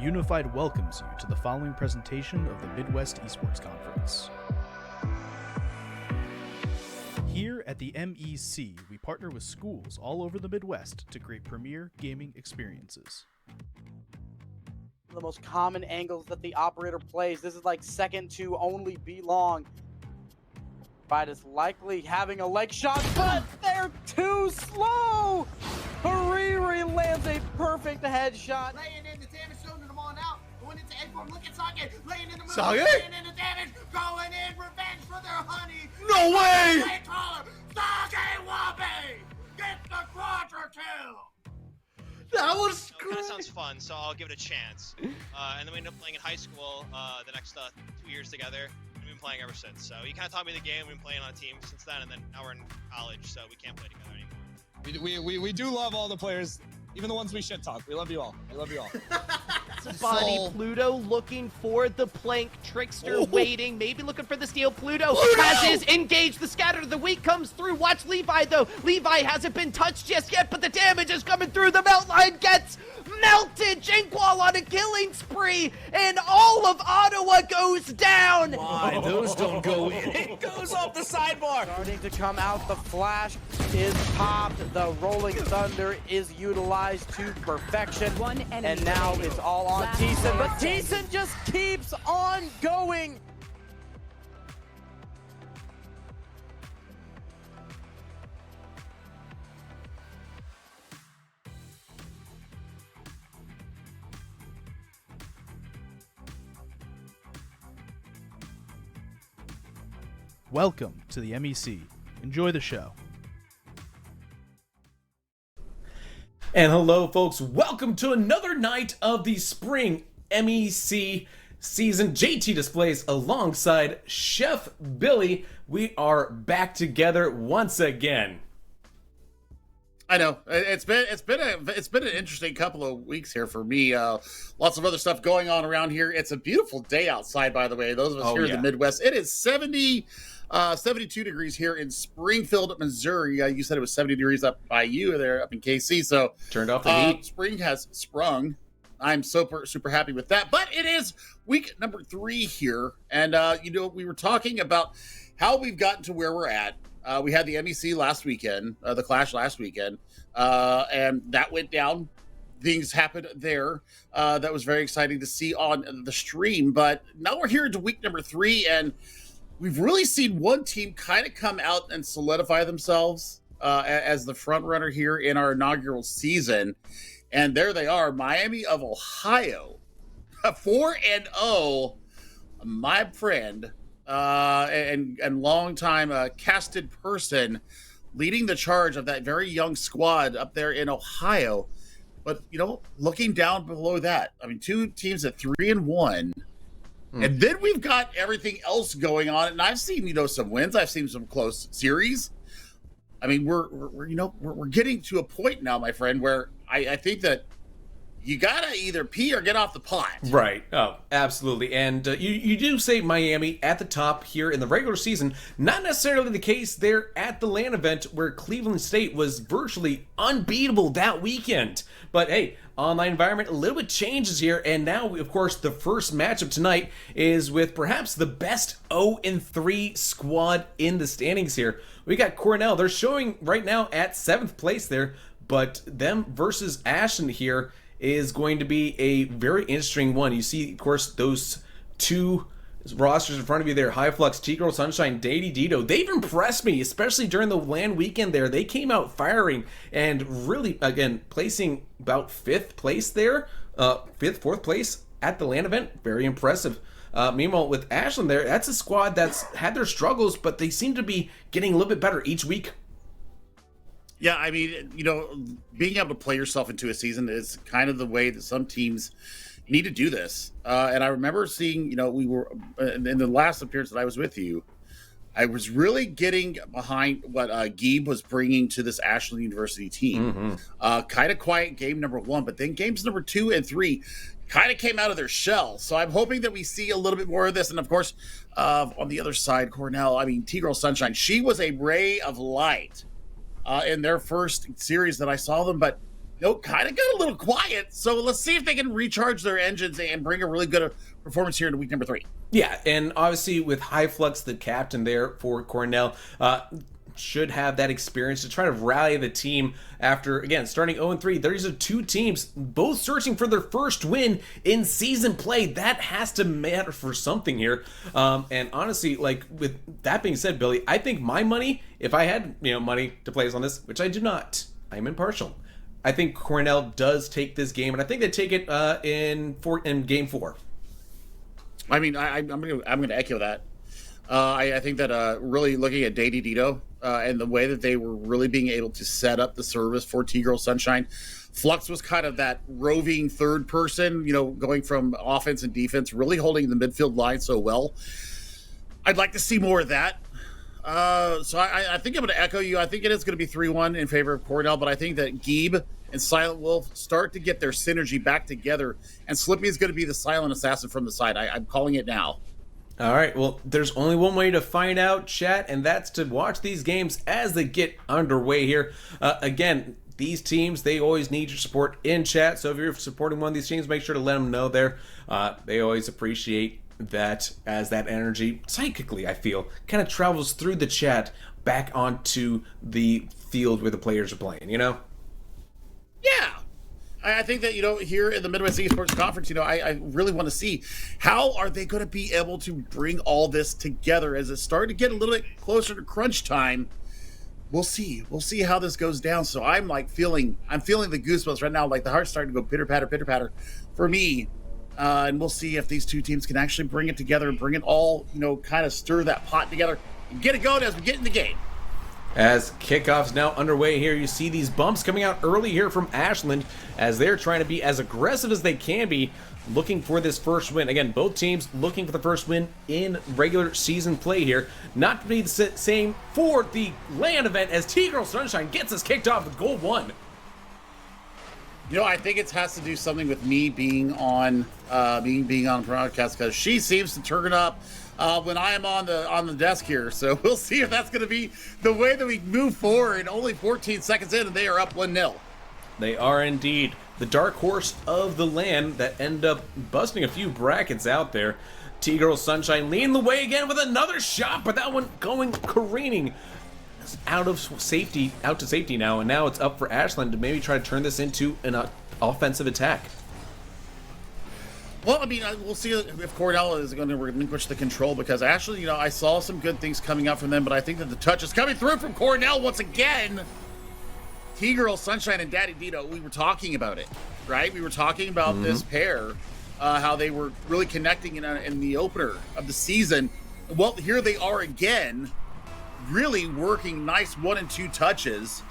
Unified welcomes you to the following presentation of the Midwest Esports Conference. Here at the MEC, we partner with schools all over the Midwest to create premier gaming experiences. The most common angles that the operator plays. This is like second to only B-Long. Fight is likely having a leg shot, but they're too slow! Hariri lands a perfect headshot. Laying in the damage zone to them on out. Going into A-form, look at Sake. Laying in the middle, Sake? laying in the damage. Going in, revenge for their honey. No way! Play caller, Sake Wabe! Get the quadra kill! That was It kind of sounds fun, so I'll give it a chance. And then we ended up playing in high school the next 2 years together. We've been playing ever since. So he kind of taught me the game. We've been playing on a team since then, and then now we're in college, so we can't play together anymore. We do love all the players, even the ones we shit talk. We love you all. I love you all. Body Pluto looking for the plank. Trickster waiting, maybe looking for the steal. Pluto has his engage. The scatter of the weak comes through. Watch Levi though. Levi hasn't been touched just yet, but the damage is coming through. The melt line gets melted. Jinkwall on a killing spree, and all of Ottawa goes down. Why, those don't go in. It goes off the sidebar. Starting to come out. The flash is popped. The rolling thunder is utilized. rise to perfection. One enemy And now remaining. it's all on Last Teeson, but player Teeson just keeps on going. Welcome to the MEC. Enjoy the show. And hello, folks. Welcome to another night of the Spring MEC season. JT Displays alongside Chef Billy. We are back together once again. I know it's been an interesting couple of weeks here for me. Lots of other stuff going on around here. It's a beautiful day outside, by the way. Those of us here in the Midwest, it is 72 degrees here in Springfield, Missouri. You said it was 70 degrees up by you there, up in KC. So turned off the heat. Spring has sprung. I'm super happy with that. But it is week number 3 here, and we were talking about how we've gotten to where we're at. We had the MEC last weekend, the Clash last weekend, and that went down. Things happened there. That was very exciting to see on the stream. But now we're here into week number 3, and we've really seen one team kind of come out and solidify themselves as the front runner here in our inaugural season. And there they are, Miami of Ohio, 4-0, my friend, and longtime casted person leading the charge of that very young squad up there in Ohio. But, looking down below that, I mean, 2 teams at 3-1. And then we've got everything else going on. And I've seen, some wins. I've seen some close series. I mean, we're getting to a point now, my friend, where I think that you gotta either pee or get off the pot. Right. Oh, absolutely. And you do say Miami at the top here in the regular season. Not necessarily the case there at the LAN event, where Cleveland State was virtually unbeatable that weekend. But hey, online environment, a little bit changes here. And now, of course, the first matchup tonight is with perhaps the best 0-3 squad in the standings here. We got Cornell. They're showing right now at 7th place there. But them versus Ashland here is going to be a very interesting one. You see, of course, those 2 rosters in front of you there, High Flux, T-Girl Sunshine, Daddy Dito. They've impressed me, especially during the LAN weekend there. They came out firing and really, again, placing about 5th place there, 4th place at the LAN event. Very impressive. Meanwhile, with Ashland there, that's a squad that's had their struggles, but they seem to be getting a little bit better each week. Yeah, I mean, being able to play yourself into a season is kind of the way that some teams need to do this. And I remember seeing, we were in the last appearance that I was with you, I was really getting behind what Geeb was bringing to this Ashland University team. Kind of quiet game number 1, but then games number 2 and 3 kind of came out of their shell. So I'm hoping that we see a little bit more of this. And of course, on the other side, Cornell, I mean, T-Girl Sunshine, she was a ray of light in their first series that I saw them, but kind of got a little quiet. So let's see if they can recharge their engines and bring a really good performance here in week number 3. Yeah, and obviously with High Flux, the captain there for Cornell, should have that experience to try to rally the team after, again, starting 0-3. These are 2 teams both searching for their first win in season play. That has to matter for something here. And honestly, like, with that being said, Billy, I think my money, if I had money to place on this, which I do not, I'm impartial, I think Cornell does take this game, and I think they take it in game 4. I mean, I'm gonna echo that. I think that really looking at Daddy Dito and the way that they were really being able to set up the service for T-Girl Sunshine. Flux was kind of that roving third person, going from offense and defense, really holding the midfield line so well. I'd like to see more of that. So I think I'm going to echo you. I think it is going to be 3-1 in favor of Cornell, but I think that Geeb and Silent Wolf start to get their synergy back together, and Slippy is going to be the silent assassin from the side. I'm calling it now. All right, well, there's only one way to find out, chat, and that's to watch these games as they get underway here. Again, these teams, they always need your support in chat, so if you're supporting one of these teams, make sure to let them know there. They always appreciate that, as that energy, psychically, I feel, kind of travels through the chat back onto the field where the players are playing, Yeah. I think that, here in the Midwest Esports Conference, I really want to see how are they going to be able to bring all this together as it started to get a little bit closer to crunch time. We'll see. We'll see how this goes down. So I'm feeling the goosebumps right now. Like the heart's starting to go pitter patter for me. And we'll see if these two teams can actually bring it together and bring it all, kind of stir that pot together and get it going as we get in the game. As kickoff's now underway here, you see these bumps coming out early here from Ashland as they're trying to be as aggressive as they can be, looking for this first win. Again, both teams looking for the first win in regular season play here. Not to be the same for the LAN event as T-Girl Sunshine gets us kicked off with goal 1. I think it has to do something with me being on being on broadcast, because she seems to turn up when I am on the desk here. So we'll see if that's going to be the way that we move forward. Only 14 seconds in, and they are up 1-0. They are indeed the dark horse of the LAN that end up busting a few brackets out there. T-Girl Sunshine leading the way again with another shot, but that one going careening out to safety now, and now it's up for Ashland to maybe try to turn this into an offensive attack. Well, I mean, we'll see if Cornell is going to relinquish the control, because actually, I saw some good things coming out from them, but I think that the touch is coming through from Cornell once again. T-Girl Sunshine and Daddy Dito, we were talking about it, right? We were talking about this pair, how they were really connecting in the opener of the season. Well, here they are again, really working nice 1 and 2 touches.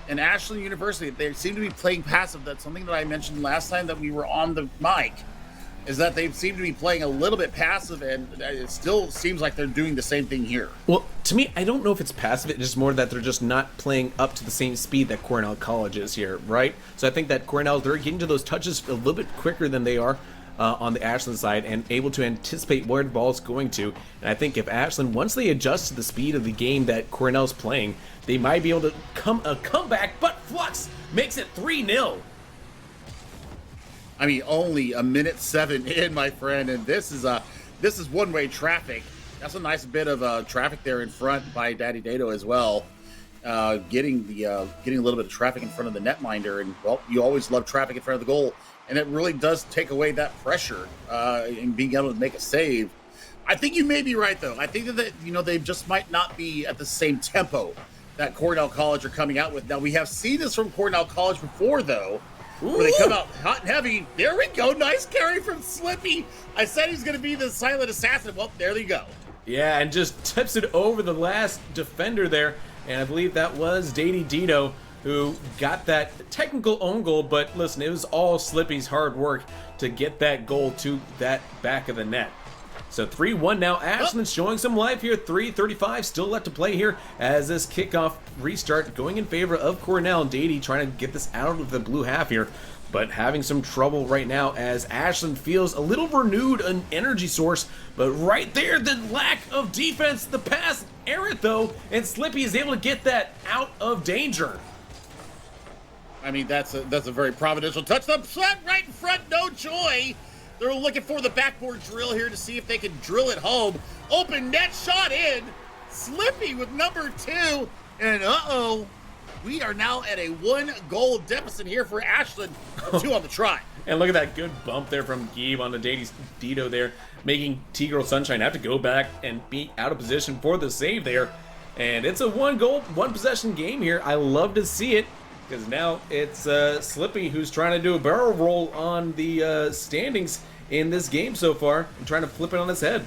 And Ashland University, they seem to be playing passive. That's something that I mentioned last time that we were on the mic, is that they seem to be playing a little bit passive, and it still seems like they're doing the same thing here. Well, to me, I don't know if it's passive. It's just more that they're just not playing up to the same speed that Cornell College is here, right? So I think that Cornell, they're getting to those touches a little bit quicker than they are on the Ashland side, and able to anticipate where the ball's going to. And I think if Ashland, once they adjust to the speed of the game that Cornell's playing, they might be able to come back, but Flux makes it 3-0. I mean, only a minute 7 in, my friend, and this is one-way traffic. That's a nice bit of traffic there in front by Daddy Dato as well. Getting a little bit of traffic in front of the netminder, and well, you always love traffic in front of the goal, and it really does take away that pressure in being able to make a save. I think you may be right, though. I think that they just might not be at the same tempo that Cornell College are coming out with. Now, we have seen this from Cornell College before, though, where they come out hot and heavy. There we go. Nice carry from Slippy. I said he's going to be the silent assassin. Well, there they go. Yeah, and just tips it over the last defender there. And I believe that was Daddy Dito who got that technical own goal. But listen, it was all Slippy's hard work to get that goal to that back of the net. So 3-1 now. Ashland's showing some life here. 3:35 still left to play here as this kickoff restart going in favor of Cornell. Dady trying to get this out of the blue half here, but having some trouble right now as Ashland feels a little renewed an energy source. But right there, the lack of defense, the pass errant though, and Slippy is able to get that out of danger. I mean, that's a very providential touch. The shot right in front, no joy. They're looking for the backboard drill here to see if they can drill it home. Open net shot in. Slippy with number 2. And we are now at a 1-goal deficit here for Ashland. 2 on the try. And look at that good bump there from Gabe on the Dito there, making T-Girl Sunshine have to go back and be out of position for the save there. And it's a 1-goal, 1-possession game here. I love to see it, because now it's Slippy who's trying to do a barrel roll on the standings in this game so far and trying to flip it on its head.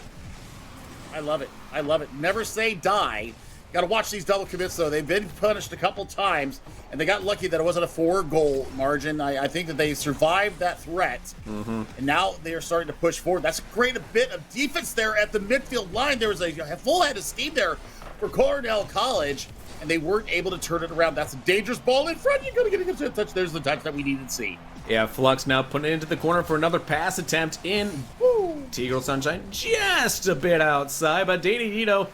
I love it. I love it. Never say die. Got to watch these double commits, though. They've been punished a couple times, and they got lucky that it wasn't a 4-goal margin. I think that they survived that threat, and now they are starting to push forward. That's a great bit of defense there at the midfield line. There was a full head of steam there for Cornell College, and they weren't able to turn it around. That's a dangerous ball in front. You're going to get a good touch. There's the touch that we needed to see. Yeah, Flux now putting it into the corner for another pass attempt in. T-Girl Sunshine just a bit outside, but Daddy Dito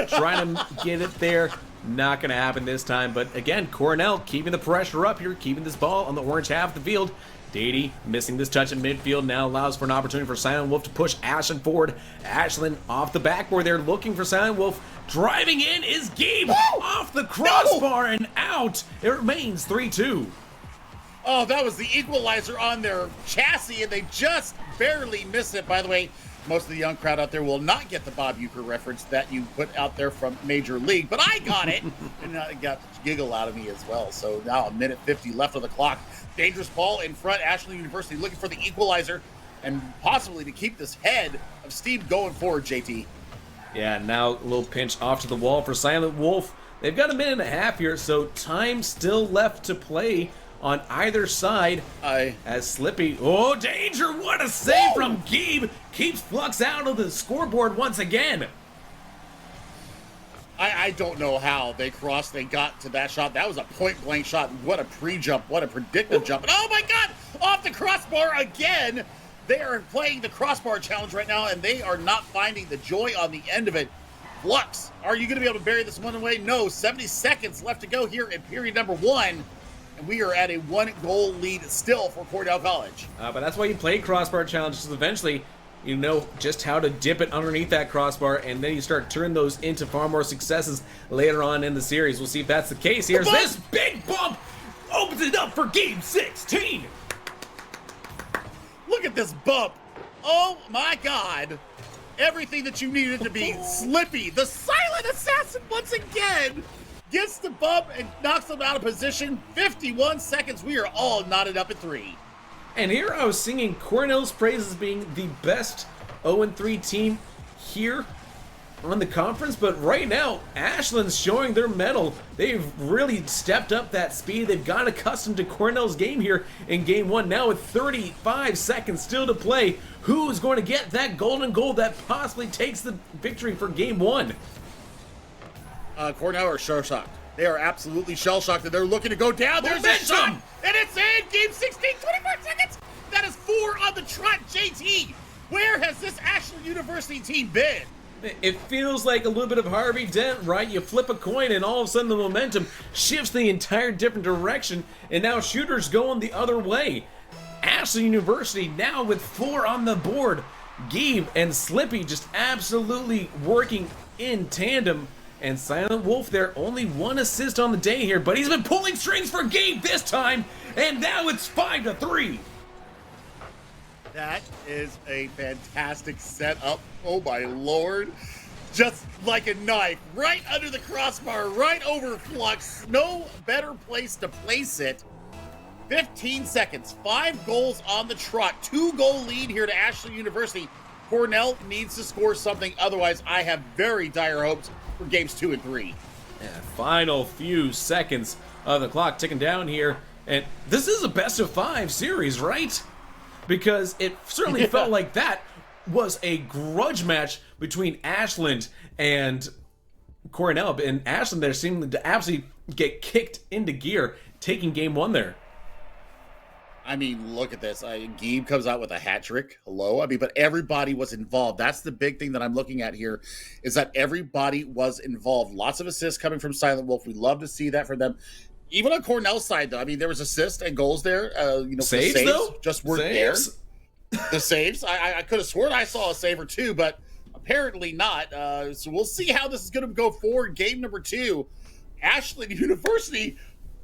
trying to get it there. Not going to happen this time. But again, Cornell keeping the pressure up here, keeping this ball on the orange half of the field. Dady missing this touch in midfield now allows for an opportunity for Silent Wolf to push Ashland forward. Ashland off the backboard there looking for Silent Wolf. Driving in is Gabe off the crossbar and out. It remains 3-2. Oh, that was the equalizer on their chassis, and they just barely missed it. By the way, most of the young crowd out there will not get the Bob Uecker reference that you put out there from Major League, but I got it, and it got the giggle out of me as well. So now 1:50 left on the clock. Dangerous ball in front. Ashland University looking for the equalizer and possibly to keep this head of steam going forward, JT. Yeah, now a little pinch off to the wall for Silent Wolf. They've got a minute and a half here, so time still left to play on either side. As Slippy, oh, danger, what a save from Gabe, keeps Flux out of the scoreboard once again. I don't know how they got to that shot. That was a point-blank shot. What a pre-jump, what a predictive jump. And oh my God, off the crossbar again. They are playing the crossbar challenge right now, and they are not finding the joy on the end of it. Flux, are you going to be able to bury this one away? No, 70 seconds left to go here in period number 1. And we are at a 1-goal lead still for Cornell College. But that's why you play crossbar challenges, because eventually you know just how to dip it underneath that crossbar, and then you start turning those into far more successes later on in the series. We'll see if that's the case. Here's this big bump, opens it up for game 16. Look at this bump. Oh my God. Everything that you needed to be. Slippy, the silent assassin once again, gets the bump and knocks them out of position. 51 seconds. We are all knotted up at 3. And here I was singing Cornell's praises being the best 0-3 team here on the conference, but right now Ashland's showing their mettle. They've really stepped up that speed. They've got accustomed to Cornell's game here in game 1. Now with 35 seconds still to play, who's going to get that golden goal that possibly takes the victory for game 1? Cornell are shell-shocked. They are absolutely shell-shocked, and they're looking to go down. There's a shot, and it's in! Game 16, 24 seconds! That is 4 on the trot, JT! Where has this Ashland University team been? It feels like a little bit of Harvey Dent, right? You flip a coin, and all of a sudden the momentum shifts the entire different direction, and now shooters going the other way. Ashland University now with 4 on the board. Gabe and Slippy just absolutely working in tandem. And Silent Wolf there, only 1 assist on the day here, but he's been pulling strings for Gabe this time, and now it's 5-3. That is a fantastic setup. Oh my Lord. Just like a knife, right under the crossbar, right over Flux. No better place to place it. 15 seconds, 5 goals on the trot, 2-goal lead here to Ashland University. Cornell needs to score something, otherwise I have very dire hopes for games 2 and 3. Yeah, final few seconds of the clock ticking down here, and this is a best-of-5 series, right? Because it certainly felt like that was a grudge match between Ashland and Cornell, and Ashland there seemed to absolutely get kicked into gear, taking game 1 there. I mean, look at this. Gabe comes out with a hat trick. Hello? I mean, but everybody was involved. That's the big thing that I'm looking at here, is that everybody was involved. Lots of assists coming from Silent Wolf. We love to see that from them. Even on Cornell's side, though, I mean, there was assists and goals there. Saves, though? Just weren't there. The saves? I could have sworn I saw a save or 2, but apparently not. So we'll see how this is going to go forward. Game number 2, Ashland University.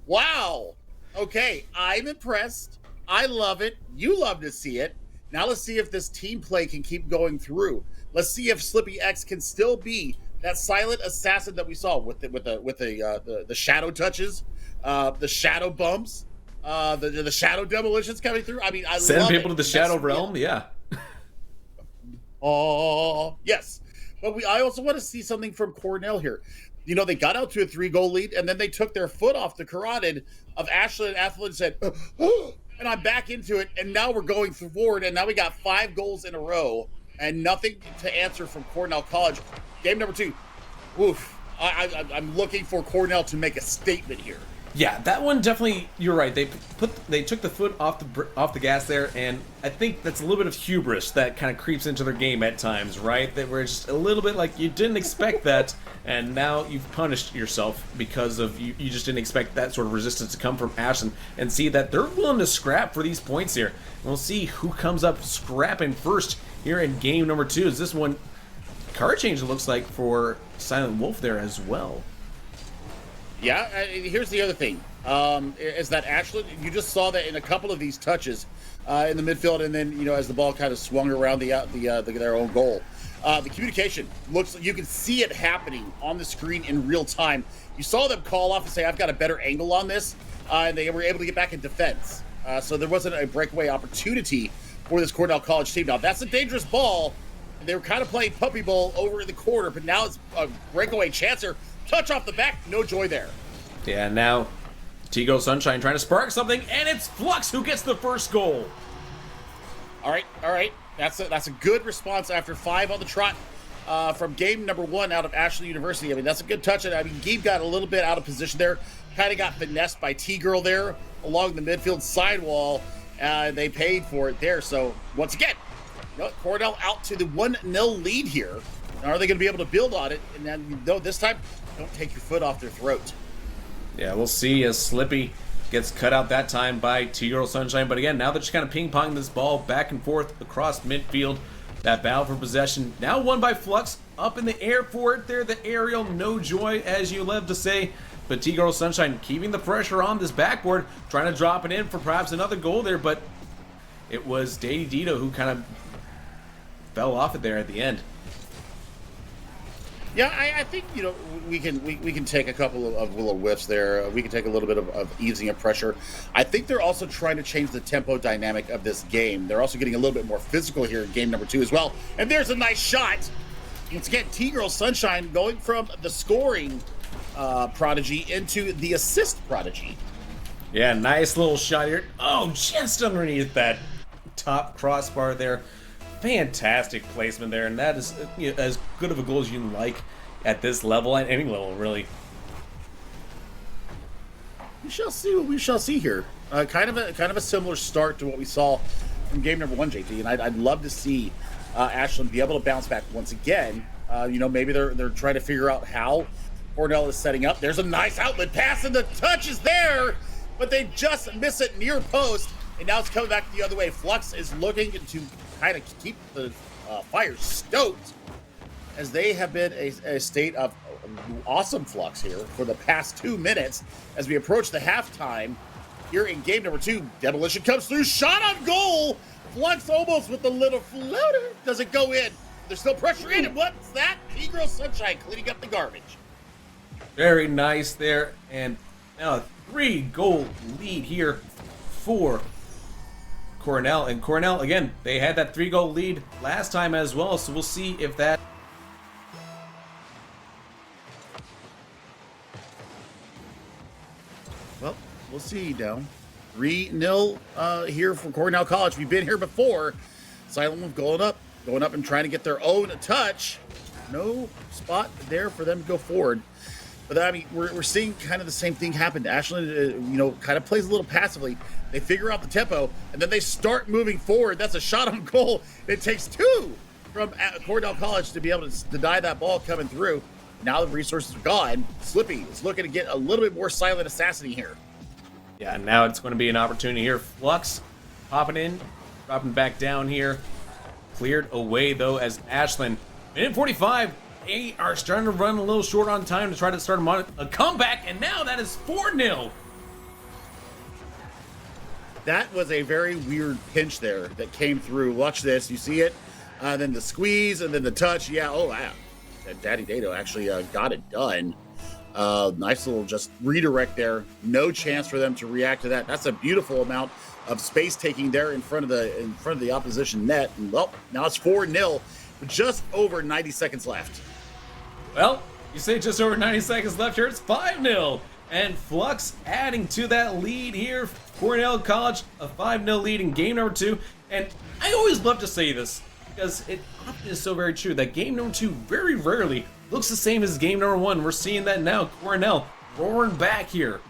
Wow. Okay, I'm impressed. I love it. You love to see it. Now let's see if this team play can keep going through. Let's see if Slippy X can still be that silent assassin that we saw with the shadow touches, the shadow bumps, the shadow demolitions coming through. I mean, I send love people it. to the shadow realm. Yeah. Oh yes, but I also want to see something from Cornell here. You know, they got out to a 3-goal lead, and then they took their foot off the carotid of Ashland Athlete and said, and I'm back into it, and now we're going forward, and now we got 5 goals in a row, and nothing to answer from Cornell College. Game number 2. Oof. I'm looking for Cornell to make a statement here. Yeah, that one definitely. You're right. They took the foot off the gas there, and I think that's a little bit of hubris that kind of creeps into their game at times, right? They were just a little bit like you didn't expect that, and now you've punished yourself because of you just didn't expect that sort of resistance to come from Ashland, and see that they're willing to scrap for these points here. And we'll see who comes up scrapping first here in game number 2. Is this one card change? It looks like for Silent Wolf there as well. Yeah, here's the other thing. is that Ashland, you just saw that in a couple of these touches in the midfield, and then, as the ball kind of swung around their own goal. The communication looks, you can see it happening on the screen in real time. You saw them call off and say, I've got a better angle on this, and they were able to get back in defense. So there wasn't a breakaway opportunity for this Cornell College team. Now, that's a dangerous ball. They were kind of playing puppy ball over in the corner, but now it's a breakaway chancer. Touch off the back, no joy there. Yeah, now T-Girl Sunshine trying to spark something, and it's Flux who gets the first goal. All right. That's a good response after 5 on the trot from game number 1 out of Ashland University. I mean, that's a good touch. I mean, Gabe got a little bit out of position there. Kind of got finessed by T-Girl there along the midfield sidewall. They paid for it there. So, once again, Cornell out to the 1-0 lead here. Are they going to be able to build on it? And then, this time, don't take your foot off their throat. Yeah, we'll see as Slippy gets cut out that time by T-Girl Sunshine. But again, now they're just kind of ping-ponging this ball back and forth across midfield. That battle for possession now won by Flux. Up in the air for it there, the aerial, no joy, as you love to say. But T-Girl Sunshine keeping the pressure on this backboard, trying to drop it in for perhaps another goal there. But it was Dady Dito who kind of fell off it there at the end. Yeah, I think we can take a couple of little whiffs there. We can take a little bit of easing of pressure. I think they're also trying to change the tempo dynamic of this game. They're also getting a little bit more physical here in game number 2 as well. And there's a nice shot. Once again, T-Girl Sunshine going from the scoring prodigy into the assist prodigy. Yeah, nice little shot here. Oh, just underneath that top crossbar there. Fantastic placement there, and that is as good of a goal as you can like at this level, at any level, really. We shall see what we shall see here. Kind of a similar start to what we saw from game number 1, JT, and I'd love to see Ashland be able to bounce back once again. Maybe they're trying to figure out how Cornell is setting up. There's a nice outlet pass, and the touch is there, but they just miss it near post, and now it's coming back the other way. Flux is looking to kind of keep the fire stoked, as they have been a state of awesome flux here for the past 2 minutes as we approach the halftime here in game number 2. Demolition comes through, shot on goal. Flux almost with the little floater. Does it go in? There's still pressure in, and what's that? T-Girl Sunshine cleaning up the garbage. Very nice there, and now a 3-goal lead here for Cornell. And Cornell, again, they had that 3-goal lead last time as well, so we'll see if that... Well, we'll see now. 3-0 here for Cornell College. We've been here before. Silent Wolf going up and trying to get their own touch. No spot there for them to go forward. But I mean, we're seeing kind of the same thing happen. Ashland, kind of plays a little passively. They figure out the tempo, and then they start moving forward. That's a shot on goal. It takes 2 from Cornell College to be able to deny that ball coming through. Now the resources are gone. Slippy is looking to get a little bit more silent assassin here. Yeah, now it's going to be an opportunity here. Flux popping in, dropping back down here. Cleared away, though, as Ashland, minute 45, they are starting to run a little short on time to try to start a comeback, and now that is 4-0. That was a very weird pinch there that came through. Watch this. You see it? Then the squeeze and then the touch. Yeah, oh, wow. Daddy Dato actually got it done. Nice little just redirect there. No chance for them to react to that. That's a beautiful amount of space taking there in front of the opposition net. And, well, now it's 4-0 with just over 90 seconds left. Well, you say just over 90 seconds left here. It's 5-0. And Flux adding to that lead here. Cornell College, a 5-0 lead in game number 2. And I always love to say this because it often is so very true that game number 2 very rarely looks the same as game number 1. We're seeing that now. Cornell roaring back here.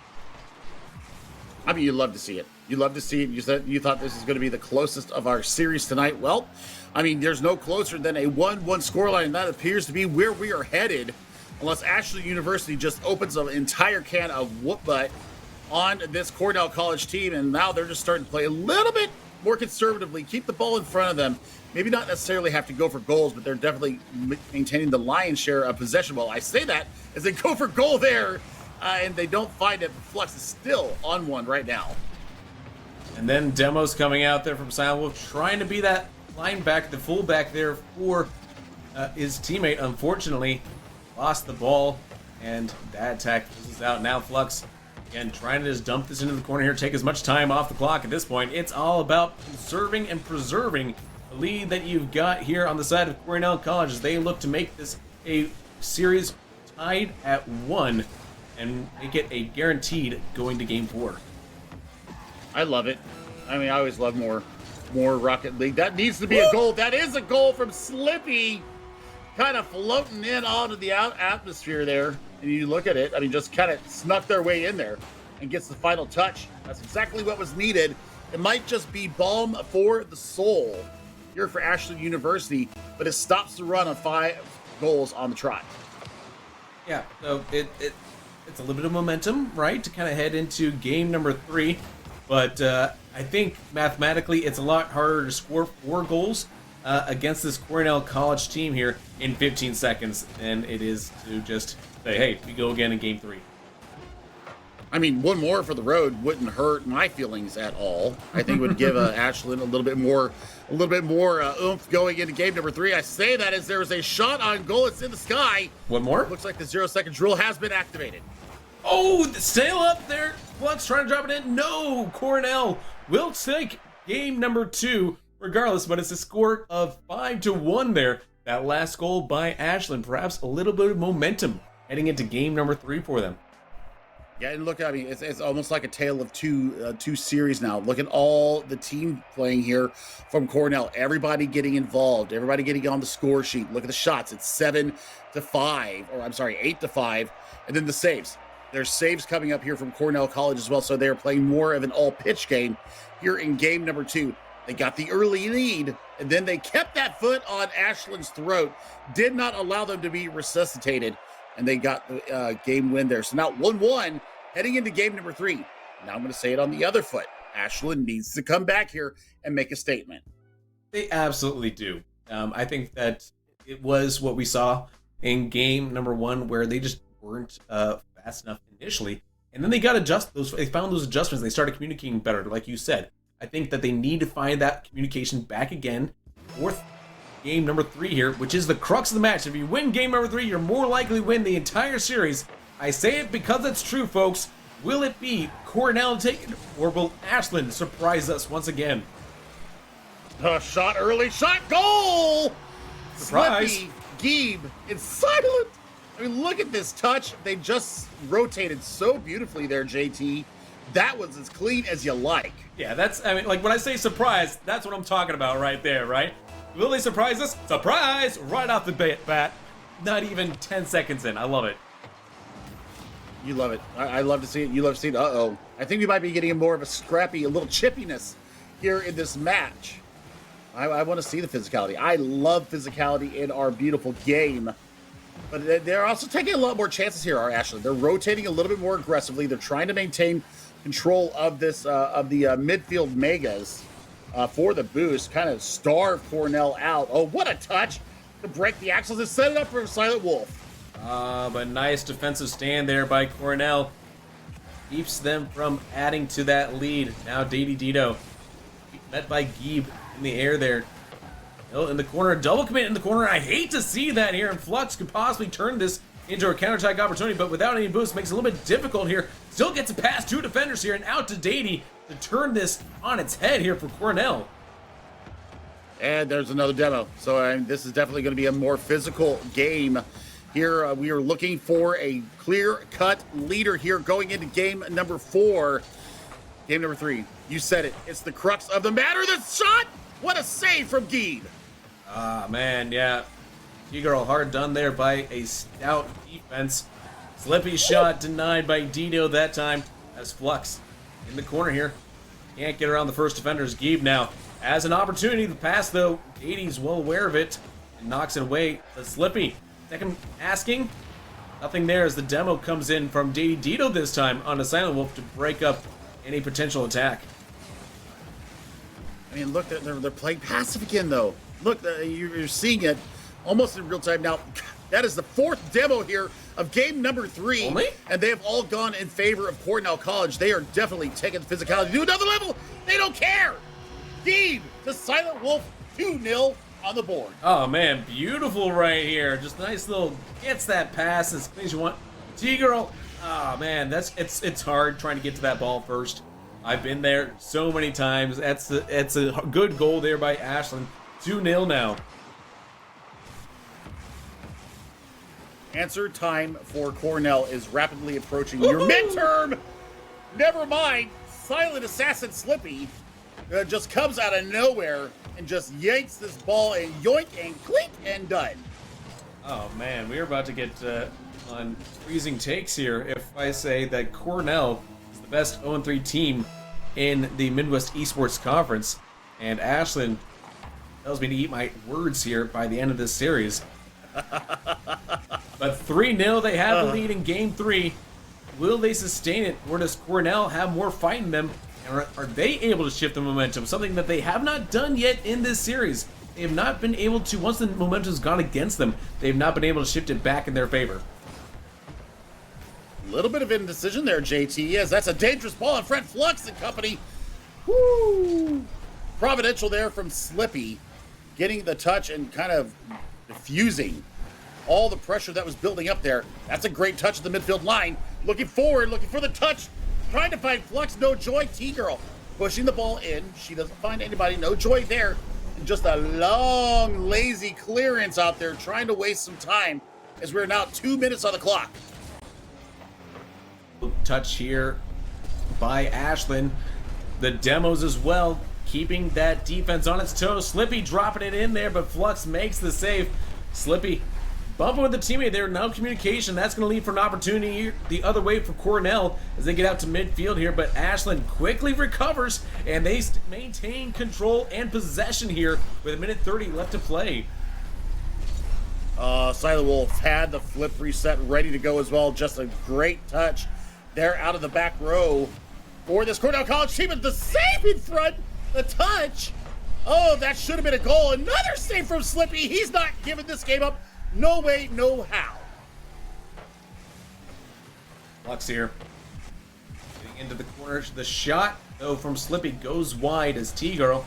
I mean, you love to see it. You love to see it. You said you thought this is going to be the closest of our series tonight. Well, I mean, there's no closer than a 1-1 scoreline, and that appears to be where we are headed, unless Ashland University just opens an entire can of whoop butt on this Cornell College team, and now they're just starting to play a little bit more conservatively, keep the ball in front of them, maybe not necessarily have to go for goals, but they're definitely maintaining the lion's share of possession. Well, I say that as they go for goal there. and they don't find it. Flux is still on one right now. And then Demo's coming out there from Silent Wolf, trying to be that linebacker, the fullback there for his teammate. Unfortunately, lost the ball, and that attack fizzles out. Now Flux, again, trying to just dump this into the corner here, take as much time off the clock at this point. It's all about conserving and preserving the lead that you've got here on the side of Cornell College as they look to make this a series tied at 1 and make it a guaranteed going to Game 4. I love it. I mean, I always love more Rocket League. That needs to be a goal. That is a goal from Slippy, kind of floating in onto the atmosphere there. And you look at it, I mean, just kind of snuck their way in there and gets the final touch. That's exactly what was needed. It might just be balm for the soul here for Ashland University, but it stops the run on 5 goals on the trot. Yeah, so it's a little bit of momentum, right, to kind of head into game number 3. But I think mathematically it's a lot harder to score 4 goals against this Cornell College team here in 15 seconds than it is to just say, hey, we go again in game 3. I mean, 1 more for the road wouldn't hurt my feelings at all. I think it would give Ashland a little bit more oomph going into game number 3. I say that as there is a shot on goal. It's in the sky. 1 more? Looks like the 0-second drill has been activated. Oh, sail up there. Flux trying to drop it in. No, Cornell will take game number 2 regardless, but it's a score of 5-1 there. That last goal by Ashland, perhaps a little bit of momentum heading into game number 3 for them. Yeah, and look, I mean, it's almost like a tale of two series now. Look at all the team playing here from Cornell. Everybody getting involved. Everybody getting on the score sheet. Look at the shots. It's 7-5, or I'm sorry, 8-5, and then the saves. There's saves coming up here from Cornell College as well, so they're playing more of an all-pitch game here in game number 2. They got the early lead, and then they kept that foot on Ashland's throat, did not allow them to be resuscitated, and they got the game win there. So now 1-1 heading into game number 3. Now I'm going to say it on the other foot. Ashland needs to come back here and make a statement. They absolutely do. I think that it was what we saw in game number 1 where they just weren't fast enough initially, and then they got they found those adjustments. They started communicating better, like you said. I think that they need to find that communication back again. 4th game number 3 here, which is the crux of the match. If you win game number 3, you're more likely to win the entire series. I say it because it's true, folks. Will it be Cornell taking, or will Ashland surprise us once again? Shot early, shot, goal! Surprise! Slippy, Geeb, it's silent. I mean, look at this touch. They just rotated so beautifully there, JT. That was as clean as you like. Yeah, I mean, like when I say surprise, that's what I'm talking about right there, right? Will they surprise us? Surprise! Right off the bat. Not even 10 seconds in. I love it. You love it. I love to see it. You love to see it. Uh-oh. I think we might be getting more of a scrappy, a little chippiness here in this match. I want to see the physicality. I love physicality in our beautiful game. But they're also taking a lot more chances here, Ashland. They're rotating a little bit more aggressively. They're trying to maintain control of this of the midfield megas for the boost, kind of starve Cornell out. Oh, what a touch to break the axles and set it up for Silent Wolf. But nice defensive stand there by Cornell. Keeps them from adding to that lead. Now Dito met by Geeb in the air there. In the corner, double commit in the corner. I hate to see that here, and Flux could possibly turn this into a counterattack opportunity, but without any boost, makes it a little bit difficult here. Still gets it past 2 defenders here, and out to Dady to turn this on its head here for Cornell. And there's another demo. So this is definitely going to be a more physical game. Here we are looking for a clear-cut leader here going into game number 4. Game number 3. You said it. It's the crux of the matter. The shot! What a save from Geeb! Ah, man, yeah. T-Girl hard done there by a stout defense. Slippy shot denied by Dito that time as Flux in the corner here. Can't get around the first defenders. Geeb now has an opportunity to pass, though. Dady's well aware of it and knocks it away to Slippy. Second asking. Nothing there as the demo comes in from Dady Dito this time on a Silent Wolf to break up any potential attack. I mean, look, they're playing passive again, though. Look, you're seeing it almost in real time now. That is the 4th demo here of game number 3. Only? And they have all gone in favor of Cornell College. They are definitely taking the physicality to another level. They don't care. Deeb to Silent Wolf, 2-0 on the board. Oh man, beautiful right here. Just nice little gets that pass as clean as you want. T-Girl. Oh man, it's hard trying to get to that ball first. I've been there so many times. It's a good goal there by Ashlyn. 2-0 now. Answer time for Cornell is rapidly approaching. Your midterm! Never mind. Silent Assassin Slippy just comes out of nowhere and just yanks this ball and yoink and clink and done. Oh man, we're about to get on freezing takes here if I say that Cornell is the best 0-3 team in the Midwest Esports Conference, and Ashlyn tells me to eat my words here by the end of this series. But 3-0, they have the lead in Game 3. Will they sustain it, or does Cornell have more fight in them? And are they able to shift the momentum? Something that they have not done yet in this series. They have not been able to, once the momentum's gone against them, they've not been able to shift it back in their favor. A little bit of indecision there, JT, as that's a dangerous ball in front. Flux and company. Woo! Providential there from Slippy, getting the touch and kind of diffusing all the pressure that was building up there. That's a great touch at the midfield line. Looking forward, looking for the touch. Trying to find Flux, no joy. T-Girl pushing the ball in. She doesn't find anybody, no joy there. And just a long, lazy clearance out there, trying to waste some time as we're now 2 minutes on the clock. Touch here by Ashlyn. The demos as well, keeping that defense on its toes. Slippy dropping it in there, but Flux makes the save. Slippy bumping with the teammate there. No communication. That's going to lead for an opportunity the other way for Cornell as they get out to midfield here. But Ashlyn quickly recovers, and they maintain control and possession here with 1:30 left to play. Silent Wolf had the flip reset ready to go as well. Just a great touch there out of the back row for this Cornell College team. And the save in front, the touch. Oh, that should have been a goal. Another save from Slippy. He's not giving this game up. No way, no how. Flux here. Getting into the corner. The shot, though, from Slippy goes wide as T-Girl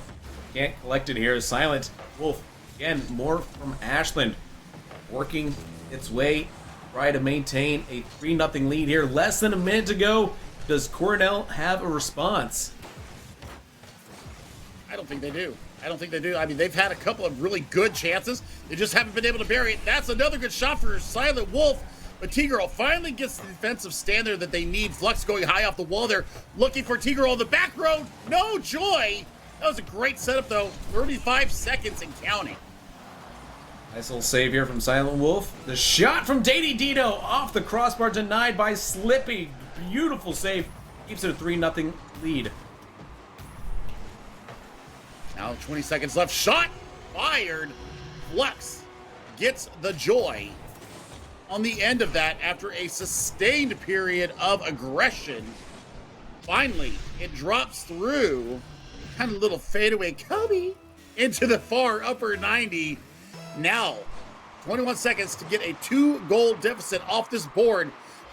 can't collect it here. Silent Wolf, again, more from Ashland. Working its way, try to maintain a 3-0 lead here. Less than a minute to go. Does Cornell have a response? I don't think they do. I don't think they do. I mean, they've had a couple of really good chances. They just haven't been able to bury it. That's another good shot for Silent Wolf. But T-Girl finally gets the defensive stand there that they need. Flux going high off the wall there, looking for T-Girl on the back row. No joy. That was a great setup, though. 35 seconds and counting. Nice little save here from Silent Wolf. The shot from Dady Dito off the crossbar, denied by Slippy. Beautiful save. Keeps it a 3-0 lead. Now 20 seconds left. Shot fired. Flux gets the joy on the end of that after a sustained period of aggression. Finally, it drops through, kind of little fadeaway Kobe into the far upper 90. Now, 21 seconds to get a 2-goal deficit off this board.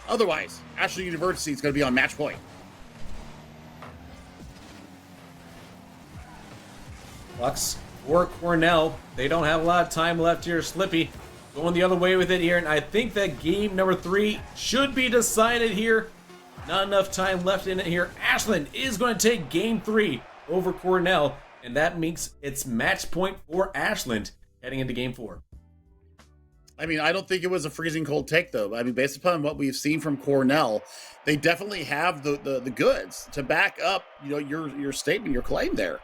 Otherwise, Ashland University is going to be on match point. Flux or Cornell, they don't have a lot of time left here. Slippy going the other way with it here, and I think that game number 3 should be decided here. Not enough time left in it here. Ashland is going to take game 3 over Cornell, and that makes its match point for Ashland heading into game 4. I mean, I don't think it was a freezing cold take, though. I mean, based upon what we've seen from Cornell, they definitely have the goods to back up, your statement, your claim there.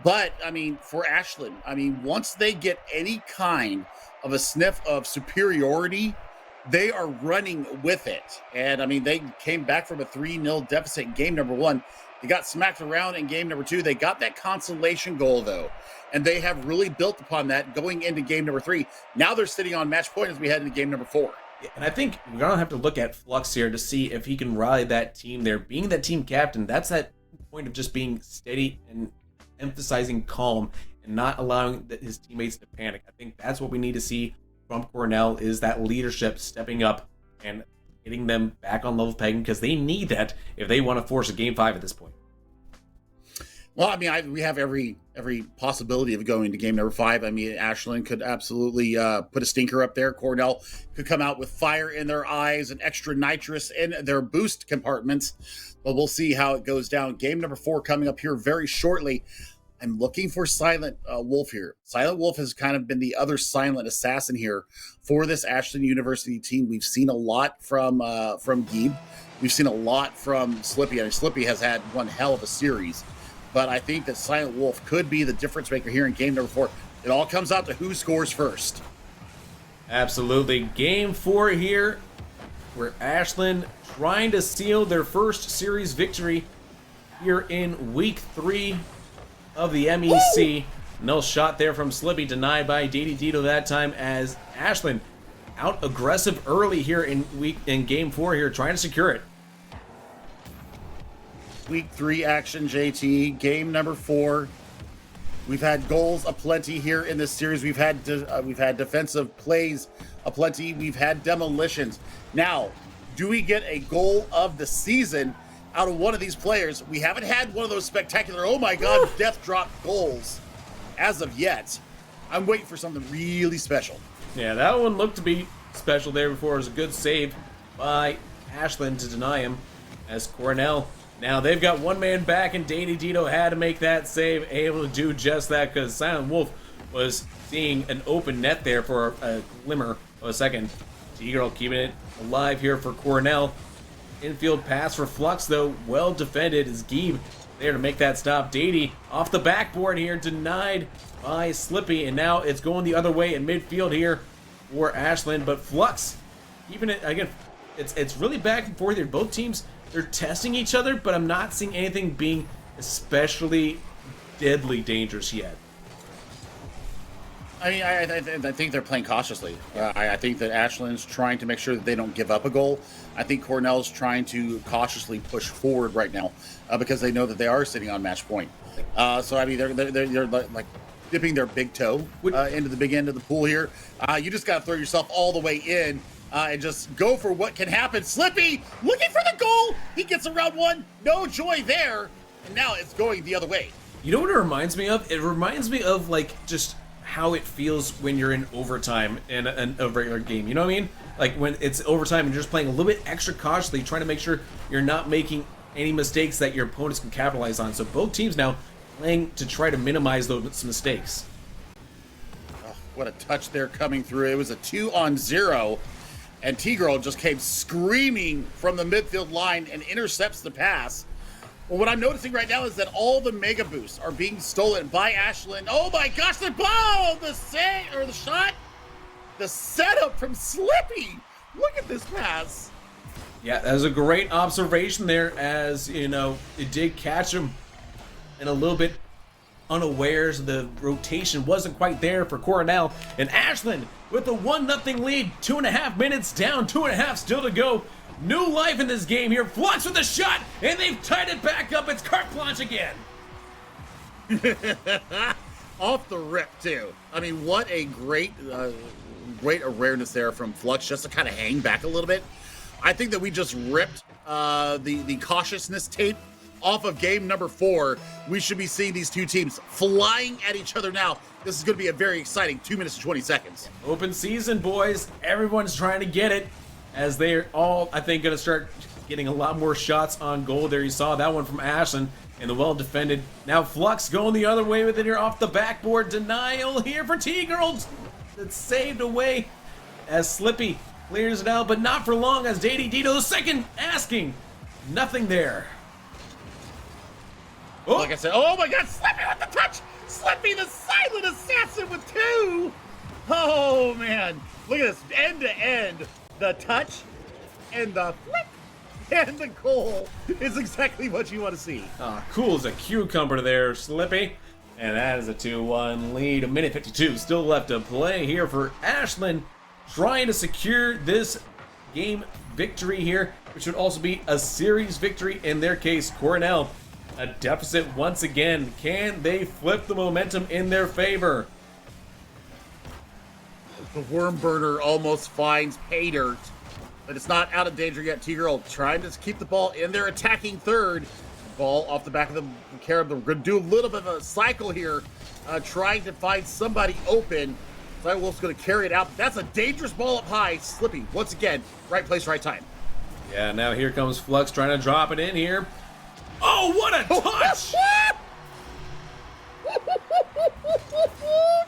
But I mean, for Ashland, I mean, once they get any kind of a sniff of superiority, they are running with it. And I mean, they came back from a 3-0 deficit in game number 1. They got smacked around in game number 2. They got that consolation goal, though, and they have really built upon that going into game number 3. Now they're sitting on match point as we head into game number 4. And I think we're going to have to look at Flux here to see if he can rally that team there. Being that team captain, that's that point of just being steady and emphasizing calm and not allowing his teammates to panic. I think that's what we need to see from Cornell is that leadership stepping up and getting them back on level pegging, because they need that if they want to force a game 5 at this point. Well, I mean, we have every possibility of going to game number 5. I mean, Ashland could absolutely put a stinker up there. Cornell could come out with fire in their eyes and extra nitrous in their boost compartments. But we'll see how it goes down. Game number 4 coming up here very shortly. I'm looking for Silent Wolf here. Silent Wolf has kind of been the other silent assassin here for this Ashland University team. We've seen a lot from Geeb. We've seen a lot from Slippy. I mean, Slippy has had one hell of a series. But I think that Silent Wolf could be the difference maker here in game number 4. It all comes out to who scores first. Absolutely. Game 4 here, where Ashland trying to seal their first series victory here in week 3 of the MEC. No shot there from Slippy, denied by Dito that time, as Ashland out aggressive early here in game 4 here, trying to secure it. Week 3 action, JT. Game number 4. We've had goals aplenty here in this series. We've had defensive plays aplenty. We've had demolitions. Now, do we get a goal of the season out of one of these players? We haven't had one of those spectacular, oh my God, death drop goals as of yet. I'm waiting for something really special. Yeah, that one looked to be special there before. It was a good save by Ashland to deny him, as Cornell, now they've got one man back, and Dito had to make that save, able to do just that, because Silent Wolf was seeing an open net there for a glimmer of a second. T-Girl keeping it alive here for Cornell. Infield pass for Flux, though, well defended, as Geeb there to make that stop. Dady off the backboard here, denied by Slippy, and now it's going the other way in midfield here for Ashland, but Flux keeping it, again, it's really back and forth here. Both teams, they're testing each other, but I'm not seeing anything being especially deadly dangerous yet. I mean, I think they're playing cautiously. I think that Ashland's trying to make sure that they don't give up a goal. I think Cornell's trying to cautiously push forward right now because they know that they are sitting on match point. So I mean, they're like dipping their big toe into the big end of the pool here. You just got to throw yourself all the way in and just go for what can happen. Slippy looking for the goal. He gets around one. No joy there. And now it's going the other way. You know what it reminds me of? It reminds me of like just how it feels when you're in overtime in a regular game. You know what I mean? Like when it's overtime and you're just playing a little bit extra cautiously, trying to make sure you're not making any mistakes that your opponents can capitalize on. So both teams now playing to try to minimize those mistakes. Oh, what a touch there coming through. It was a 2-on-0, and T-Girl just came screaming from the midfield line and intercepts the pass. Well, what I'm noticing right now is that all the mega boosts are being stolen by Ashland. Oh my gosh, the ball, the shot, the setup from Slippy. Look at this pass. Yeah, that was a great observation there, as you know, it did catch him in a little bit unawares. The rotation wasn't quite there for Cornell, and Ashland with a 1-0 lead, 2.5 minutes down, 2.5 still to go. New life in this game here. Flux with a shot, and they've tied it back up. It's carte blanche again. Off the rip, too. I mean, what a great awareness there from Flux, just to kind of hang back a little bit. I think that we just ripped the cautiousness tape off of game number 4. We should be seeing these two teams flying at each other now. This is going to be a very exciting 2 minutes and 20 seconds. Open season, boys. Everyone's trying to get it, as they're all, I think, going to start getting a lot more shots on goal there. You saw that one from Ashland and the well-defended. Now Flux going the other way with it here off the backboard. Denial here for T-Girls. It's saved away as Slippy clears it out, but not for long, as Dito the second asking. Nothing there. Oh. Like I said, oh my God, Slippy with the touch. Slippy the silent assassin with 2. Oh man, look at this, end to end. The touch and the flip and the goal is exactly what you want to see. Cool as a cucumber there, Slippy. And that is a 2-1 lead. 1:52 still left to play here for Ashland, trying to secure this game victory here, which would also be a series victory in their case. Cornell, a deficit once again. Can they flip the momentum in their favor? The worm burner almost finds pay dirt, but it's not out of danger yet. T-Girl trying to keep the ball in there, attacking third. Ball off the back of the Carib. We're going to do a little bit of a cycle here, trying to find somebody open. Silent Wolf's going to carry it out. That's a dangerous ball up high. Slippy, once again, right place, right time. Yeah, now here comes Flux trying to drop it in here. Oh, what a touch!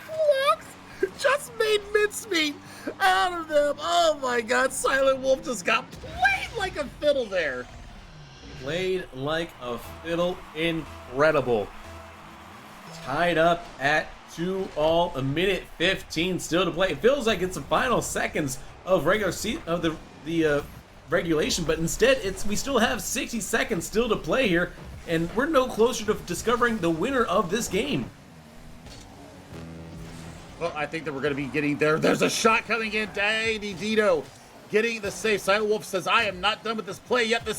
Flux just made mincemeat out of them. Oh my God, Silent Wolf just got played like a fiddle there. Played like a fiddle. Incredible. Tied up at 2-all. A minute 15 still to play. It feels like it's the final seconds of the regulation, but instead we still have 60 seconds still to play here, and we're no closer to discovering the winner of this game. Well, I think that we're going to be getting there. There's a shot coming in. Daddy Dito getting the save. Silent Wolf says, I am not done with this play yet. The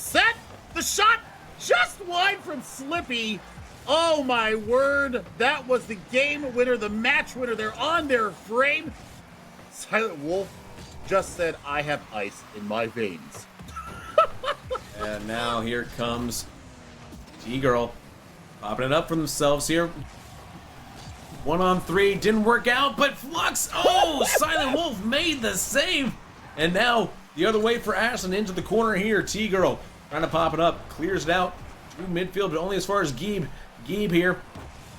shot just wide from Slippy. Oh my word. That was the game winner, the match winner. They're on their frame. Silent Wolf just said, I have ice in my veins. And now here comes T-Girl popping it up for themselves here. 1-on-3 didn't work out, but Flux, oh, Silent Wolf made the save. And now the other way for Ashlyn into the corner here. T-Girl trying to pop it up, clears it out through midfield, but only as far as Geeb. Geeb here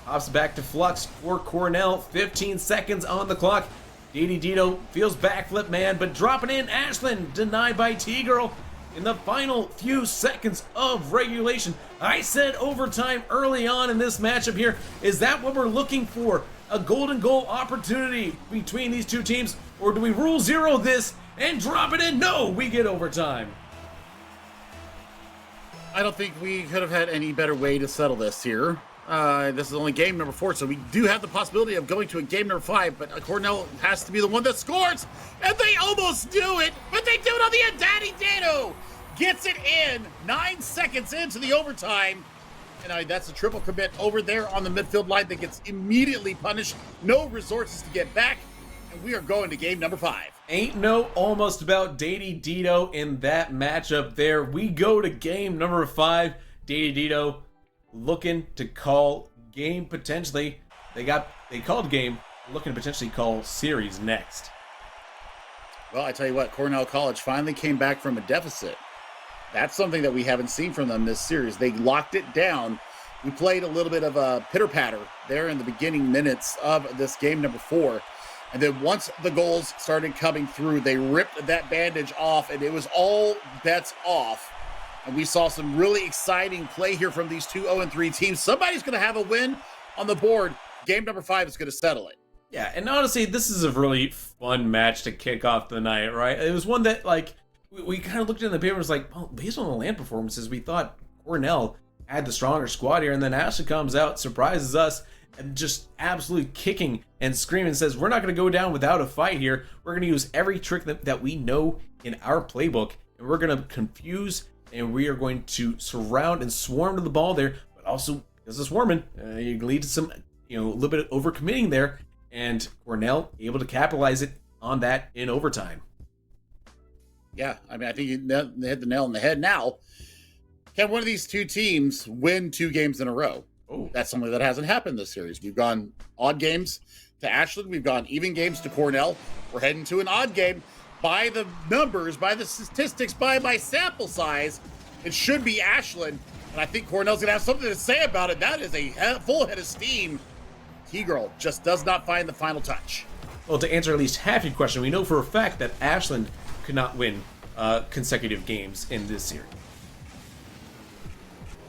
pops it back to Flux for Cornell. 15 seconds on the clock. Didi Dito feels backflip, man, but dropping in. Ashlyn denied by T-Girl in the final few seconds of regulation. I said overtime early on in this matchup here. Is that what we're looking for? A golden goal opportunity between these two teams? Or do we rule zero this and drop it in? No, we get overtime. I don't think we could have had any better way to settle this here. This is only game number 4, so we do have the possibility of going to a game number 5, but Cornell has to be the one that scores, and they almost do it, but they do it on the end. Daddy Dano gets it in 9 seconds into the overtime, and that's a triple commit over there on the midfield line that gets immediately punished. No resources to get back, and we are going to game number 5. Ain't no almost about Dadi Dito in that matchup there. We go to game number 5. Dadi Dito looking to call game potentially. They called game, looking to potentially call series next. Well, I tell you what, Cornell College finally came back from a deficit. That's something that we haven't seen from them this series. They locked it down. We played a little bit of a pitter-patter there in the beginning minutes of this game number 4. And then once the goals started coming through, they ripped that bandage off, and it was all bets off. And we saw some really exciting play here from these two 0-3 teams. Somebody's going to have a win on the board. Game number 5 is going to settle it. Yeah, and honestly, this is a really fun match to kick off the night, right? It was one that, like, we kind of looked in the paper and was like, well, based on the land performances, we thought Cornell had the stronger squad here. And then Ashley comes out, surprises us, and just absolutely kicking and screaming and says, we're not going to go down without a fight here. We're going to use every trick that we know in our playbook, and we're going to confuse, and we are going to surround and swarm to the ball there. But also, because of swarming, you can lead to some, a little bit of overcommitting there, and Cornell able to capitalize it on that in overtime. Yeah, I mean, I think they hit the nail on the head. Now, can one of these two teams win 2 games in a row? Oh, that's something that hasn't happened this series. We've gone odd games to Ashland. We've gone even games to Cornell. We're heading to an odd game. By the numbers, by the statistics, by my sample size, it should be Ashland. And I think Cornell's going to have something to say about it. That is a full head of steam. T-Girl just does not find the final touch. Well, to answer at least half your question, we know for a fact that Ashland could not win consecutive games in this series.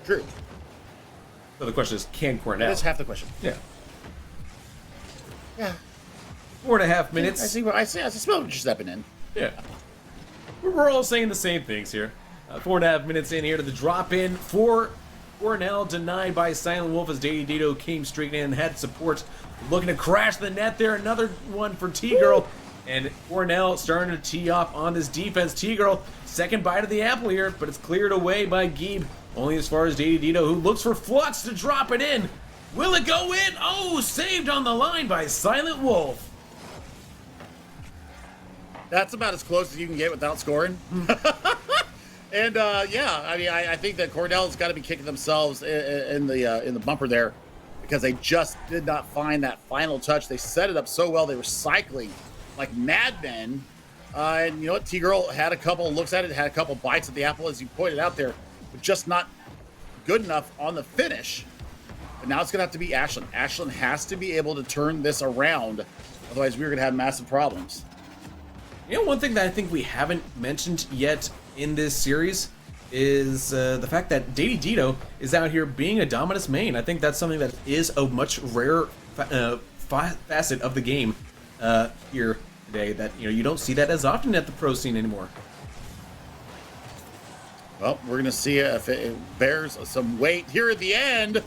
True. So the question is, can Cornell? That's half the question. Yeah. Yeah. 4.5 minutes. I smell what you're stepping in. Yeah. We're all saying the same things here. 4.5 minutes in here to the drop in for Cornell, denied by Silent Wolf as Dadi Dito came streaking in, had support, looking to crash the net there. Another one for T-Girl. And Cornell starting to tee off on this defense. T-Girl, second bite of the apple here, but it's cleared away by Geeb. Only as far as Dadi Dito, who looks for Flux to drop it in. Will it go in? Oh, saved on the line by Silent Wolf. That's about as close as you can get without scoring. And yeah, I mean, I think that Cornell's got to be kicking themselves in the bumper there, because they just did not find that final touch. They set it up so well. They were cycling like madmen. And you know what? T-Girl had a couple looks at it, had a couple bites at the apple, as you pointed out there, but just not good enough on the finish. But now it's going to have to be Ashlyn. Ashlyn has to be able to turn this around. Otherwise, we're going to have massive problems. You know, one thing that I think we haven't mentioned yet in this series is the fact that Dady Dito is out here being a Dominus main. I think that's something that is a much rarer facet of the game here today, that you don't see that as often at the pro scene anymore. Well, we're going to see if it bears some weight here at the end.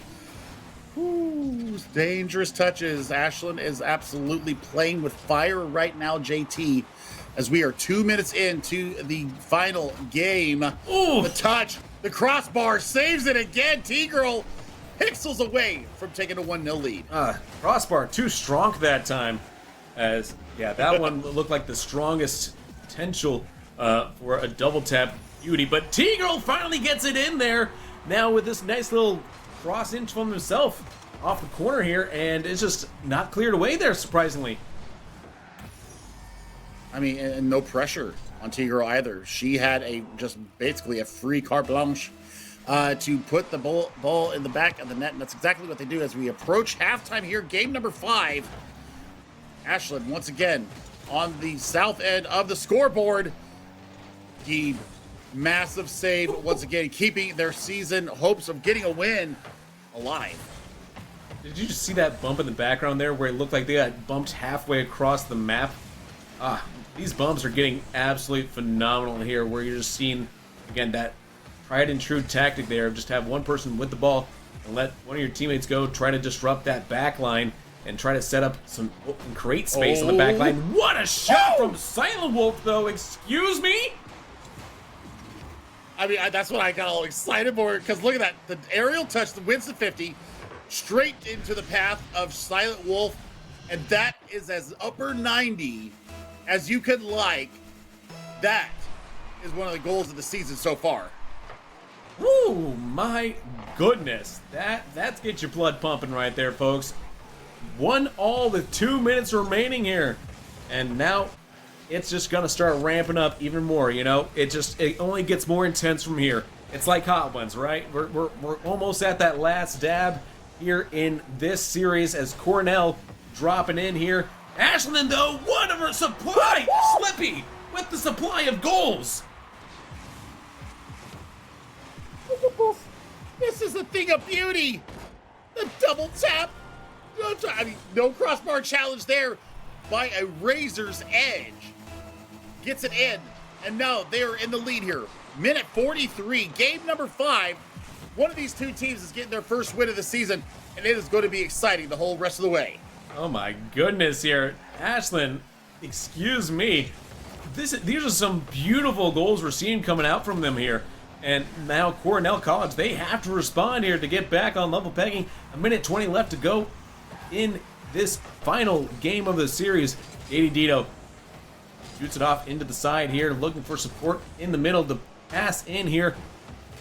Ooh, dangerous touches. Ashlyn is absolutely playing with fire right now, JT, as we are 2 minutes into the final game. Ooh. The touch, the crossbar saves it again. T-Girl pixels away from taking a 1-0 lead. Crossbar too strong that time, as yeah, that one looked like the strongest potential for a double tap beauty, but T-Girl finally gets it in there now with this nice little cross inch from himself off the corner here, and it's just not cleared away there, surprisingly. I mean, and no pressure on T-Girl either. She had just basically a free carte blanche to put the ball in the back of the net, and that's exactly what they do as we approach halftime here. Game number 5. Ashlyn once again on the south end of the scoreboard. The massive save once again, keeping their season hopes of getting a win alive. Did you just see that bump in the background there where it looked like they got bumped halfway across the map? These bumps are getting absolutely phenomenal here, where you're just seeing, again, that tried and true tactic there of just have one person with the ball and let one of your teammates go, try to disrupt that back line and try to set up some and create space on the back line. What a shot from Silent Wolf, though. Excuse me? I mean, that's what I got all excited for, because look at that. The aerial touch, the wins the 50, straight into the path of Silent Wolf, and that is as upper 90 as you could like. That is one of the goals of the season so far. Ooh, my goodness. That's get your blood pumping right there, folks. 1-1 with 2 minutes remaining here. And now it's just gonna start ramping up even more, it only gets more intense from here. It's like Hot Ones, right? We're almost at that last dab here in this series as Cornell dropping in here. Ashlyn, though, what of her supply! Slippy with the supply of goals. This is a thing of beauty. The double tap. I mean, no crossbar challenge there by a razor's edge. Gets it in, and now they are in the lead here. Minute 43, game number 5. One of these two teams is getting their first win of the season, and it is going to be exciting the whole rest of the way. Oh my goodness here. Ashlyn, excuse me. These are some beautiful goals we're seeing coming out from them here. And now Cornell College, they have to respond here to get back on level pegging. 1:20 left to go in this final game of the series. Dady Dito shoots it off into the side here, looking for support in the middle to pass in here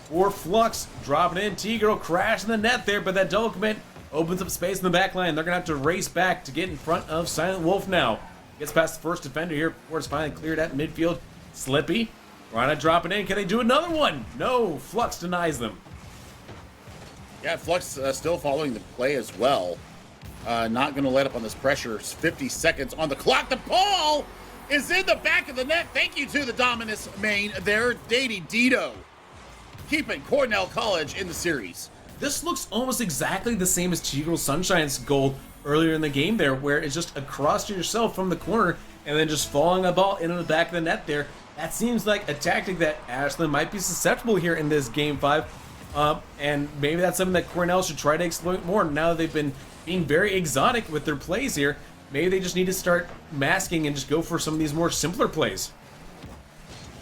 for Flux. Dropping in, T-Girl crashing the net there, but that double commit opens up space in the back line. They're going to have to race back to get in front of Silent Wolf now. Gets past the first defender here before it's finally cleared at midfield. Slippy trying to drop it in. Can they do another one? No, Flux denies them. Yeah, Flux still following the play as well. Not going to let up on this pressure. 50 seconds on the clock. The ball is in the back of the net. Thank you to the Dominus main there, Dady Dito, keeping Cornell College in the series. This looks almost exactly the same as T-Girl Sunshine's goal earlier in the game there, where it's just across to yourself from the corner and then just falling a ball into the back of the net there. That seems like a tactic that Ashlyn might be susceptible here in this game 5. And maybe that's something that Cornell should try to exploit more now that they've been being very exotic with their plays here. Maybe they just need to start masking and just go for some of these more simpler plays.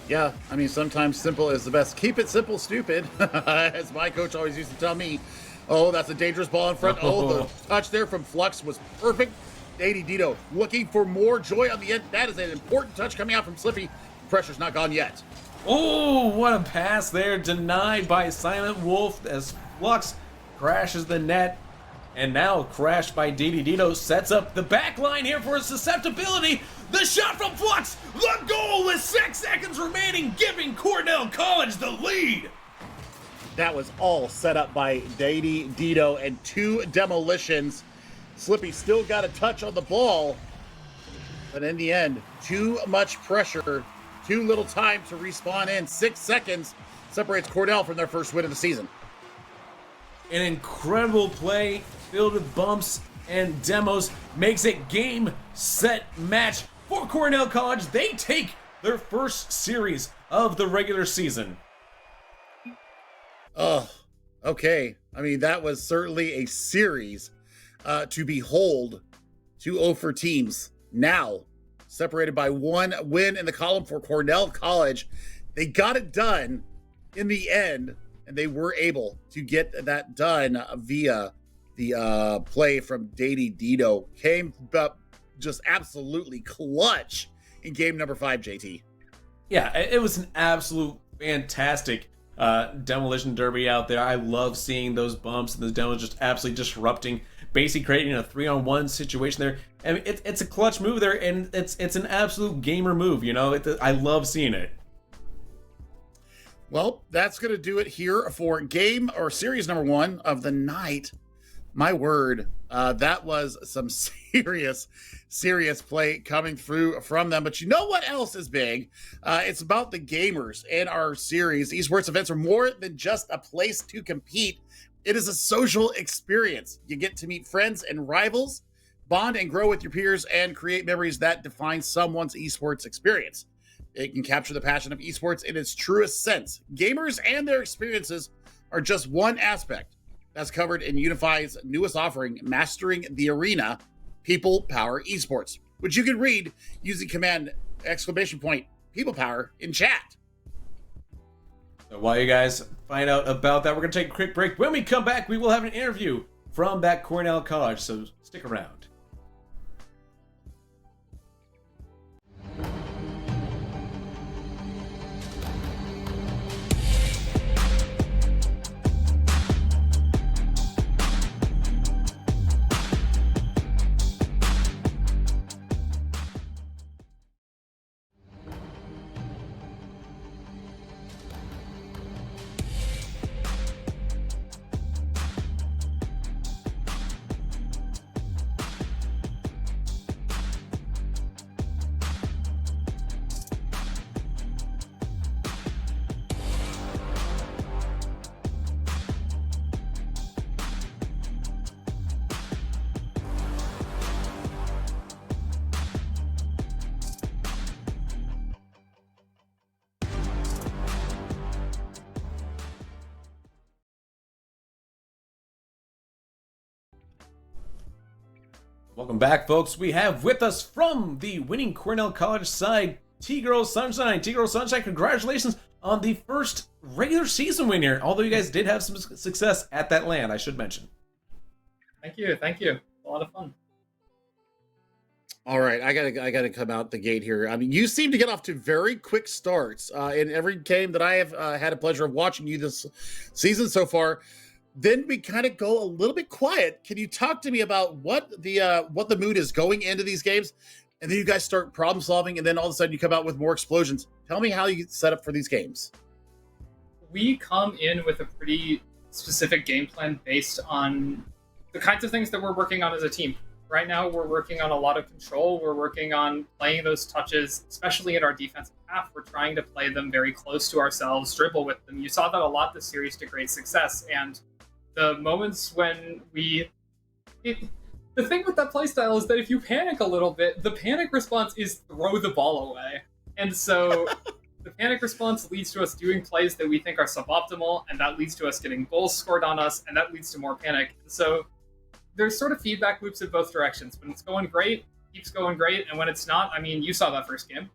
Yeah, I mean, sometimes simple is the best. Keep it simple, stupid, as my coach always used to tell me. Oh, that's a dangerous ball in front. Oh, the touch there from Flux was perfect. Dito looking for more joy on the end. That is an important touch coming out from Slippy. Pressure's not gone yet. Oh, what a pass there. Denied by Silent Wolf as Flux crashes the net. And now crashed by Dito sets up the back line here for susceptibility. The shot from Flux. The goal with 6 seconds remaining, giving Cornell College the lead. That was all set up by Dito and 2 demolitions. Slippy still got a touch on the ball. But in the end, too much pressure. Too little time to respawn in. 6 seconds separates Cornell from their first win of the season. An incredible play filled with bumps and demos makes it game, set, match for Cornell College. They take their first series of the regular season. Oh, okay. I mean, that was certainly a series to behold. 2-0 for teams. Now, separated by 1 win in the column for Cornell College. They got it done in the end, and they were able to get that done via the play from Dito. Came up just absolutely clutch in game number 5, JT. Yeah, it was an absolute fantastic demolition derby out there. I love seeing those bumps and those demos just absolutely disrupting, basically creating a 3-on-1 situation there. I mean, it's a clutch move there, and it's an absolute gamer move. You know, I love seeing it. Well, that's going to do it here for game or series number 1 of the night. My word, that was some serious play coming through from them. But you know what else is big? It's about the gamers in our series. Esports events are more than just a place to compete. It is a social experience. You get to meet friends and rivals, bond and grow with your peers, and create memories that define someone's esports experience. It can capture the passion of esports in its truest sense. Gamers and their experiences are just one aspect that's covered in Unify's newest offering, Mastering the Arena, People Power Esports, which you can read using command !People Power in chat. So while you guys find out about that, we're going to take a quick break. When we come back, we will have an interview from that Cornell College, so stick around. Welcome back, folks. We have with us from the winning Cornell College side, T-Girl Sunshine. T-Girl Sunshine, congratulations on the first regular season win here, although you guys did have some success at that LAN, I should mention. Thank you. A lot of fun. All right, I gotta come out the gate here. I mean, you seem to get off to very quick starts in every game that I have had a pleasure of watching you this season so far. Then we kind of go a little bit quiet. Can you talk to me about what the mood is going into these games? And then you guys start problem solving, and then all of a sudden you come out with more explosions. Tell me how you set up for these games. We come in with a pretty specific game plan based on the kinds of things that we're working on as a team. Right now, we're working on a lot of control. We're working on playing those touches, especially in our defensive half. We're trying to play them very close to ourselves, dribble with them. You saw that a lot this series to great success. And the moments when the thing with that playstyle is that if you panic a little bit, the panic response is throw the ball away. And so the panic response leads to us doing plays that we think are suboptimal, and that leads to us getting goals scored on us, and that leads to more panic. So there's sort of feedback loops in both directions. When it's going great, it keeps going great, and when it's not, I mean, you saw that first game.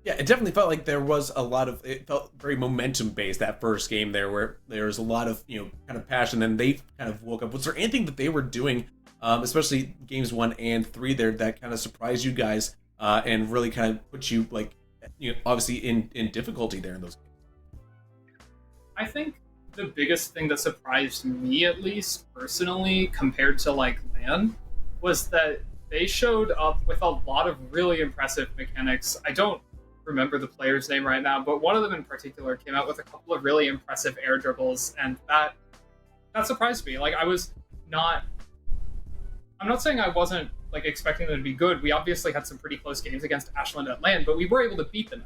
Yeah, it definitely felt like there was a lot of, it felt very momentum based, that first game there, where there was a lot of, kind of passion, and they kind of woke up. Was there anything that they were doing especially games 1 and 3 there that kind of surprised you guys and really kind of put you like, obviously in difficulty there in those games? I think the biggest thing that surprised me, at least personally, compared to like LAN, was that they showed up with a lot of really impressive mechanics. I don't remember the player's name right now, but one of them in particular came out with a couple of really impressive air dribbles, and that surprised me. Like, I'm not saying I wasn't like expecting them to be good. We obviously had some pretty close games against Ashland at LAN, but we were able to beat them.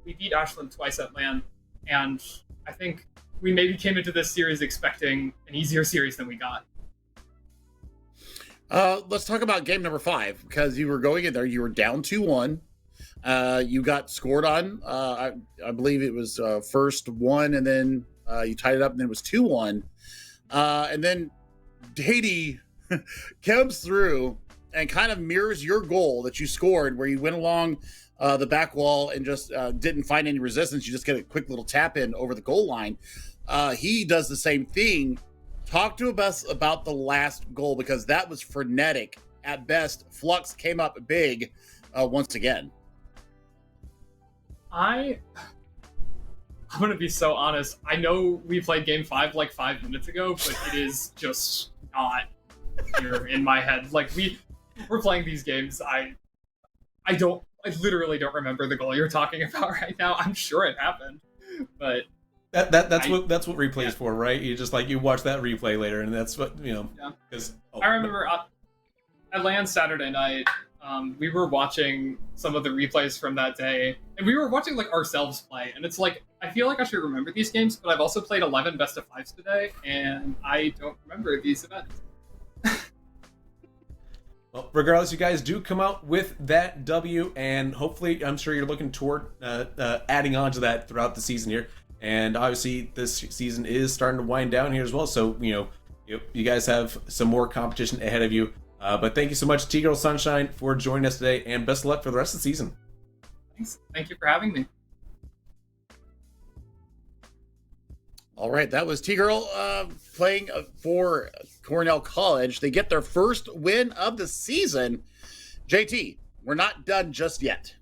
We beat Ashland twice at LAN, and I think we maybe came into this series expecting an easier series than we got. Let's talk about game number 5, because you were going in there, you were down 2-1. You got scored on. I believe it was first 1, and then you tied it up, and then it was 2-1. And then Dady comes through and kind of mirrors your goal that you scored, where you went along the back wall and just didn't find any resistance. You just get a quick little tap in over the goal line. He does the same thing. Talk to us about the last goal, because that was frenetic at best. Flux came up big once again. I'm going to be so honest. I know we played game 5 like 5 minutes ago, but it is just not here in my head. Like, we're playing these games. I literally don't remember the goal you're talking about right now. I'm sure it happened, but that's what replay is for, right? You just like, you watch that replay later, and that's what, Yeah. Because I remember at LAN Saturday night, we were watching some of the replays from that day, and we were watching like ourselves play, and it's like, I feel like I should remember these games, but I've also played 11 best of 5s today, and I don't remember these events. Well, regardless, you guys do come out with that W, and hopefully, I'm sure you're looking toward adding on to that throughout the season here. And obviously, this season is starting to wind down here as well, so you guys have some more competition ahead of you. But thank you so much, T-Girl Sunshine, for joining us today, and best of luck for the rest of the season. Thanks. Thank you for having me. All right, that was T-Girl playing for Cornell College. They get their first win of the season. JT, we're not done just yet.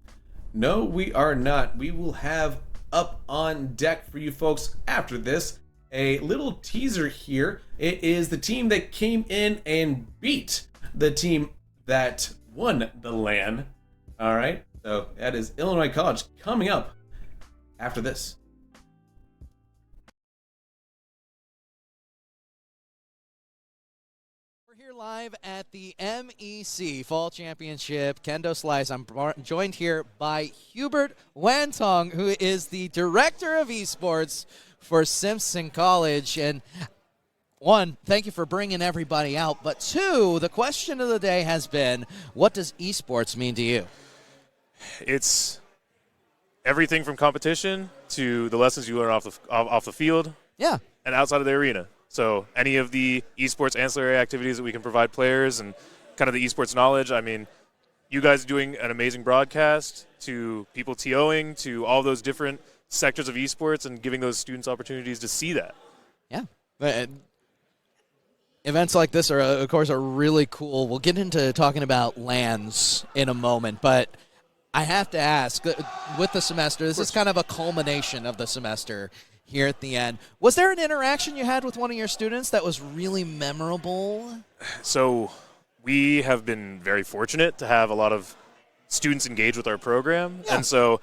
No, we are not. We will have up on deck for you folks after this a little teaser here. It is the team that came in and beat the team that won the LAN. All right, so that is Illinois College coming up after this. Here live at the MEC Fall Championship Kendo Slice. I'm joined here by Hubert Wantong, who is the Director of Esports for Simpson College. And one, thank you for bringing everybody out. But two, the question of the day has been, what does esports mean to you? It's everything from competition to the lessons you learn off the field, yeah, and outside of the arena. So any of the esports ancillary activities that we can provide players and kind of the esports knowledge. I mean, you guys doing an amazing broadcast, to people TOing, to all those different sectors of esports, and giving those students opportunities to see that. Yeah. Events like this are, of course, are really cool. We'll get into talking about LANs in a moment, but I have to ask, with the semester, this is kind of a culmination of the semester here at the end. Was there an interaction you had with one of your students that was really memorable? So we have been very fortunate to have a lot of students engage with our program. Yeah. And so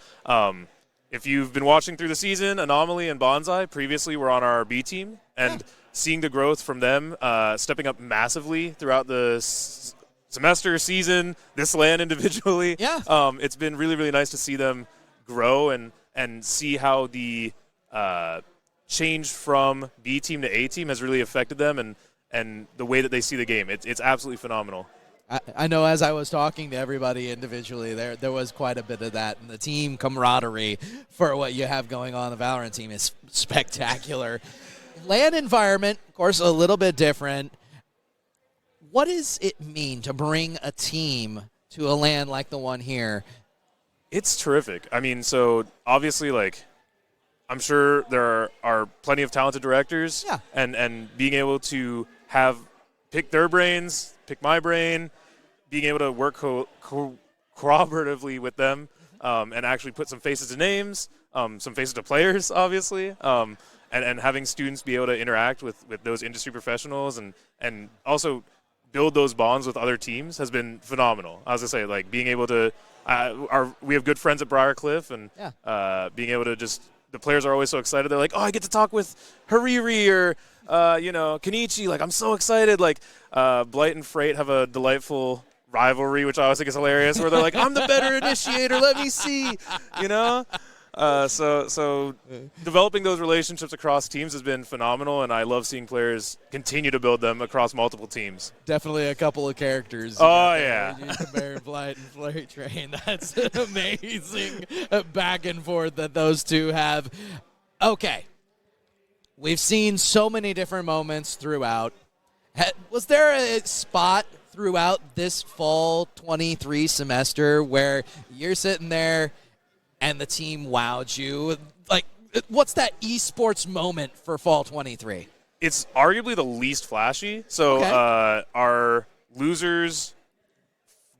if you've been watching through the season, Anomaly and Bonsai previously were on our B team, and seeing the growth from them, stepping up massively throughout the semester, season, this LAN individually. Yeah. It's been really, really nice to see them grow and see how the change from B team to A team has really affected them and the way that they see the game. It's absolutely phenomenal. I know, as I was talking to everybody individually, there was quite a bit of that, and the team camaraderie for what you have going on. The Valorant team is spectacular. LAN environment, of course, a little bit different. What does it mean to bring a team to a LAN like the one here? It's terrific. I mean, so obviously, like, I'm sure there are plenty of talented directors, and being able to have pick their brains, pick my brain, being able to work cooperatively with them, and actually put some faces to names, some faces to players, obviously, and having students be able to interact with those industry professionals and also build those bonds with other teams has been phenomenal. I was going to say, like, being able to we have good friends at Briarcliff, and being able to just – the players are always so excited. They're like, oh, I get to talk with Hariri or, Kenichi. Like, I'm so excited. Like, Blight and Freight have a delightful rivalry, which I always think is hilarious, where they're like, I'm the better initiator. Let me see, So developing those relationships across teams has been phenomenal, and I love seeing players continue to build them across multiple teams. Definitely a couple of characters. Oh, yeah. You compare Blight and Flurry Train. That's an amazing back and forth that those two have. Okay. We've seen so many different moments throughout. Was there a spot throughout this fall 23 semester where you're sitting there and the team wowed you? Like, what's that esports moment for fall 23? It's arguably the least flashy. So our losers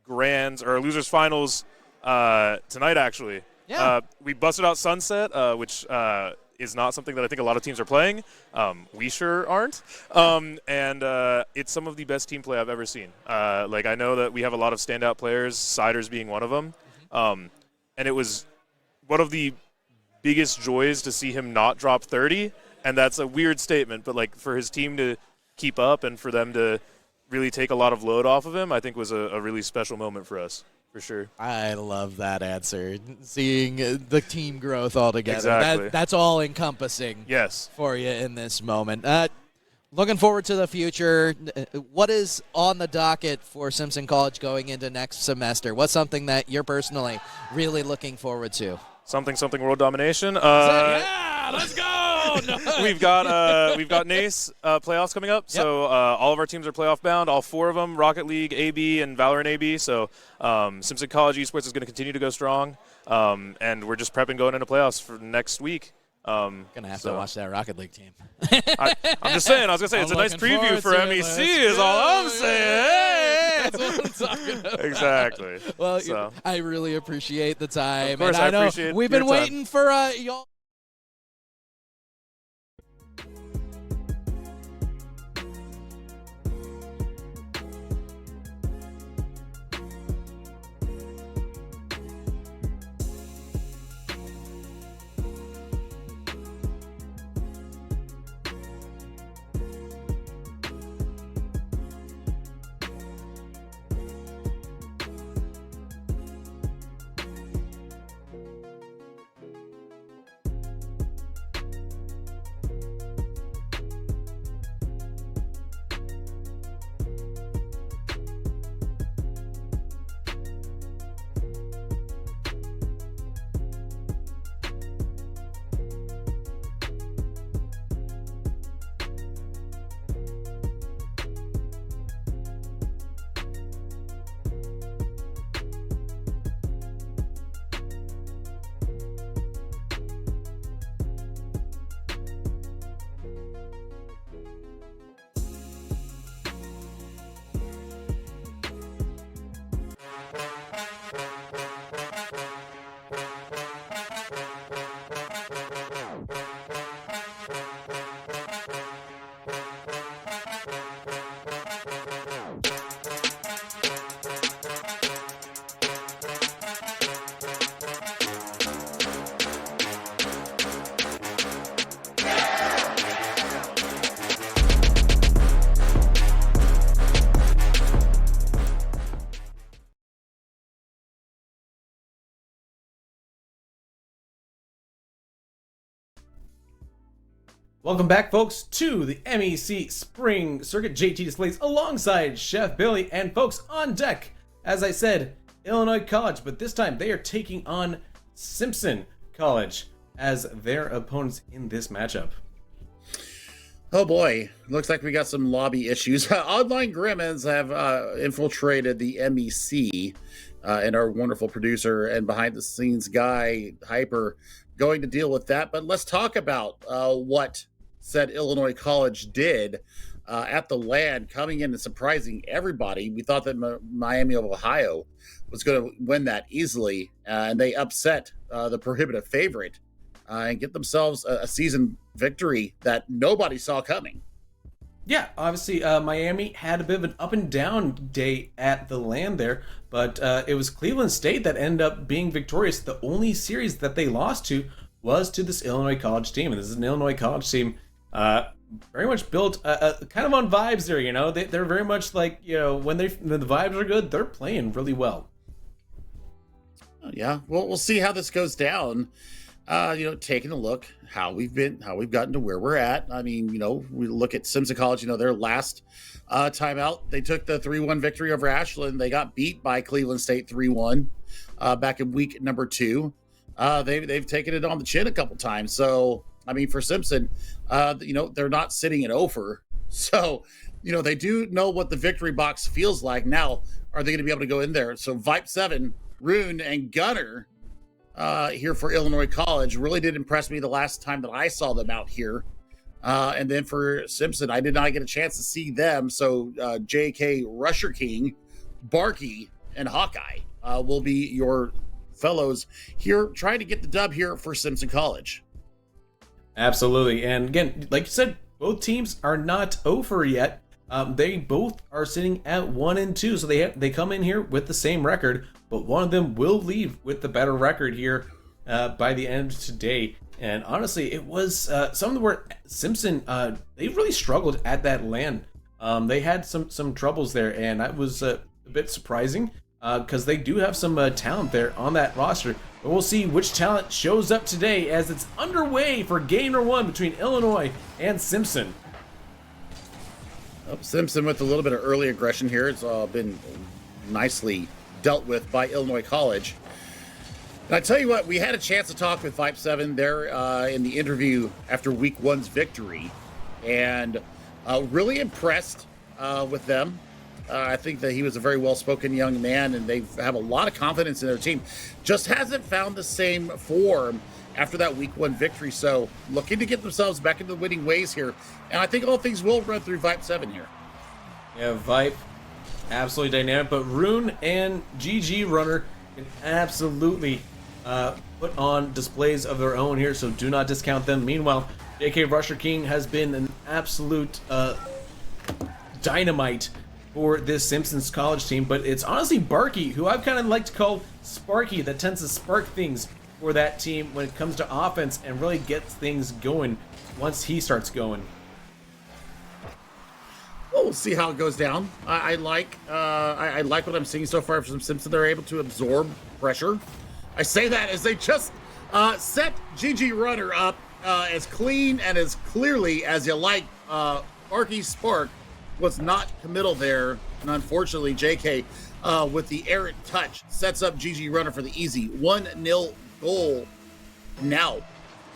finals tonight, actually. Yeah. We busted out Sunset, which is not something that I think a lot of teams are playing. We sure aren't. And it's some of the best team play I've ever seen. I know that we have a lot of standout players, Siders being one of them. And it was one of the biggest joys to see him not drop 30. And that's a weird statement, but like for his team to keep up and for them to really take a lot of load off of him, I think was a really special moment for us. For sure. I love that answer. Seeing the team growth all together. Exactly. That's all encompassing. Yes. For you in this moment. Looking forward to the future. What is on the docket for Simpson College going into next semester? What's something that you're personally really looking forward to? Something world domination. Yeah, let's go. No. We've got NACE playoffs coming up. Yep. So all of our teams are playoff bound. All 4 of them: Rocket League, AB, and Valorant AB. So Simpson College Esports is going to continue to go strong, and we're just prepping going into playoffs for next week. Gonna have to watch that Rocket League team. I'm just saying. I was gonna say it's a nice preview for MEC. Is all I'm saying. Hey! That's what I'm talking about. Exactly. Well, I really appreciate the time. Of course, and I know appreciate we've been your time. waiting for y'all. Welcome back, folks, to the MEC Spring Circuit JT Displays alongside Chef Billy. And folks, on deck, as I said, Illinois College, but this time they are taking on Simpson College as their opponents in this matchup. Oh boy, looks like we got some lobby issues. Online Grimmins have infiltrated the MEC, and our wonderful producer and behind-the-scenes guy, Hyper, going to deal with that. But let's talk about what said Illinois College did at the LAN, coming in and surprising everybody. We thought that Miami of Ohio was going to win that easily, and they upset the prohibitive favorite and get themselves a season victory that nobody saw coming. Yeah, obviously Miami had a bit of an up and down day at the LAN there, but it was Cleveland State that ended up being victorious. The only series that they lost to was to this Illinois college team, and this is an Illinois college team very much built kind of on vibes there. They're very much like, when the vibes are good, they're playing really well. Yeah, well, we'll see how this goes down. Taking a look how we've gotten to where we're at. I mean, we look at Simpson College, their last time out, they took the 3-1 victory over Ashland. They got beat by Cleveland State 3-1 back in week number 2. They've taken it on the chin a couple times. So, I mean, for Simpson, they're not sitting at over. So, they do know what the victory box feels like. Now, are they going to be able to go in there? So, Vipe 7, Rune, and Gunner here for Illinois College really did impress me the last time that I saw them out here. And then for Simpson, I did not get a chance to see them. So JK Rusher King, Barkey, and Hawkeye will be your fellows here trying to get the dub here for Simpson College. Absolutely. And again, like you said, both teams are not over yet. They both are sitting at 1-2, so they come in here with the same record, but one of them will leave with the better record here by the end of today. And honestly, it was something where Simpson they really struggled at that LAN. They had some troubles there, and that was a bit surprising because they do have some talent there on that roster. But we'll see which talent shows up today as it's underway for game number 1 between Illinois and Simpson. Simpson with a little bit of early aggression here. It's been nicely dealt with by Illinois College. And I tell you what, we had a chance to talk with Vipe 7 there in the interview after week 1's victory, and really impressed with them. I think that he was a very well-spoken young man, and they have a lot of confidence in their team. Just hasn't found the same form after that week 1 victory. So looking to get themselves back into the winning ways here. And I think all things will run through Vipe 7 here. Yeah, Vipe, absolutely dynamic. But Rune and GG Runner can absolutely put on displays of their own here, so do not discount them. Meanwhile, JK Rusher King has been an absolute dynamite for this Simpsons College team. But it's honestly Barkey, who I've kind of like to call Sparky, that tends to spark things for that team when it comes to offense and really gets things going once he starts going. Well, we'll see how it goes down. I like what I'm seeing so far from Simpson. They're able to absorb pressure. I say that as they just set GG Runner up as clean and as clearly as you like. Sparky Spark was not committal there, and unfortunately JK with the errant touch sets up GG Runner for the easy 1-0 goal. Now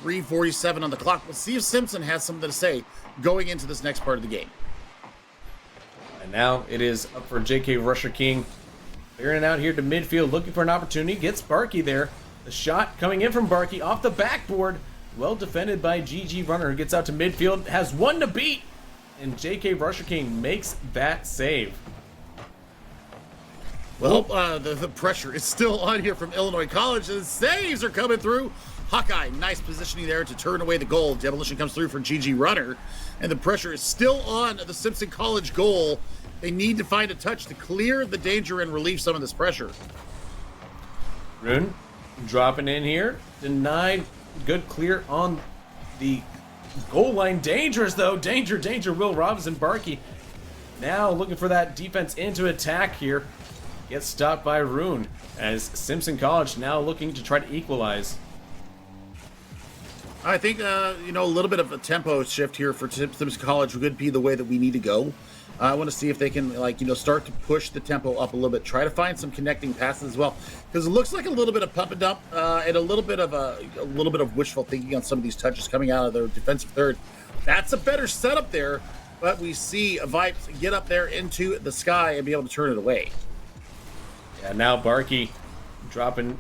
3:47 on the clock. We'll see if Simpson has something to say going into this next part of the game. And now it is up for JK Rusher King, clearing it out here to midfield, looking for an opportunity. Gets Barkey there. The shot coming in from Barkey off the backboard, well defended by GG Runner, who gets out to midfield, has one to beat, and JK Rusher King makes that save. Well, the pressure is still on here from Illinois College, and the saves are coming through. Hawkeye, nice positioning there to turn away the goal. Demolition comes through for GG Runner, and the pressure is still on the Simpson College goal. They need to find a touch to clear the danger and relieve some of this pressure. Rune dropping in here, denied. Good clear on the goal line. Dangerous though, danger. Will Robinson. Barkey now looking for that defense into attack here. Gets stopped by Rune as Simpson College now looking to try to equalize. I think, a little bit of a tempo shift here for Simpson College would be the way that we need to go. I want to see if they can, start to push the tempo up a little bit. Try to find some connecting passes as well, because it looks like a little bit of pump and dump and a little bit of wishful thinking on some of these touches coming out of their defensive third. That's a better setup there, but we see Vipes get up there into the sky and be able to turn it away. Yeah, now Barkey dropping,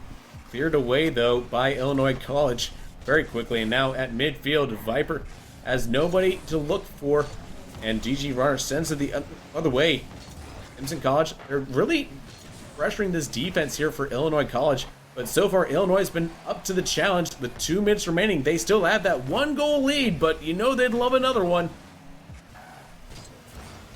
cleared away though by Illinois College very quickly, and now at midfield, Viper has nobody to look for and GG Runner sends it the other way. Simpson College, they're really pressuring this defense here for Illinois College, but so far Illinois has been up to the challenge with 2 minutes remaining. They still have that 1-goal lead, but you know they'd love another one.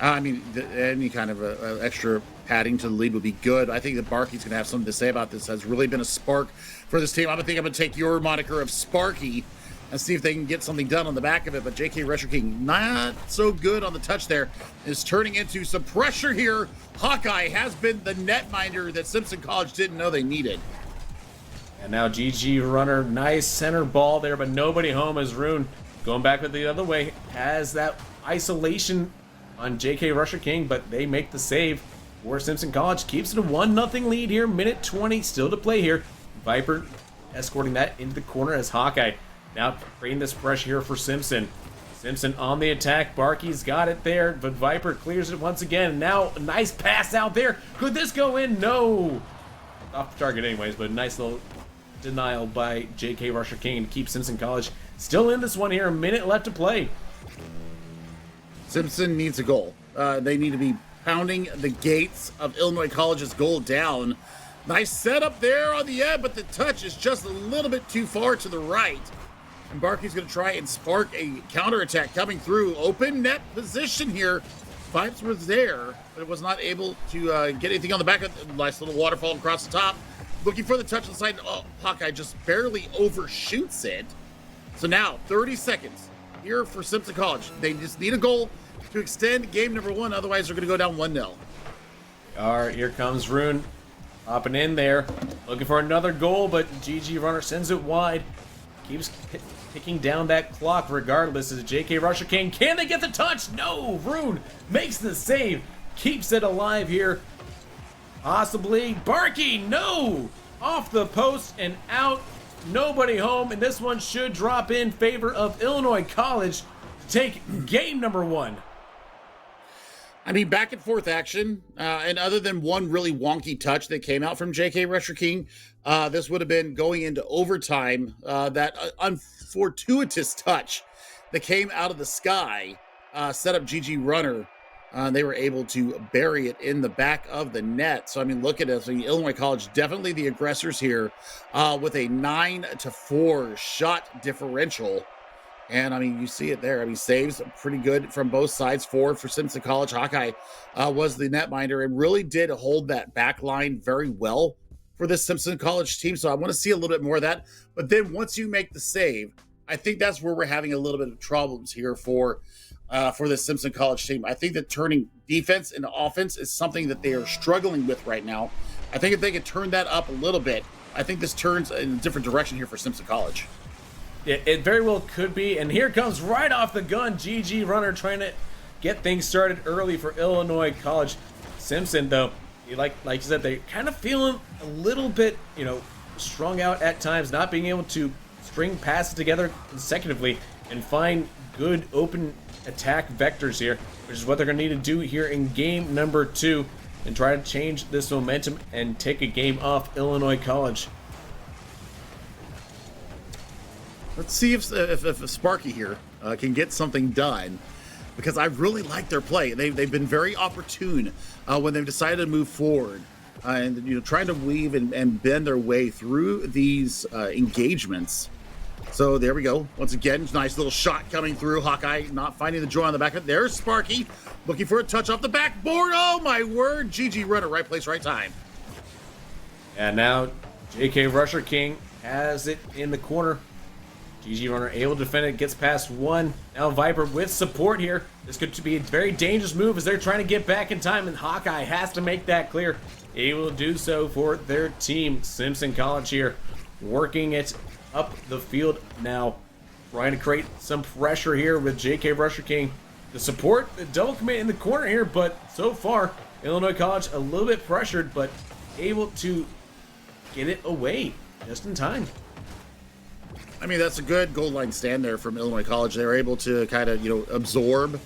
I mean, any kind of extra padding to the lead would be good. I think that Barkey's going to have something to say about this. Has really been a spark for this team. I'm going to take your moniker of Sparky and see if they can get something done on the back of it. But JK Rusher King, not so good on the touch there, is turning into some pressure here. Hawkeye has been the netminder that Simpson College didn't know they needed. And now GG Runner, nice center ball there, but nobody home as Rune going back with the other way. Has that isolation on JK Rusher King, but they make the save for Simpson College. Keeps it a 1-0 lead here. Minute 20 still to play here. Viper escorting that into the corner as Hawkeye now creating this pressure here for Simpson. Simpson on the attack. Barkey's got it there, but Viper clears it once again. Now a nice pass out there. Could this go in? No. Off the target anyways, but a nice little denial by JK Rusher King to keep Simpson College still in this one here. A minute left to play. Simpson needs a goal. They need to be pounding the gates of Illinois College's goal down. Nice setup there on the end, but the touch is just a little bit too far to the right. And Barkey's going to try and spark a counterattack coming through. Open net position here. Pipes was there, but it was not able to get anything on the back of nice little waterfall across the top. Looking for the touch on the side. Oh, Hawkeye just barely overshoots it. So now 30 seconds here for Simpson College. They just need a goal to extend game number 1. Otherwise, they're going to go down 1-0. All right, here comes Rune. Hopping in there. Looking for another goal, but GG Runner sends it wide. Keeps ticking down that clock regardless as JK Rusher King. Can they get the touch? No! Rune makes the save. Keeps it alive here. Possibly. Barkey, no! Off the post and out. Nobody home, and this one should drop in favor of Illinois College to take game number 1. I mean, back and forth action, and other than one really wonky touch that came out from JK Rusher King, this would have been going into overtime. That unfortuitous touch that came out of the sky set up GG Runner. They were able to bury it in the back of the net. So, I mean, look at it. So Illinois College, definitely the aggressors here with a 9-4 shot differential. And, I mean, you see it there. I mean, saves pretty good from both sides. For Simpson College. Hawkeye was the netminder and really did hold that back line very well for this Simpson College team. So I want to see a little bit more of that. But then once you make the save, I think that's where we're having a little bit of problems here for this Simpson College team. I think that turning defense into offense is something that they are struggling with right now. I think if they could turn that up a little bit, I think this turns in a different direction here for Simpson College. Yeah, it very well could be. And here comes right off the gun, GG Runner trying to get things started early for Illinois College. Simpson, though, like you said, they're kind of feeling a little bit, strung out at times, not being able to string passes together consecutively and find good open attack vectors here, which is what they're going to need to do here in game number 2 and try to change this momentum and take a game off Illinois College. Let's see if Sparky here can get something done, because I really like their play. They've been very opportune when they've decided to move forward and trying to weave and bend their way through these engagements. So there we go. Once again, nice little shot coming through. Hawkeye not finding the joy on the back of it. There's Sparky looking for a touch off the backboard. Oh my word! GG Runner, right place, right time. And now JK Rusher King has it in the corner. GG Runner able to defend it, gets past one. Now Viper with support here. This could be a very dangerous move as they're trying to get back in time, and Hawkeye has to make that clear. He will do so for their team. Simpson College here working it up the field now, trying to create some pressure here with JK Rusher King. The support, the double commit in the corner here, but so far, Illinois College a little bit pressured, but able to get it away just in time. I mean, that's a good goal line stand there from Illinois College. They're able to kind of, absorb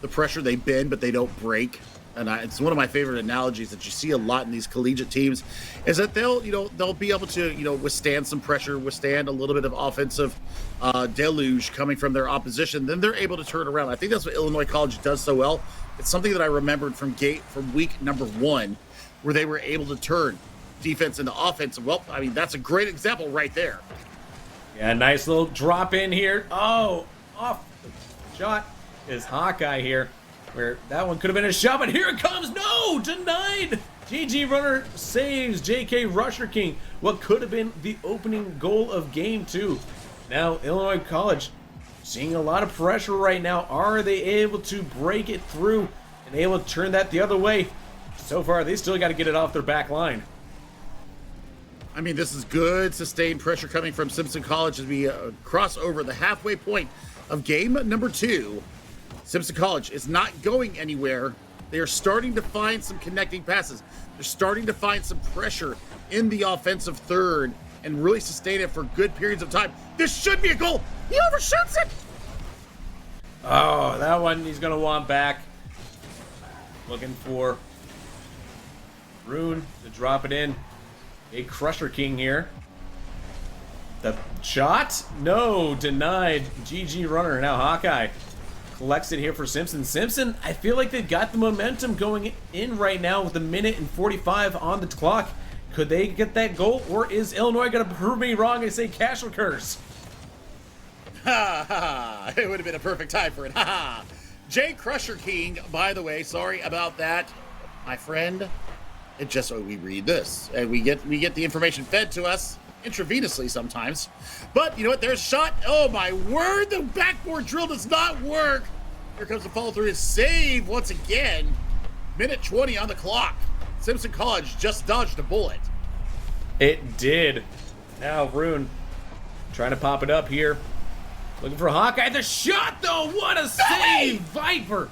the pressure. They bend, but they don't break. and it's one of my favorite analogies that you see a lot in these collegiate teams, is that they'll be able to withstand some pressure, withstand a little bit of offensive deluge coming from their opposition. Then they're able to turn around. I think that's what Illinois College does so well. It's something that I remembered from week number 1, where they were able to turn defense into offense. Well, I mean, that's a great example right there. Yeah, nice little drop in here. Oh, off the shot is Hawkeye here, where that one could have been a shot, but here it comes. No, denied. GG Runner saves JK Rusher King. What could have been the opening goal of game 2. Now, Illinois College seeing a lot of pressure right now. Are they able to break it through and able to turn that the other way? So far, they still got to get it off their back line. I mean, this is good sustained pressure coming from Simpson College as we cross over the halfway point of game number 2. Simpson College is not going anywhere. They are starting to find some connecting passes. They're starting to find some pressure in the offensive third and really sustain it for good periods of time. This should be a goal. He overshoots it. Oh, that one he's going to want back. Looking for Rune to drop it in. A Crusher King here. The shot? No, denied. GG Runner. Now Hawkeye collects it here for Simpson. Simpson, I feel like they've got the momentum going in right now with a minute and 45 on the clock. Could they get that goal, or is Illinois going to prove me wrong and say cash or curse? Ha ha! It would have been a perfect time for it. Ha ha! Jay Crusher King, by the way, sorry about that, my friend. It just we read this and we get the information fed to us intravenously sometimes. But you know what? There's a shot. Oh my word! The backboard drill does not work. Here comes the follow through. His save once again. Minute 20 on the clock. Simpson College just dodged a bullet. It did. Now Rune trying to pop it up here. Looking for Hawkeye. The shot though. What a save! Viper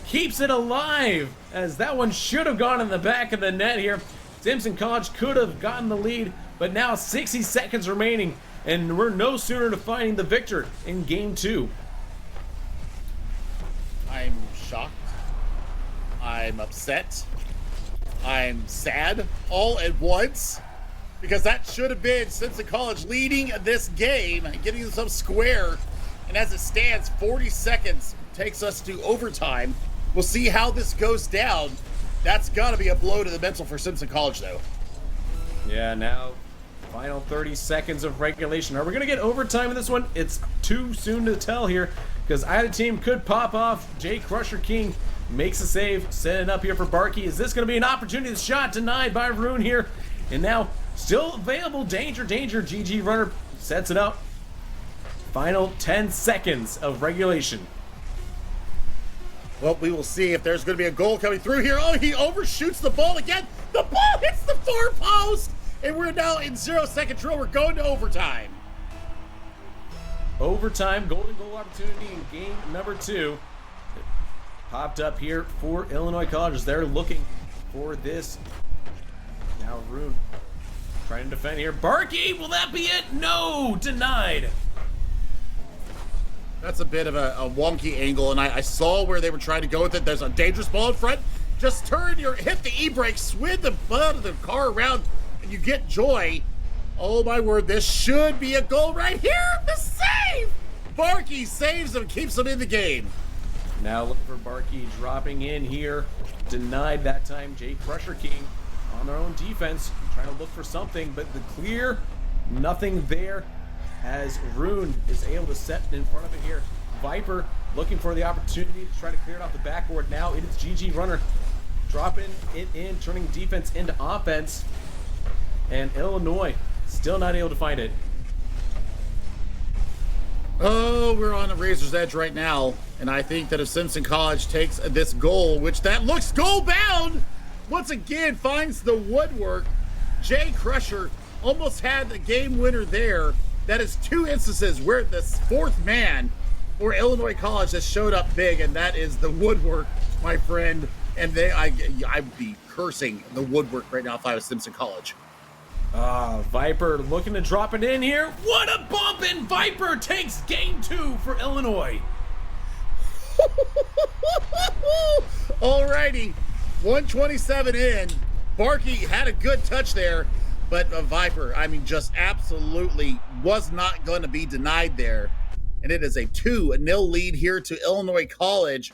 keeps it alive, as that one should have gone in the back of the net here. Simpson College could have gotten the lead, but now 60 seconds remaining, and we're no sooner to finding the victor in game 2. I'm shocked. I'm upset. I'm sad all at once, because that should have been Simpson College leading this game, getting themselves square. And as it stands, 40 seconds takes us to overtime. We'll see how this goes down. That's got to be a blow to the mental for Simpson College, though. Yeah, now final 30 seconds of regulation. Are we going to get overtime in this one? It's too soon to tell here, because either team could pop off. Jay Crusher King makes a save, setting up here for Barkey. Is this going to be an opportunity? The shot denied by Rune here. And now still available. Danger, danger. GG Runner sets it up. Final 10 seconds of regulation. Well, we will see if there's going to be a goal coming through here. Oh, he overshoots the ball again. The ball hits the far post. And we're now in 0-second drill. We're going to overtime. Overtime, golden goal opportunity in game number 2. Popped up here for Illinois College as they're looking for this. Now Rune trying to defend here. Barkey, will that be it? No, denied. That's a bit of a wonky angle, and I saw where they were trying to go with it. There's a dangerous ball in front. Just hit the e-brake, swing the butt of the car around, and you get joy. Oh my word, this should be a goal right here. The save! Barkey saves him, keeps him in the game. Now looking for Barkey dropping in here. Denied that time. Jay Crusher King on their own defense, trying to look for something, but the clear, nothing there. As Rune is able to set in front of it here. Viper looking for the opportunity to try to clear it off the backboard. Now it is GG Runner dropping it in, turning defense into offense. And Illinois still not able to find it. Oh, we're on a razor's edge right now. And I think that if Simpson College takes this goal, which that looks goal bound, once again finds the woodwork. Jay Crusher almost had the game winner there. That is 2 instances where the 4th man for Illinois College has showed up big, and that is the woodwork, my friend. And I'd be cursing the woodwork right now if I was Simpson College. Viper looking to drop it in here. What a bump, and Viper takes game 2 for Illinois. Alrighty, 127 in. Barkey had a good touch there, but Viper, I mean, just absolutely was not going to be denied there. And it is a 2-0 lead here to Illinois College.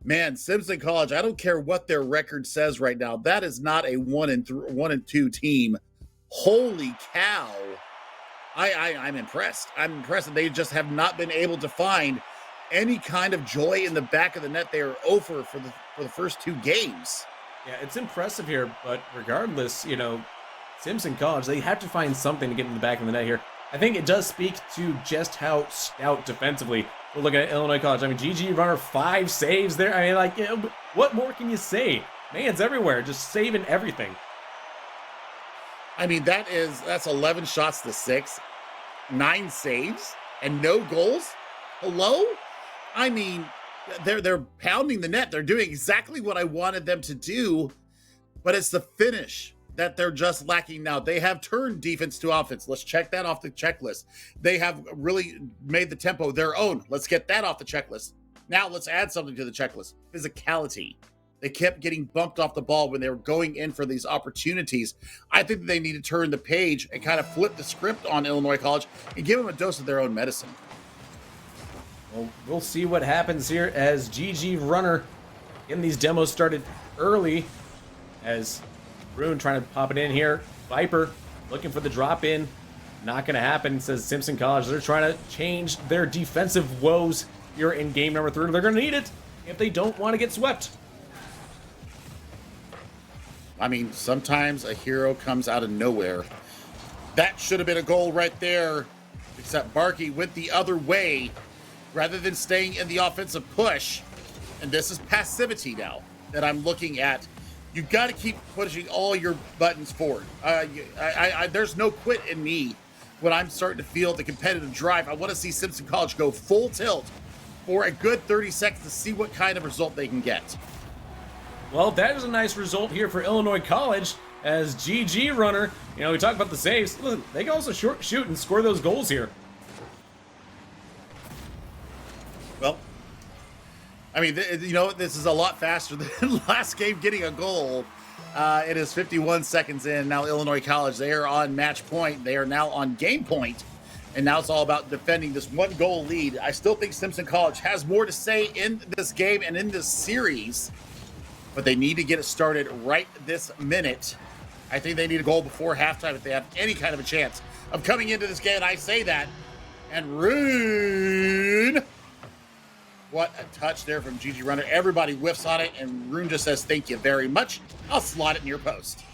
Man, Simpson College, I don't care what their record says right now. That is not a 1-2 team. Holy cow. I'm impressed. I'm impressed that they just have not been able to find any kind of joy in the back of the net. They are over for the first 2 games. Yeah, it's impressive here, but regardless, you know, Simpson College, they have to find something to get in the back of the net here. I think it does speak to just how stout defensively we're looking at Illinois College. I mean, GG Runner, 5 saves there. I mean, like, you know, what more can you say? Man's everywhere, just saving everything. I mean, that's 11 shots to 6, 9 saves, and no goals. Hello? I mean, they're pounding the net. They're doing exactly what I wanted them to do, but it's the finish that they're just lacking now. They have turned defense to offense. Let's check that off the checklist. They have really made the tempo their own. Let's get that off the checklist. Now let's add something to the checklist. Physicality. They kept getting bumped off the ball when they were going in for these opportunities. I think that they need to turn the page and kind of flip the script on Illinois College and give them a dose of their own medicine. Well, we'll see what happens here as GG Runner in these demos started early as Rune trying to pop it in here. Viper looking for the drop in. Not going to happen, says Simpson College. They're trying to change their defensive woes here in game number 3. They're going to need it if they don't want to get swept. I mean, sometimes a hero comes out of nowhere. That should have been a goal right there, except Barkey went the other way rather than staying in the offensive push. And this is passivity now that I'm looking at. You got to keep pushing all your buttons forward. There's no quit in me when I'm starting to feel the competitive drive. I want to see Simpson College go full tilt for a good 30 seconds to see what kind of result they can get. Well, that is a nice result here for Illinois College as GG Runner, you know, we talk about the saves. Listen, they can also shoot and score those goals here. Well, I mean, you know, this is a lot faster than last game getting a goal. It is 51 seconds in. Now Illinois College, they are on match point. They are now on game point. And now it's all about defending this 1-goal lead. I still think Simpson College has more to say in this game and in this series. But they need to get it started right this minute. I think they need a goal before halftime if they have any kind of a chance of coming into this game. And I say that. And Rune. What a touch there from GG Runner. Everybody whiffs on it, and Rune just says, thank you very much. I'll slot it in your post.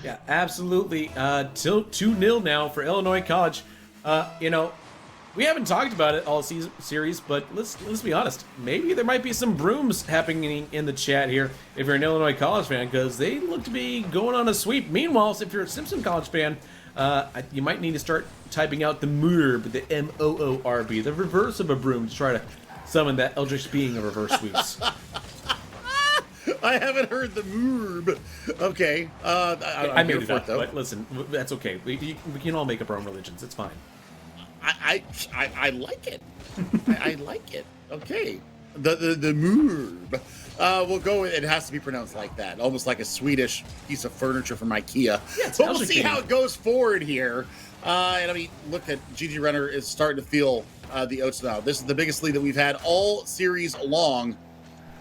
Yeah, absolutely. 2-0 now for Illinois College. You know, we haven't talked about it all series, but let's be honest. Maybe there might be some brooms happening in the chat here if you're an Illinois College fan, because they look to be going on a sweep. Meanwhile, if you're a Simpson College fan, you might need to start typing out the MOORB, the M-O-O-R-B, the reverse of a broom to try to summon that Eldritch Being of reverse sweeps. I haven't heard the MOORB. Okay. I made it up, but listen, that's okay. We can all make up our own religions. It's fine. I like it. I like it. Okay. The MOORB. We'll go with it. Has to be pronounced like that, almost like a Swedish piece of furniture from IKEA. Yeah, but we'll see how it goes forward here. And I mean, look at GG Runner is starting to feel the oats now. This is the biggest lead that we've had all series long,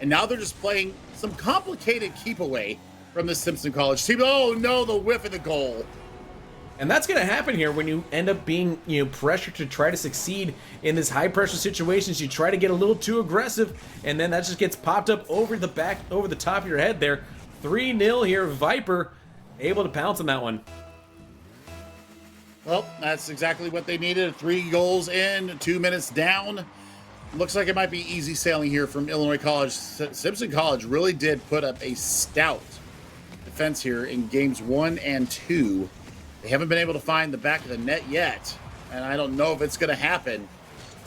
and now they're just playing some complicated keep away from the Simpson College team. Oh no, the whiff of the goal. And that's going to happen here when you end up being, you know, pressured to try to succeed in this high pressure situations. You try to get a little too aggressive, and then that just gets popped up over the back, over the top of your head there. 3-0 here. Viper able to pounce on that one. Well, that's exactly what they needed. 3 goals in, 2 minutes down. Looks like it might be easy sailing here from Illinois College. Simpson College really did put up a stout defense here in games 1 and 2. They haven't been able to find the back of the net yet, and I don't know if it's going to happen.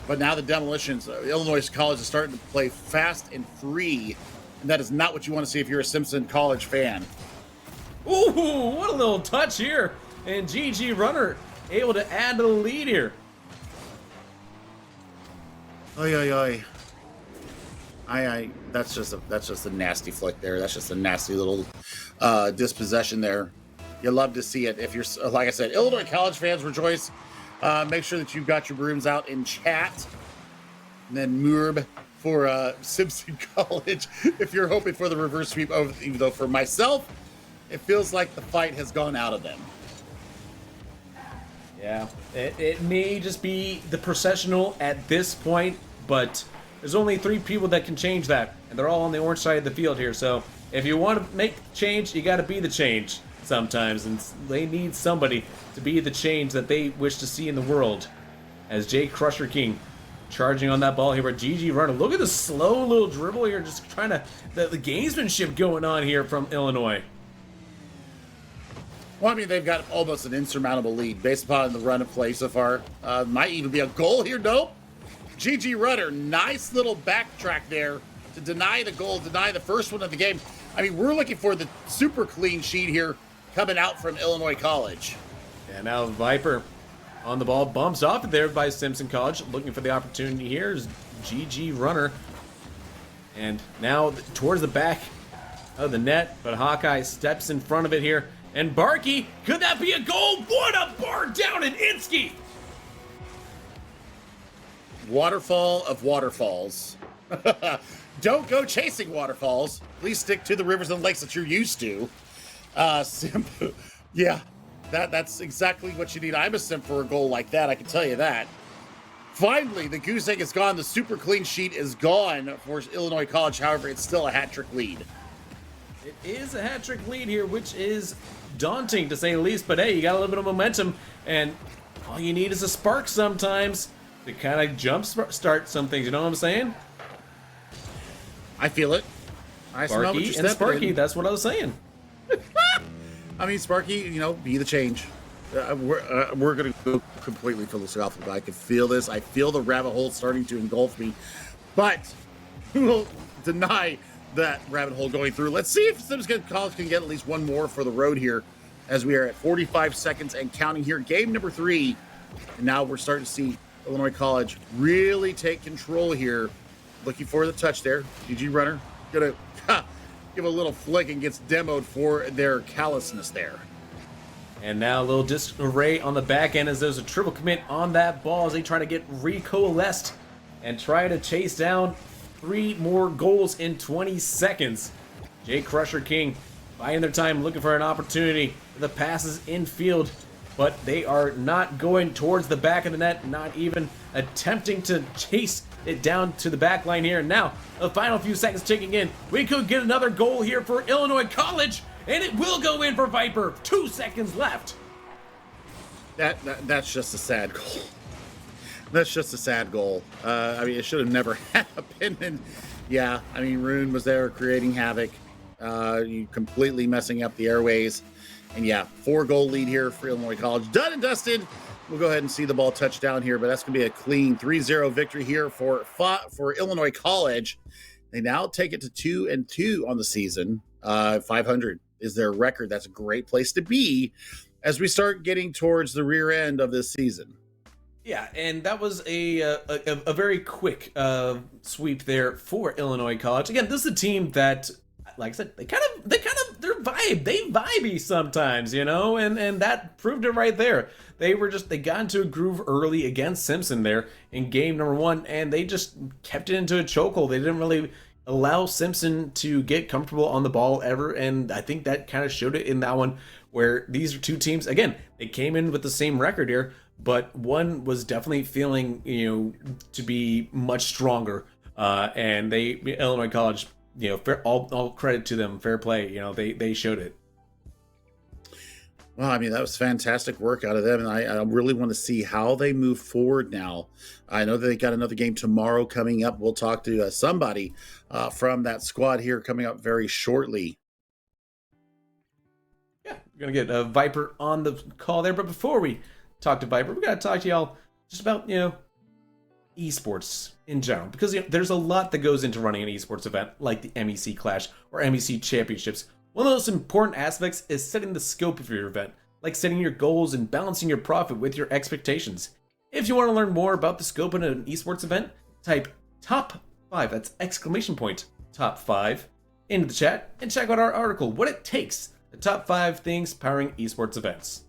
But now the demolitions, Illinois College is starting to play fast and free, and that is not what you want to see if you're a Simpson College fan. Ooh, what a little touch here. And GG Runner able to add to the lead here. Oy, oy, oy. That's just a nasty flick there. That's just a nasty little dispossession there. You love to see it. If you're, like I said, Illinois College fans, rejoice. Make sure that you've got your brooms out in chat. And then Murb for Simpson College. If you're hoping for the reverse sweep, even though for myself, it feels like the fight has gone out of them. Yeah, it may just be the processional at this point, but there's only 3 people that can change that, and they're all on the orange side of the field here. So if you want to make change, you got to be the change sometimes, and they need somebody to be the change that they wish to see in the world. As Jay Crusher King charging on that ball here, but GG Runner. Look at the slow little dribble here, just trying to the gamesmanship going on here from Illinois. Well, I mean, they've got almost an insurmountable lead based upon the run of play so far. Might even be a goal here. Nope. GG Rudder, nice little backtrack there to deny the goal, deny the first one of the game. I mean, we're looking for the super clean sheet here coming out from Illinois College. And now Viper on the ball, bumps off there by Simpson College, looking for the opportunity here is GG Runner. And now towards the back of the net, but Hawkeye steps in front of it here. And Barkey, could that be a goal? What a bar down in Inski! Waterfall of waterfalls. Don't go chasing waterfalls. Please stick to the rivers and lakes that you're used to. Simp, yeah, that's exactly what you need. I'm a simp for a goal like that, I can tell you that. Finally, the goose egg is gone. The super clean sheet is gone for Illinois College. However, it's still a hat-trick lead. It is a hat-trick lead here, which is daunting to say the least, but hey, you got a little bit of momentum, and all you need is a spark sometimes to kind of jump start some things, you know what I'm saying? I feel it. I smell what you're Sparky and Sparky, in. that's what I was saying. I mean, Sparky, you know, be the change. We're going to go completely philosophical. I can feel this. I feel the rabbit hole starting to engulf me, but we will deny that rabbit hole going through. Let's see if Simpson College can get at least one more for the road here, as we are at 45 seconds and counting here. Game number 3, and now we're starting to see Illinois College really take control here. Looking for the touch there. GG Runner gonna give a little flick and gets demoed for their callousness there. And now a little disarray on the back end as there's a triple commit on that ball as they try to get recoalesced and try to chase down 3 more goals in 20 seconds. Jay Crusher King buying their time, looking for an opportunity. The passes infield, but they are not going towards the back of the net, not even attempting to chase it down to the back line here. And now, the final few seconds ticking in. We could get another goal here for Illinois College, and it will go in for Viper. 2 seconds left. That's just a sad goal. That's just a sad goal. I mean, it should have never happened. And yeah, I mean, Rune was there creating havoc. You completely messing up the airways. And yeah, 4-goal lead here for Illinois College. Done and dusted. We'll go ahead and see the ball touch down here, but that's going to be a clean 3-0 victory here for Illinois College. They now take it to 2-2 on the season. 500 is their record. That's a great place to be as we start getting towards the rear end of this season. Yeah, and that was a very quick sweep there for Illinois College. Again, this is a team that, like I said, they're vibey sometimes, you know, and that proved it right there. They got into a groove early against Simpson there in game number 1, and they just kept it into a chokehold. They didn't really allow Simpson to get comfortable on the ball ever, and I think that kind of showed it in that one, where these are 2 teams, again, they came in with the same record here, but one was definitely feeling, you know, to be much stronger, and Illinois College, you know, all credit to them, fair play, you know, they showed it. Well, I mean, that was fantastic work out of them, and I really want to see how they move forward now. I know that they got another game tomorrow coming up. We'll talk to somebody from that squad here coming up very shortly. Yeah, we're going to get Viper on the call there, but before we talk to Viper, we got to talk to y'all just about, you know, esports in general, because, you know, there's a lot that goes into running an esports event like the MEC Clash or MEC Championships. One of the most important aspects is setting the scope of your event, like setting your goals and balancing your profit with your expectations. If you want to learn more about the scope of an esports event, type top 5. That's exclamation point top 5 into the chat and check out our article, What It Takes, the top 5 things powering esports events.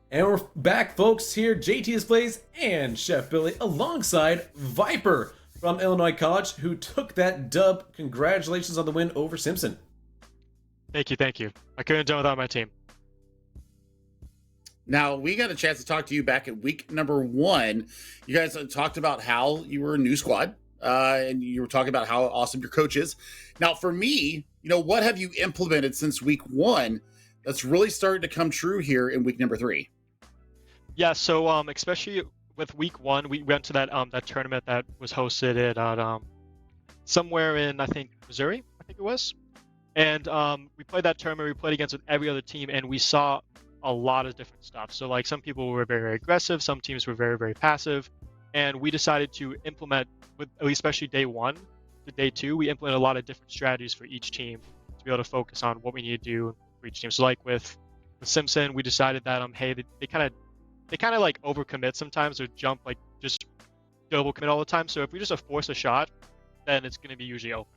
And we're back, folks, here, JT Displays and Chef Billy alongside Viper from Illinois College, who took that dub. Congratulations on the win over Simpson. Thank you, thank you. I couldn't have done without my team. Now, we got a chance to talk to you back at week number 1. You guys talked about how you were a new squad, and you were talking about how awesome your coach is. Now, for me, what have you implemented since week 1 that's really started to come true here in week number 3? Yeah, so especially with week 1, we went to that that tournament that was hosted at somewhere in, I think, Missouri, I think it was. And we played that tournament, we played against with every other team, and we saw a lot of different stuff. So like some people were very, very aggressive, some teams were very, very passive, and we decided to implement, with at least especially day 1 to day 2, we implemented a lot of different strategies for each team to be able to focus on what we need to do for each team. So like with Simpson, we decided that hey, they kind of like overcommit sometimes, or jump like just double commit all the time. So if we just force a shot, then it's going to be usually open.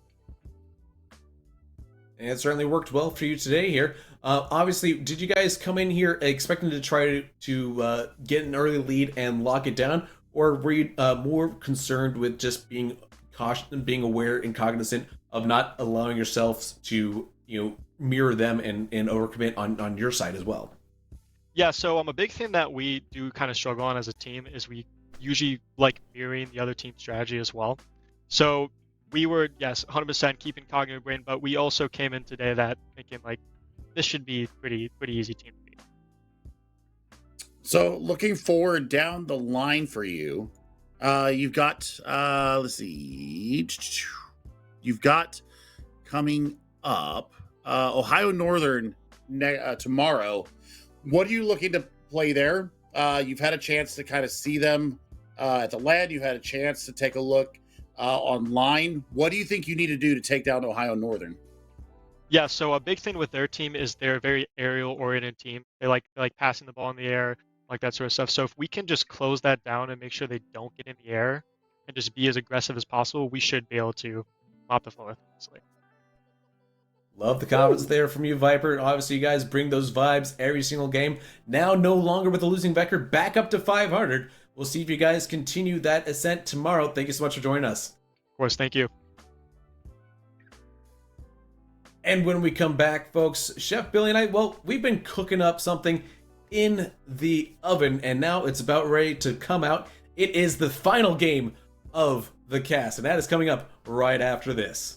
And it certainly worked well for you today here. Obviously, did you guys come in here expecting to try to get an early lead and lock it down, or were you more concerned with just being cautious and being aware and cognizant of not allowing yourselves to mirror them and overcommit on your side as well? Yeah, so a big thing that we do kind of struggle on as a team is we usually like mirroring the other team's strategy as well. So we were, yes, 100% keeping cognitive brain, but we also came in today that thinking like this should be pretty easy team to beat. So looking forward down the line for you, You've got let's see, you've got coming up Ohio Northern tomorrow. What are you looking to play there? You've had a chance to kind of see them at the LAN. You've had a chance to take a look online. What do you think you need to do to take down Ohio Northern? Yeah, so a big thing with their team is they're a very aerial-oriented team. They like passing the ball in the air, like that sort of stuff. So if we can just close that down and make sure they don't get in the air and just be as aggressive as possible, we should be able to mop the floor with them. Love the comments there from you, Viper. Obviously, you guys bring those vibes every single game. Now, no longer with the losing Vector, back up to 500. We'll see if you guys continue that ascent tomorrow. Thank you so much for joining us. Of course, thank you. And when we come back, folks, Chef Billy and I, well, we've been cooking up something in the oven, and now it's about ready to come out. It is the final game of the cast, and that is coming up right after this.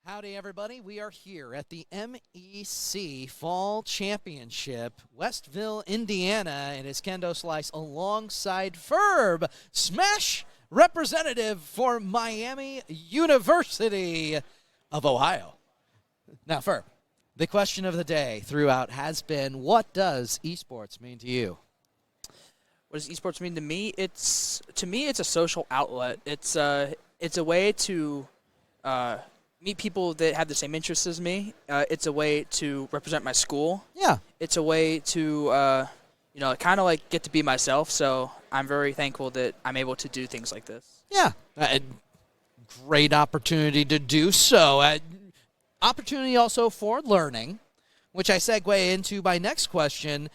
Howdy, everybody. We are here at the MEC Fall Championship, Westville, Indiana. It is Kendo Slice alongside Ferb, Smash representative for Miami University of Ohio. Now, Ferb, the question of the day throughout has been, what does esports mean to you? What does esports mean to me? To me, it's a social outlet. It's a way to meet people that have the same interests as me. It's a way to represent my school. Yeah. It's a way to, kind of like get to be myself. So I'm very thankful that I'm able to do things like this. Yeah. Great opportunity to do so. Opportunity also for learning, which I segue into my next question.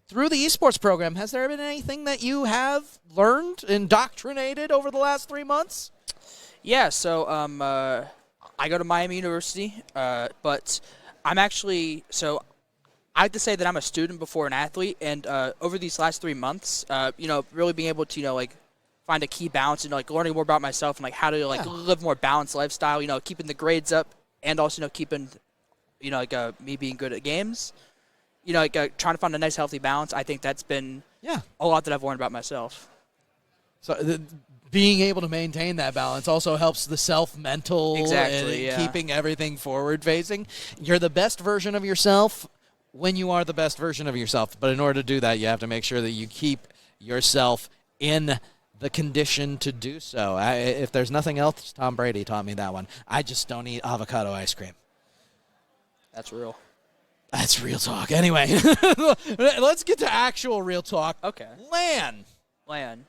Through the esports program, has there been anything that you have learned, indoctrinated over the last 3 months? Yeah, so I go to Miami University, but I'm actually, so I have to say that I'm a student before an athlete, and over these last 3 months, really being able to, find a key balance and, learning more about myself and, how to, live more balanced lifestyle, keeping the grades up and also, keeping, me being good at games, trying to find a nice, healthy balance. I think that's been a lot that I've learned about myself. So being able to maintain that balance also helps the self-mental and keeping everything forward-facing. You're the best version of yourself when you are the best version of yourself. But in order to do that, you have to make sure that you keep yourself in the condition to do so. If there's nothing else, Tom Brady taught me that one. I just don't eat avocado ice cream. That's real. That's real talk. Anyway, let's get to actual real talk. Okay. LAN. LAN.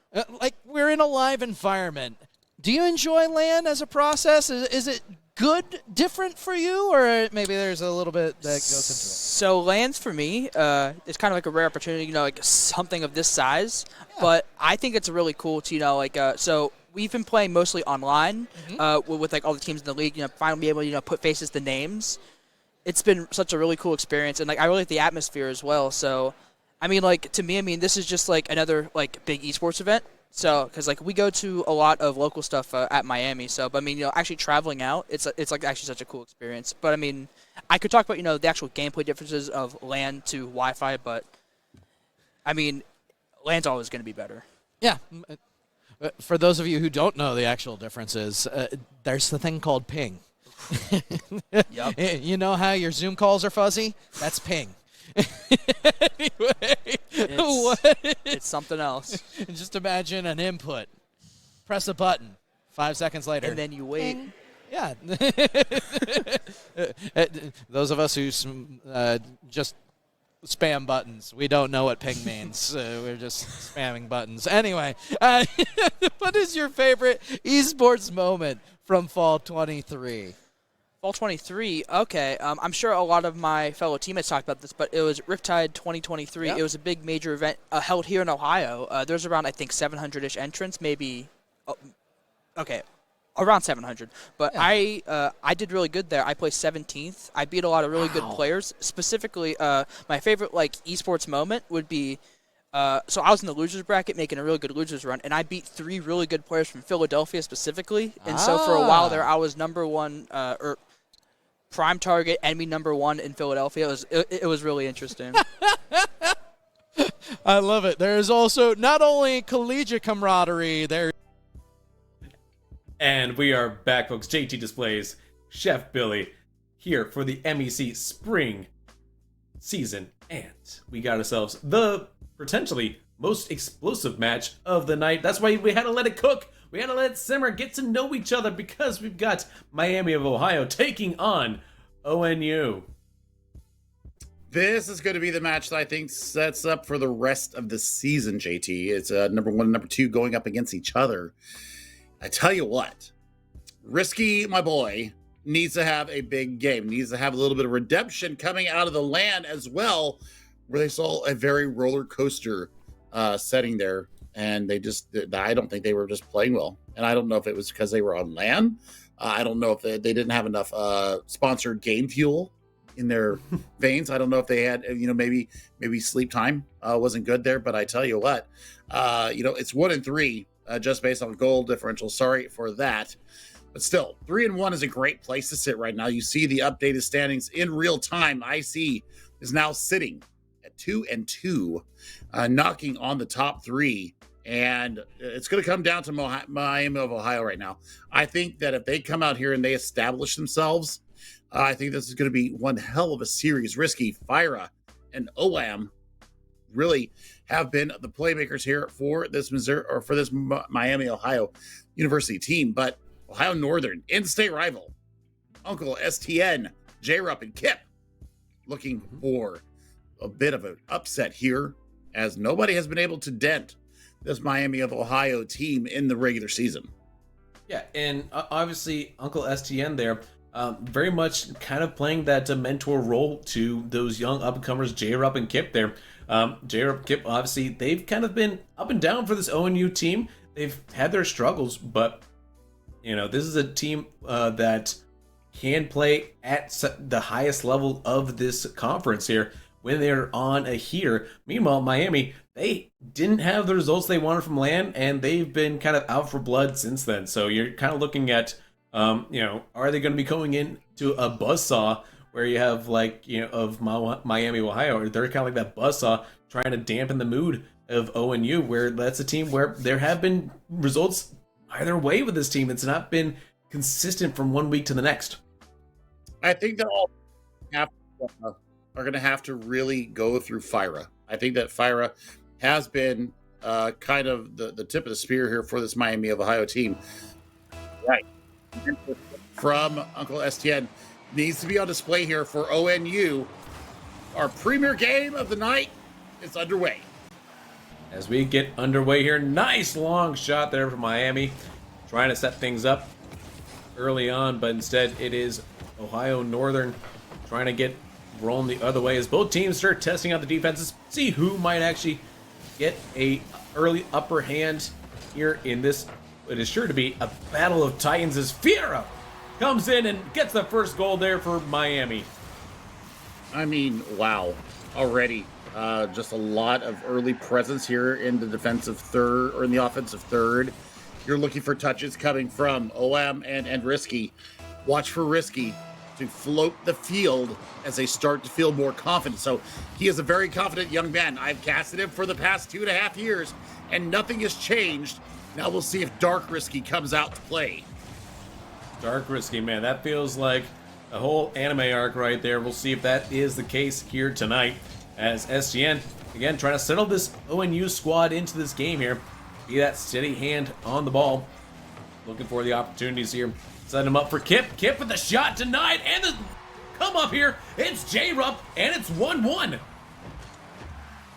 We're in a live environment. Do you enjoy LAN as a process? Is it good, different for you, or maybe there's a little bit that goes into it? So LANs for me, it's kind of like a rare opportunity, something of this size. Yeah. But I think it's really cool to, so we've been playing mostly online with all the teams in the league. Finally be able to put faces to names. It's been such a really cool experience, and I really like the atmosphere as well. So, to me, this is just another big esports event. So, because we go to a lot of local stuff at Miami. So, but actually traveling out, it's actually such a cool experience. But I could talk about the actual gameplay differences of LAN to Wi-Fi, but LAN's always going to be better. Yeah. For those of you who don't know the actual differences, there's the thing called ping. Yep. You know how your Zoom calls are fuzzy? That's ping. Anyway, it's something else. Just imagine an input. Press a button. 5 seconds later. And then you wait. Ping. Yeah. Those of us who just spam buttons, we don't know what ping means. We're just spamming buttons. Anyway, what is your favorite esports moment from Fall 23? Fall 23, okay. I'm sure a lot of my fellow teammates talked about this, but it was Riptide 2023. Yep. It was a big major event held here in Ohio. There's around, I think, 700-ish entrants, maybe. Around 700. But yeah. I did really good there. I placed 17th. I beat a lot of really good players. Specifically, my favorite esports moment would be so I was in the losers bracket making a really good losers run, and I beat 3 really good players from Philadelphia specifically. And so for a while there, I was number one, or prime target, enemy number 1 in Philadelphia. It was really interesting. I love it. There is also not only collegiate camaraderie, there. And we are back, folks. JT Displays, Chef Billy, here for the MEC Spring season. And we got ourselves the potentially most explosive match of the night. That's why we had to let it cook. We had to let it simmer, get to know each other, because we've got Miami of Ohio taking on ONU. This is going to be the match that I think sets up for the rest of the season, JT. It's number 1 and number 2 going up against each other. I tell you what, Risky, my boy, needs to have a big game, needs to have a little bit of redemption coming out of the LAN as well, where they saw a very roller coaster setting there. And I don't think they were just playing well. And I don't know if it was because they were on LAN. I don't know if they didn't have enough sponsored game fuel in their veins. I don't know if they had, maybe sleep time wasn't good there. But I tell you what, it's 1 and 3 just based on goal differential. Sorry for that. But still, 3 and 1 is a great place to sit right now. You see the updated standings in real time. IC is now sitting at 2 and 2, knocking on the top 3. And it's going to come down to Miami of Ohio right now. I think that if they come out here and they establish themselves, I think this is going to be one hell of a series. Risky, Fyra, and OAM really have been the playmakers here for this Miami, Ohio University team. But Ohio Northern, in-state rival, Uncle STN, J-Rup, and Kip looking for a bit of an upset here, as nobody has been able to dent this Miami of Ohio team in the regular season. Yeah, and obviously Uncle STN there, very much kind of playing that mentor role to those young up-and-comers, J-Rup and Kip there. J-Rup, Kip, obviously, they've kind of been up and down for this ONU team. They've had their struggles, but, this is a team that can play at the highest level of this conference here when they're on a heater. Meanwhile, Miami, they didn't have the results they wanted from LAN, and they've been kind of out for blood since then. So you're kind of looking at, are they going to be going into a buzzsaw where you have of Miami, Ohio, or they're kind of like that buzzsaw trying to dampen the mood of ONU, where that's a team where there have been results either way with this team. It's not been consistent from one week to the next. I think that all are going to have to really go through Fyra. I think that Fyra has been kind of the tip of the spear here for this Miami of Ohio team. Right. From Uncle STN needs to be on display here for ONU. Our premier game of the night is underway. As we get underway here, nice long shot there from Miami, trying to set things up early on, but instead it is Ohio Northern trying to get rolling the other way as both teams start testing out the defenses, see who might actually get a early upper hand here in this. It is sure to be a battle of titans as Fyra comes in and gets the first goal there for Miami. I mean, wow, already just a lot of early presence here in the defensive third, or in the offensive third. You're looking for touches coming from OM and Risky. Watch for Risky to float the field as they start to feel more confident. So he is a very confident young man. I've casted him for the past 2.5 years, and nothing has changed. Now we'll see if Dark Risky comes out to play. Dark Risky, man, that feels like a whole anime arc right there. We'll see if that is the case here tonight, as SGN, again, trying to settle this ONU squad into this game here. Be that steady hand on the ball. Looking for the opportunities here. Set him up for Kip. Kip with the shot denied, and the come up here. It's J-Rup, and it's 1-1.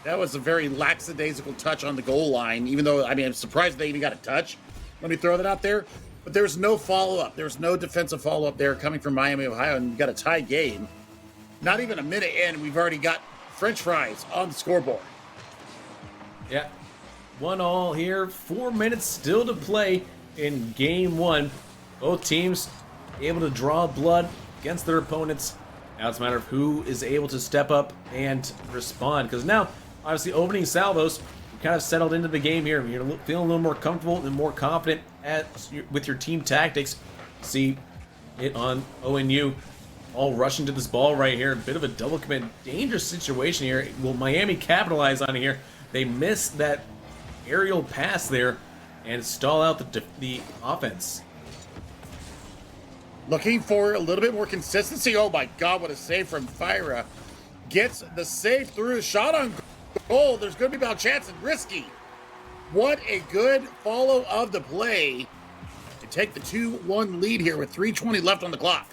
That was a very lackadaisical touch on the goal line, even though, I'm surprised they even got a touch. Let me throw that out there. But there's no follow-up. There's no defensive follow-up there coming from Miami, Ohio, and you got a tie game. Not even a minute in, we've already got French fries on the scoreboard. Yeah, 1-1 here. 4 minutes still to play in game one. Both teams able to draw blood against their opponents. Now it's a matter of who is able to step up and respond. Because now, obviously, opening salvos, you kind of settled into the game here. You're feeling a little more comfortable and more confident with your team tactics. See it on ONU. all rushing to this ball right here. A bit of a double commit. Dangerous situation here. Will Miami capitalize on it here? They miss that aerial pass there and stall out the offense. Looking for a little bit more consistency. Oh my God, what a save from Fira. Gets the save through, shot on goal. There's going to be about chance and Risky. What a good follow of the play to take the 2-1 lead here with 3:20 left on the clock.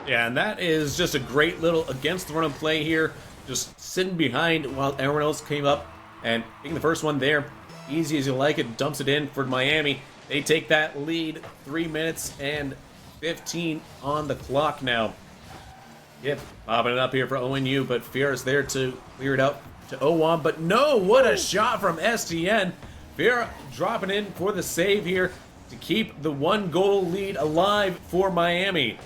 Yeah, and that is just a great little against the run of play here. Just sitting behind while everyone else came up and taking the first one there. Easy as you like it, dumps it in for Miami. They take that lead, 3 minutes and 15 on the clock now. Yep, popping it up here for ONU, but Fiera's there to clear it out to Owam. But no, what a shot from STN. Fiera dropping in for the save here to keep the 1-goal lead alive for Miami.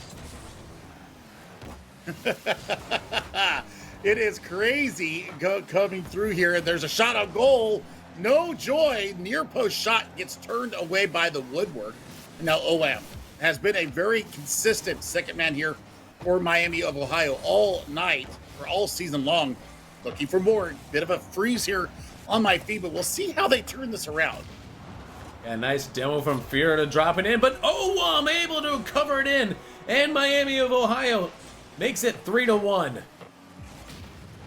It is crazy coming through here, and there's a shot on goal. No joy. Near post shot gets turned away by the woodwork. Now Owam has been a very consistent second man here for Miami of Ohio all night, or all season long. Looking for more. Bit of a freeze here on my feet, but we'll see how they turn this around. A nice demo from Fiera to drop it in, but Owam able to cover it in, and Miami of Ohio makes it 3-1.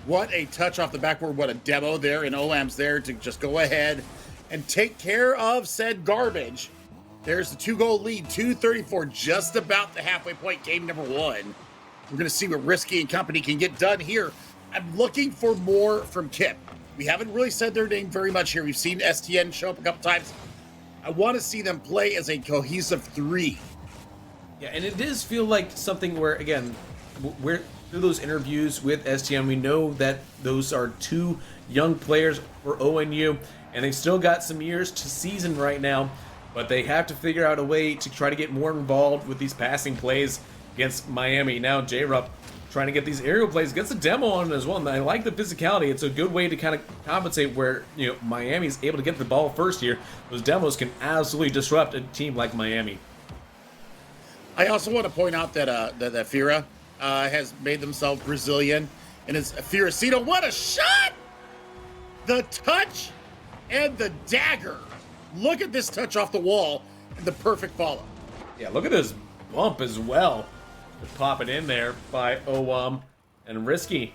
What a touch off the backboard. What a demo there, and Owam's there to just go ahead and take care of said garbage. There's the 2-goal lead, 2:34, just about the halfway point, game number 1. We're going to see what Risky and company can get done here. I'm looking for more from Kip. We haven't really said their name very much here. We've seen STN show up a couple times. I want to see them play as a cohesive 3. Yeah, and it does feel like something where, again, we're through those interviews with STN, we know that those are 2 young players for ONU, and they've still got some years to season right now, but they have to figure out a way to try to get more involved with these passing plays against Miami. Now J-Rup trying to get these aerial plays, gets a demo on it as well, and I like the physicality. It's a good way to kind of compensate where, you know, Miami's able to get the ball first here. Those demos can absolutely disrupt a team like Miami. I also want to point out that that Fiera has made themselves Brazilian, and it's Fioracito. What a shot! The touch and the dagger. Look at this touch off the wall and the perfect follow. Yeah, look at this bump as well. Just pop it in there by Owam and Risky.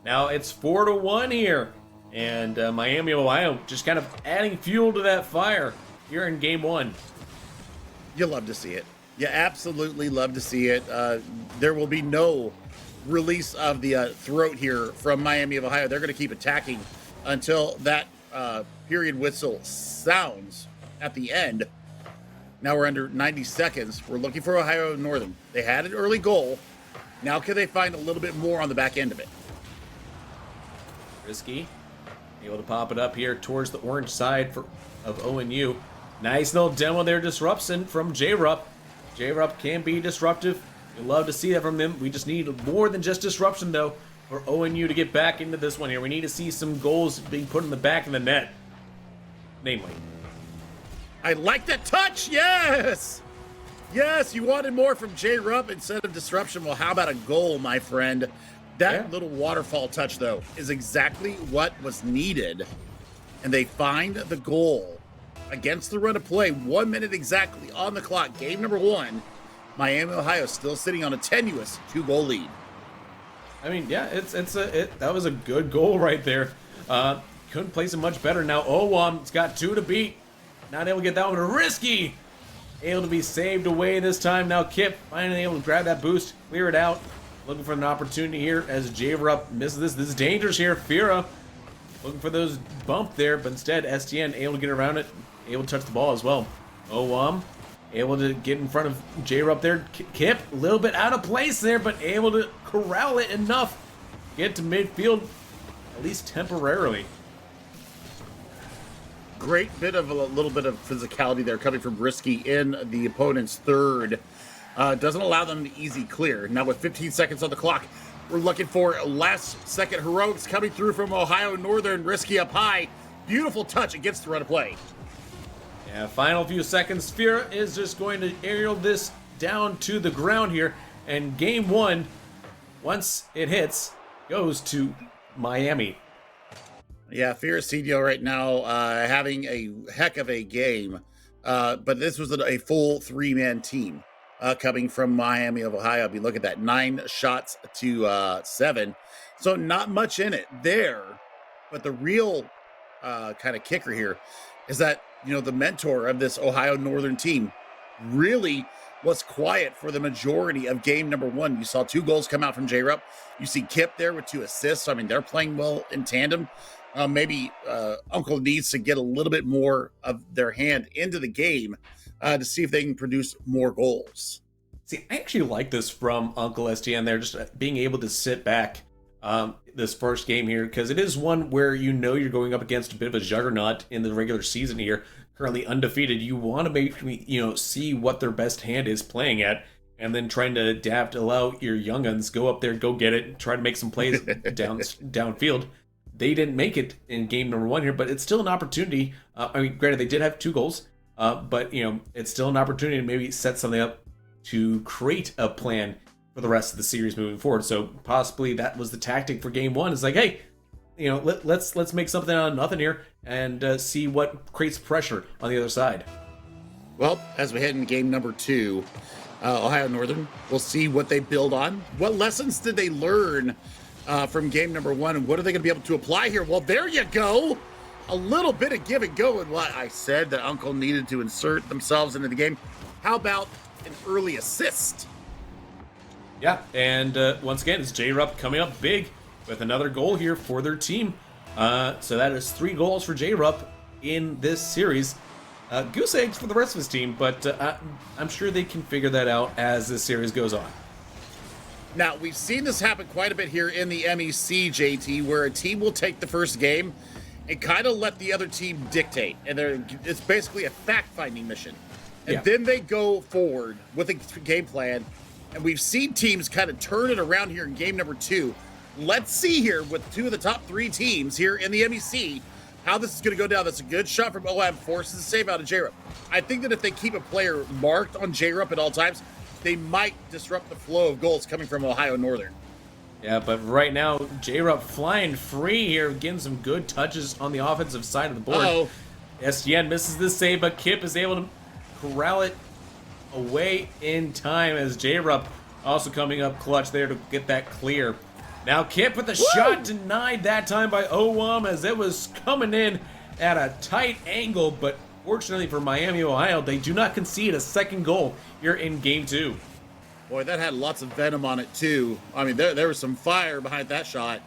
Now it's 4-1 here, and Miami of Ohio just kind of adding fuel to that fire here in game 1. You love to see it. You absolutely love to see it. There will be no release of the throat here from Miami of Ohio. They're going to keep attacking until that period whistle sounds at the end. Now we're under 90 seconds. We're looking for Ohio Northern. They had an early goal. Now can they find a little bit more on the back end of it? Risky able to pop it up here towards the orange side of ONU. Nice little demo there, disruption from J-Rup. J-Rup can be disruptive. We love to see that from them. We just need more than just disruption, though, for ONU to get back into this one here. We need to see some goals being put in the back of the net, namely. I like that touch. Yes. Yes, you wanted more from J-Rup instead of disruption. Well, how about a goal, my friend? That little waterfall touch, though, is exactly what was needed. And they find the goal against the run of play. 1 minute exactly on the clock. Game number 1. Miami, Ohio still sitting on a tenuous 2-goal lead. I mean, yeah, that was a good goal right there. Couldn't place it much better. Now Owam's got 2 to beat. Not able to get that one. Risky. Able to be saved away this time. Now Kip finally able to grab that boost, clear it out. Looking for an opportunity here as J-Rup misses this. This is dangerous here. Fiera looking for those bump there, but instead STN able to get around it, able to touch the ball as well. Owam able to get in front of J-Rup there. Kip a little bit out of place there, but able to corral it enough. Get to midfield, at least temporarily. Great bit of a little bit of physicality there coming from Risky in the opponent's third. Doesn't allow them the easy clear. Now with 15 seconds on the clock, we're looking for last-second heroics coming through from Ohio Northern. Risky up high. Beautiful touch against the run of play. Yeah, final few seconds. Fiera is just going to aerial this down to the ground here And game one, once it hits, goes to Miami. Yeah, Fiorentina right now having a heck of a game. But this was a full three-man team coming from Miami of Ohio. I mean, look at that, 9 shots to 7. So not much in it there. But the real kind of kicker here is that, the mentor of this Ohio Northern team really was quiet for the majority of game number 1. You saw 2 goals come out from J-Rup. You see Kip there with 2 assists. I mean, they're playing well in tandem. Maybe Uncle needs to get a little bit more of their hand into the game to see if they can produce more goals. See, I actually like this from Uncle STN there, just being able to sit back this first game here, because it is one where you're going up against a bit of a juggernaut in the regular season here, currently undefeated. You want to make see what their best hand is playing at, and then trying to adapt, allow your younguns go up there, go get it, try to make some plays downfield. They didn't make it in game number 1 here, but it's still an opportunity. Granted, they did have 2 goals, but it's still an opportunity to maybe set something up to create a plan for the rest of the series moving forward. So possibly that was the tactic for game 1. It's like, hey, let's make something out of nothing here and see what creates pressure on the other side. Well, as we head into game number 2, Ohio Northern, we'll see what they build on. What lessons did they learn from game number 1, and what are they going to be able to apply here? Well, there you go. A little bit of give and go in what I said that Uncle needed to insert themselves into the game. How about an early assist? Yeah, and once again, it's J-Rup coming up big with another goal here for their team. So that is 3 goals for J-Rup in this series. Goose eggs for the rest of his team, but I'm sure they can figure that out as this series goes on. Now, we've seen this happen quite a bit here in the MEC, JT, where a team will take the first game and kind of let the other team dictate. And it's basically a fact-finding mission. And then they go forward with a game plan. And we've seen teams kind of turn it around here in game number 2. Let's see here with 2 of the top 3 teams here in the MEC how this is going to go down. That's a good shot from OM, forces a save out of J-Rup. I think that if they keep a player marked on J-Rup at all times, they might disrupt the flow of goals coming from Ohio Northern. Yeah, but right now, J-Rup flying free here, getting some good touches on the offensive side of the board. Uh-oh. STN misses this save, but Kip is able to corral it away in time as J-Rup also coming up clutch there to get that clear. Now Kip with the shot denied that time by OWAM as it was coming in at a tight angle, but fortunately for Miami, Ohio, they do not concede a second goal here in game 2. Boy, that had lots of venom on it too. I mean, there was some fire behind that shot.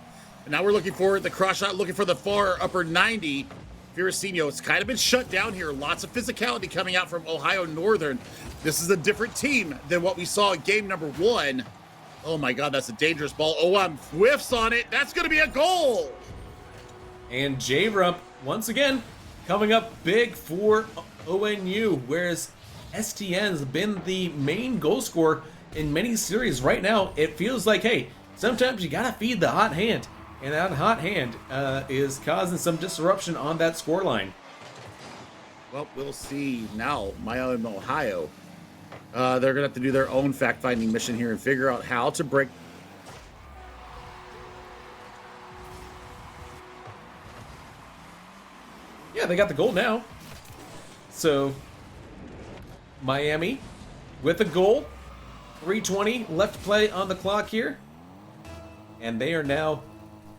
And now we're looking for the cross shot, looking for the far upper 90. Fiorentina, it's kind of been shut down here. Lots of physicality coming out from Ohio Northern. This is a different team than what we saw in game number 1. Oh my God, that's a dangerous ball. OM whiffs on it. That's going to be a goal. And J-Rup, once again, coming up big for ONU, whereas STN's been the main goal scorer in many series. Right now, it feels like, hey, sometimes you got to feed the hot hand. And that hot hand is causing some disruption on that scoreline. Well, we'll see now. Miami, Ohio. They're going to have to do their own fact-finding mission here and figure out how to break. Yeah, they got the goal now. So, Miami with a goal. 3:20 left to play on the clock here. And they are now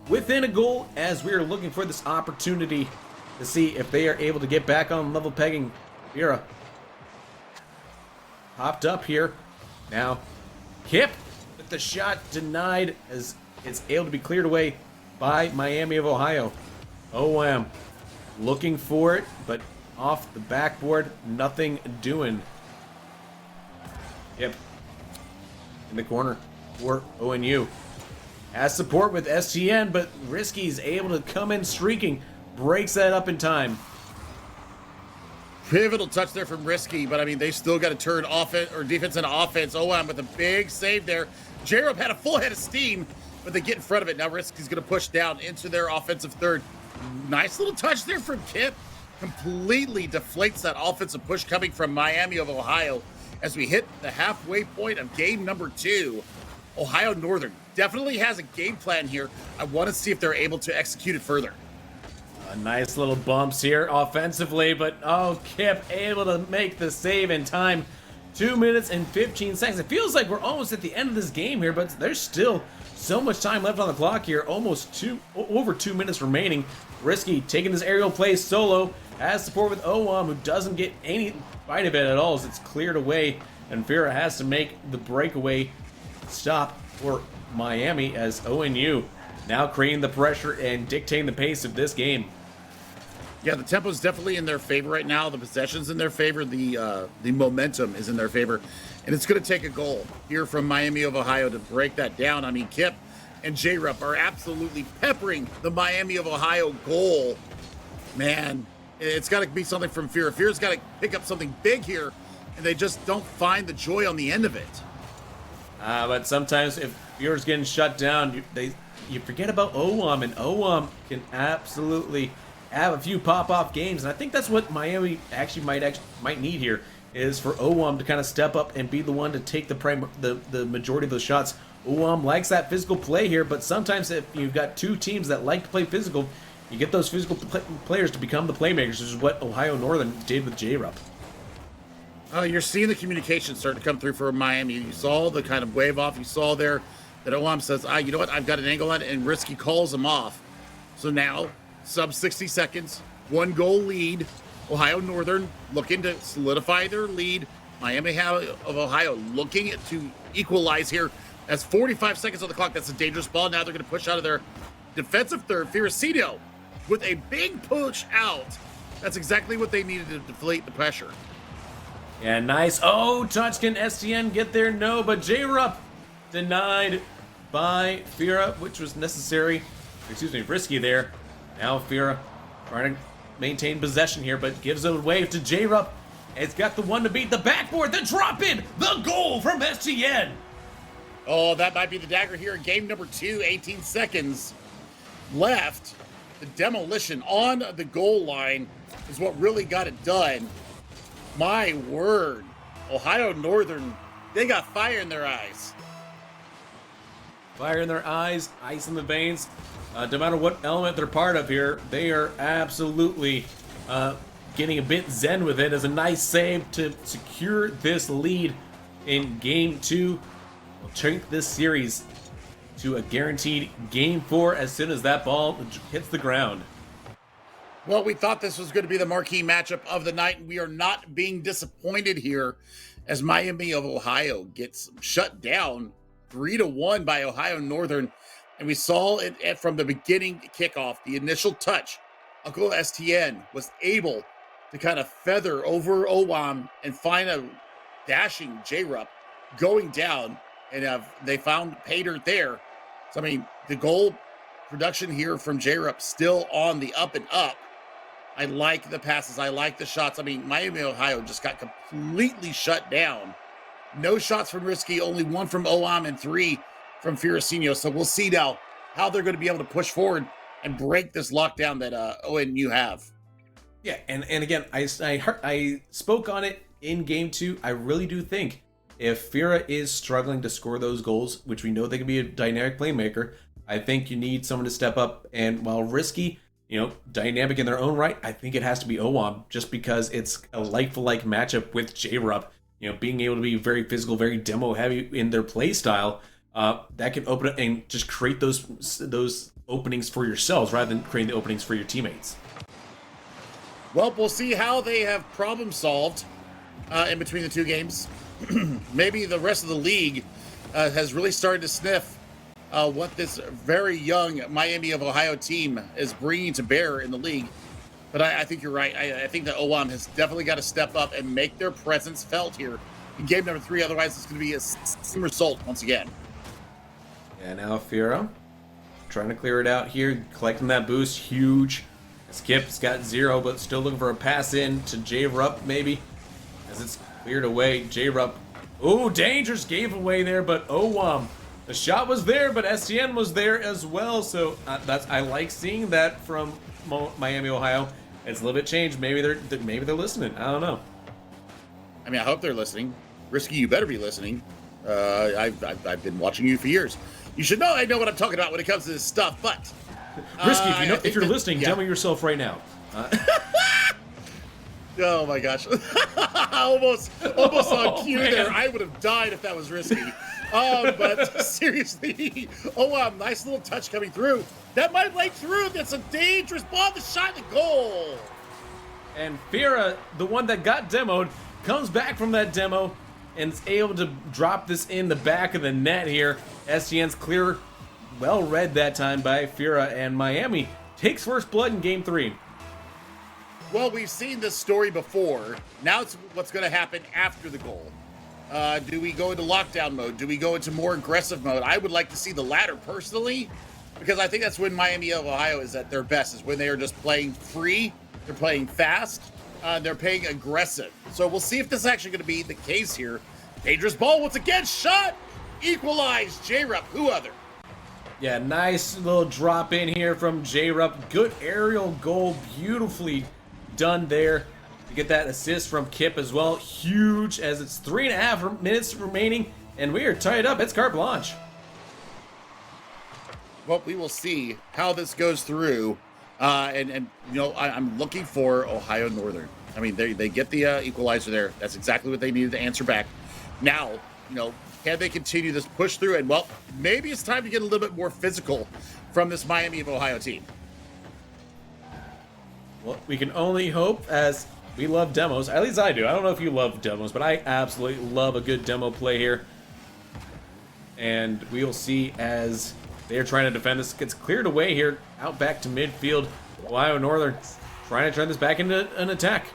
within a goal as we are looking for this opportunity to see if they are able to get back on level pegging. Vera popped up here. Now, Kip with the shot denied as it's able to be cleared away by Miami of Ohio. OM looking for it, but off the backboard, nothing doing. Kip in the corner for ONU. Has support with STN, but Risky's able to come in streaking. Breaks that up in time. Pivotal touch there from Risky, but I mean, they still got to turn offense or defense into offense. OM with a big save there. J-Rup had a full head of steam, but they get in front of it. Now Risky's going to push down into their offensive third. Nice little touch there from Kip. Completely deflates that offensive push coming from Miami of Ohio. as we hit the halfway point of game number 2. Ohio Northern definitely has a game plan here. I want to see if they're able to execute it further. Nice little bumps here offensively, but Kip able to make the save in time. 2 minutes and 15 seconds. It feels like we're almost at the end of this game here, but there's still so much time left on the clock here. Over 2 minutes remaining. Risky taking this aerial play solo. Has support with Owam, who doesn't get any bite of it at all as it's cleared away. And Fira has to make the breakaway stop for Miami as ONU now creating the pressure and dictating the pace of this game. Yeah, the tempo is definitely in their favor right now. The possession's in their favor. The momentum is in their favor. And it's going to take a goal here from Miami of Ohio to break that down. I mean, Kip and J-Rup are absolutely peppering the Miami of Ohio goal. Man, it's got to be something from Fear. Fear's got to pick up something big here, and they just don't find the joy on the end of it. But sometimes if Fear's getting shut down, you forget about Owam, and Owam can absolutely have a few pop-off games, and I think that's what Miami might need here, is for Owam to kind of step up and be the one to take the majority of those shots. Owam likes that physical play here, but sometimes if you've got two teams that like to play physical, you get those physical players to become the playmakers, which is what Ohio Northern did with J-Rup. You're seeing the communication start to come through for Miami. You saw the kind of wave off you saw there that Owam says, you know what, I've got an angle on it, and Risky calls him off. So now, sub 60 seconds, 1 goal lead. Ohio Northern looking to solidify their lead. Miami of Ohio looking to equalize here. That's 45 seconds on the clock. That's a dangerous ball. Now they're going to push out of their defensive third. Firacino with a big push out. That's exactly what they needed to deflate the pressure. Yeah, nice. Oh, touch. Can STN get there? No, but J-Rup denied by Fira, which was necessary. Excuse me, risky there. Now Fira trying to maintain possession here, but gives it away to J-Rup. It's got the one to beat the backboard, the drop in, the goal from STN. Oh, that might be the dagger here in game number 2, 18 seconds left. The demolition on the goal line is what really got it done. My word, Ohio Northern, they got fire in their eyes. Fire in their eyes, ice in the veins. No matter what element they're part of here, they are absolutely getting a bit zen with it as a nice save to secure this lead in game 2. We'll take this series to a guaranteed game 4 as soon as that ball hits the ground. Well, we thought this was going to be the marquee matchup of the night, and we are not being disappointed here as Miami of Ohio gets shut down 3-1 by Ohio Northern. And we saw it from the beginning kickoff, the initial touch. Uncle STN was able to kind of feather over Owam and find a dashing J-Rup going down, and they found pay dirt there. So, I mean, the goal production here from J-Rup still on the up and up. I like the passes. I like the shots. I mean, Miami, Ohio just got completely shut down. No shots from Risky, only 1 from Owam and 3 from Firacino. So we'll see now how they're going to be able to push forward and break this lockdown that ONU have. Yeah, and again, I spoke on it in game 2. I really do think if Fira is struggling to score those goals, which we know they can be a dynamic playmaker, I think you need someone to step up. And while Risky, dynamic in their own right, I think it has to be Owam, just because it's a like-for-like matchup with J-Rup. Being able to be very physical, very demo-heavy in their play style, that can open up and just create those openings for yourselves rather than creating the openings for your teammates. Well, we'll see how they have problem solved in between the two games. Maybe the rest of the league has really started to sniff what this very young Miami of Ohio team is bringing to bear in the league. But I think you're right. I think that Owam has definitely got to step up and make their presence felt here in game number 3. Otherwise, it's going to be a same result once again. And now Fira trying to clear it out here, collecting that boost, huge. Skip's got 0, but still looking for a pass in to J-Rup maybe. As it's cleared away, J-Rup, dangerous gave away there, but Owam. The shot was there, but STN was there as well, so I like seeing that from Miami, Ohio. It's a little bit changed. Maybe they're listening. I don't know. I mean, I hope they're listening. Risky, you better be listening. I've been watching you for years. You should know I know what I'm talking about when it comes to this stuff, but... Risky, if you're listening, demo yourself right now. Oh my gosh. almost on cue there. I would have died if that was Risky. But seriously, nice little touch coming through. That might lay through. That's a dangerous ball. The shot, the goal. And Fira, the one that got demoed, comes back from that demo and is able to drop this in the back of the net here. STN's clear, well read that time by Fira, and Miami takes first blood in Game 3. Well, we've seen this story before. Now it's what's going to happen after the goal. Do we go into lockdown mode? Do we go into more aggressive mode? I would like to see the latter personally, because I think that's when Miami of Ohio is at their best, is when they are just playing free, they're playing fast, they're playing aggressive. So we'll see if this is actually going to be the case here. Dangerous ball once again, shot, equalized, J-Rup, who other? Yeah, nice little drop in here from J-Rup. Good aerial goal, beautifully done there. To get that assist from Kip as well. Huge, as it's 3.5 minutes remaining, and we are tied up. It's carte blanche. Well, we will see how this goes through. And I'm looking for Ohio Northern. I mean, they get the equalizer there. That's exactly what they needed to answer back. Now, can they continue this push through? And, well, maybe it's time to get a little bit more physical from this Miami of Ohio team. Well, we can only hope, as we love demos. At least I do. I don't know if you love demos, but I absolutely love a good demo play here. And we'll see as they're trying to defend this. Gets cleared away here, out back to midfield. Ohio Northern trying to turn this back into an attack.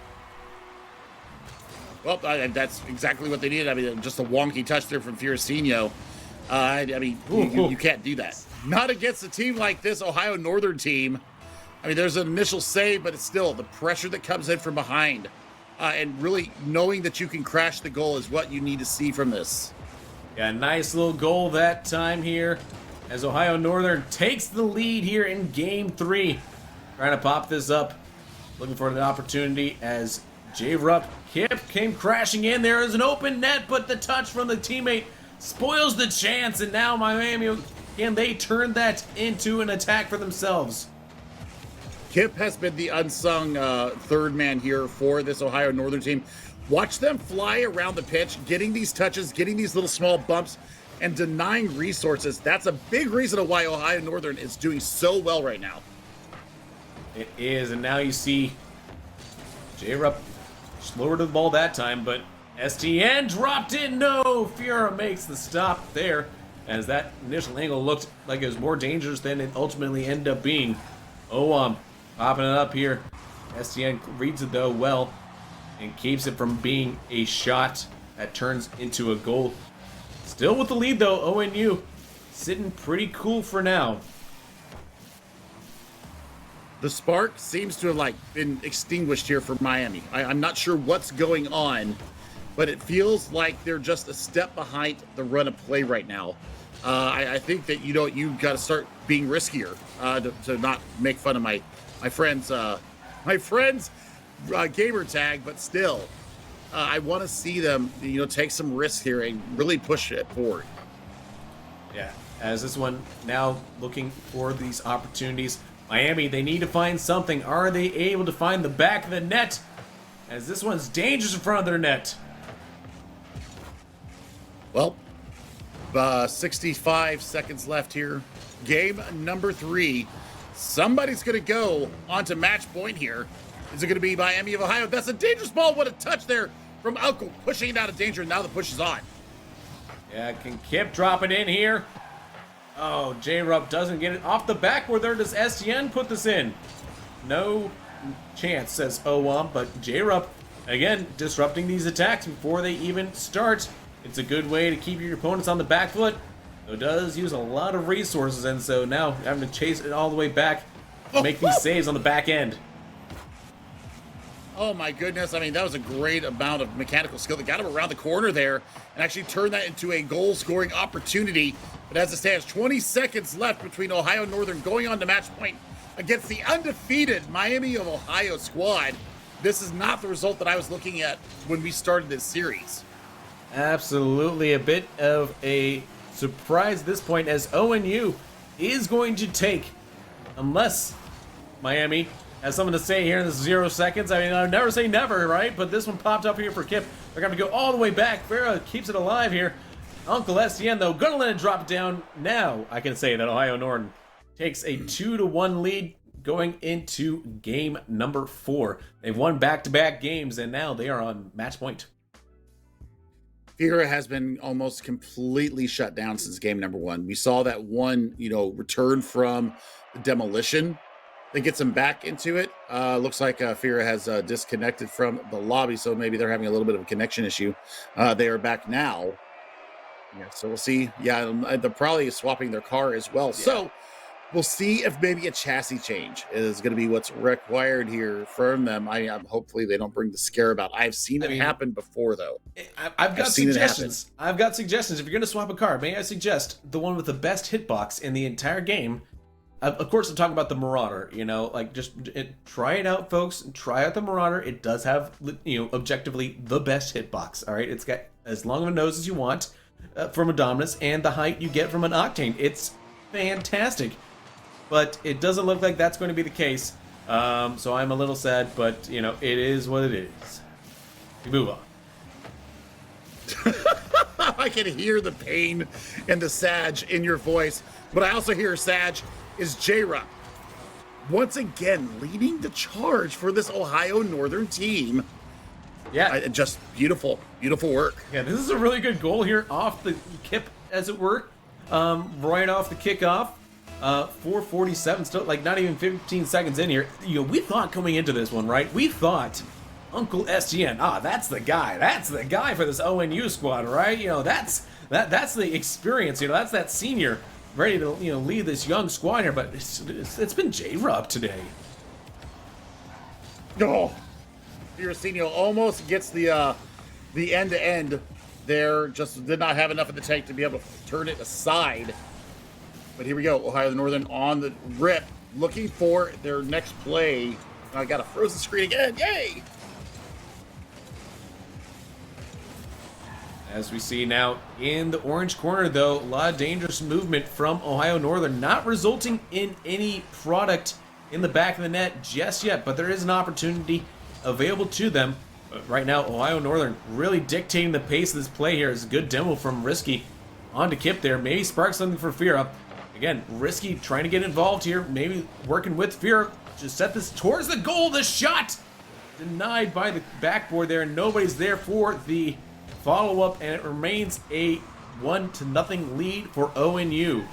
Well, that's exactly what they needed. I mean, just a wonky touch there from Fioresino. You can't do that. Not against a team like this Ohio Northern team. I mean, there's an initial save, but it's still the pressure that comes in from behind. And really knowing that you can crash the goal is what you need to see from this. Yeah, nice little goal that time here as Ohio Northern takes the lead here in Game 3. Trying to pop this up. Looking for an opportunity as J-Rup Kip came crashing in. There is an open net, but the touch from the teammate spoils the chance. And now Miami, can they turn that into an attack for themselves? Kip has been the unsung third man here for this Ohio Northern team. Watch them fly around the pitch, getting these touches, getting these little small bumps, and denying resources. That's a big reason of why Ohio Northern is doing so well right now. It is, and now you see J-Rup slower to the ball that time, but STN dropped it. No, Fiora makes the stop there, as that initial angle looked like it was more dangerous than it ultimately ended up being. Popping it up here. STN reads it though well and keeps it from being a shot that turns into a goal. Still with the lead though, ONU sitting pretty cool for now. The spark seems to have been extinguished here for Miami. I'm not sure what's going on, but it feels like they're just a step behind the run of play right now. I think that you got to start being riskier to not make fun of my friend's gamer tag, but still, I want to see them take some risks here and really push it forward. Yeah, as this one now looking for these opportunities. Miami, they need to find something. Are they able to find the back of the net? As this one's dangerous in front of their net. Well, 65 seconds left here. Game number 3. Somebody's going to go onto match point here. Is it going to be Miami of Ohio? That's a dangerous ball. What a touch there from Uncle, pushing it out of danger. Now the push is on. Yeah, can Kip drop it in here? Oh, J-Rup doesn't get it off the back. Where there does STN put this in? No chance, says OWAM, but J-Rup, again, disrupting these attacks before they even start. It's a good way to keep your opponents on the back foot. Though it does use a lot of resources, and so now having to chase it all the way back to make these saves on the back end. Oh my goodness, I mean, that was a great amount of mechanical skill that got him around the corner there and actually turned that into a goal-scoring opportunity. But as it stands, 20 seconds left between Ohio Northern going on to match point against the undefeated Miami of Ohio squad. This is not the result that I was looking at when we started this series. Absolutely a bit of a surprise at this point, as ONU is going to take, unless Miami has something to say here in the 0 seconds. I mean, I would never say never, right? But this one popped up here for Kip. They're going to go all the way back. Farah keeps it alive here. Uncle STN, though, going to let it drop down. Now I can say that Ohio Northern takes a 2-1 lead going into game number 4. They've won back-to-back games, and now they are on match point. Fira has been almost completely shut down since game number 1. We saw that one, return from the demolition that gets them back into it. Looks like Fira has disconnected from the lobby, so maybe they're having a little bit of a connection issue. They are back now. Yeah, so we'll see. Yeah, they're probably swapping their car as well. Yeah. So we'll see if maybe a chassis change is going to be what's required here from them. I'm hopefully they don't bring the scare about. I've seen it happen before, though. I've got suggestions. I've got suggestions. If you're going to swap a car, may I suggest the one with the best hitbox in the entire game? Of course, I'm talking about the Marauder. Try it out, folks. Try out the Marauder. It does have, objectively the best hitbox. All right, it's got as long of a nose as you want from a Dominus, and the height you get from an Octane. It's fantastic. But it doesn't look like that's going to be the case. So I'm a little sad, but, it is what it is. We move on. I can hear the pain and the Sag in your voice, but I also hear Sag is J-Rup. Once again, leading the charge for this Ohio Northern team. Yeah. Just beautiful, beautiful work. Yeah, this is a really good goal here off the Kip, as it were. Right off the kickoff. 4:47, still not even 15 seconds in here. We thought coming into this one, right? We thought Uncle SGN, that's the guy. That's the guy for this ONU squad, right? That's the experience. That's that senior ready to lead this young squad here. But it's been J-Rub today. Oh, Firasinho almost gets the end to end there. Just did not have enough of the tank to be able to turn it aside. But here we go, Ohio Northern on the rip, looking for their next play. I got a frozen screen again, yay! As we see now in the orange corner, though, a lot of dangerous movement from Ohio Northern, not resulting in any product in the back of the net just yet, but there is an opportunity available to them. But right now, Ohio Northern really dictating the pace of this play here. It's a good demo from Risky on to Kip there. Maybe spark something for Fira. Again, Risky trying to get involved here, maybe working with Fira to set this towards the goal. The shot denied by the backboard there, and nobody's there for the follow-up, and it remains a 1-0 lead for ONU.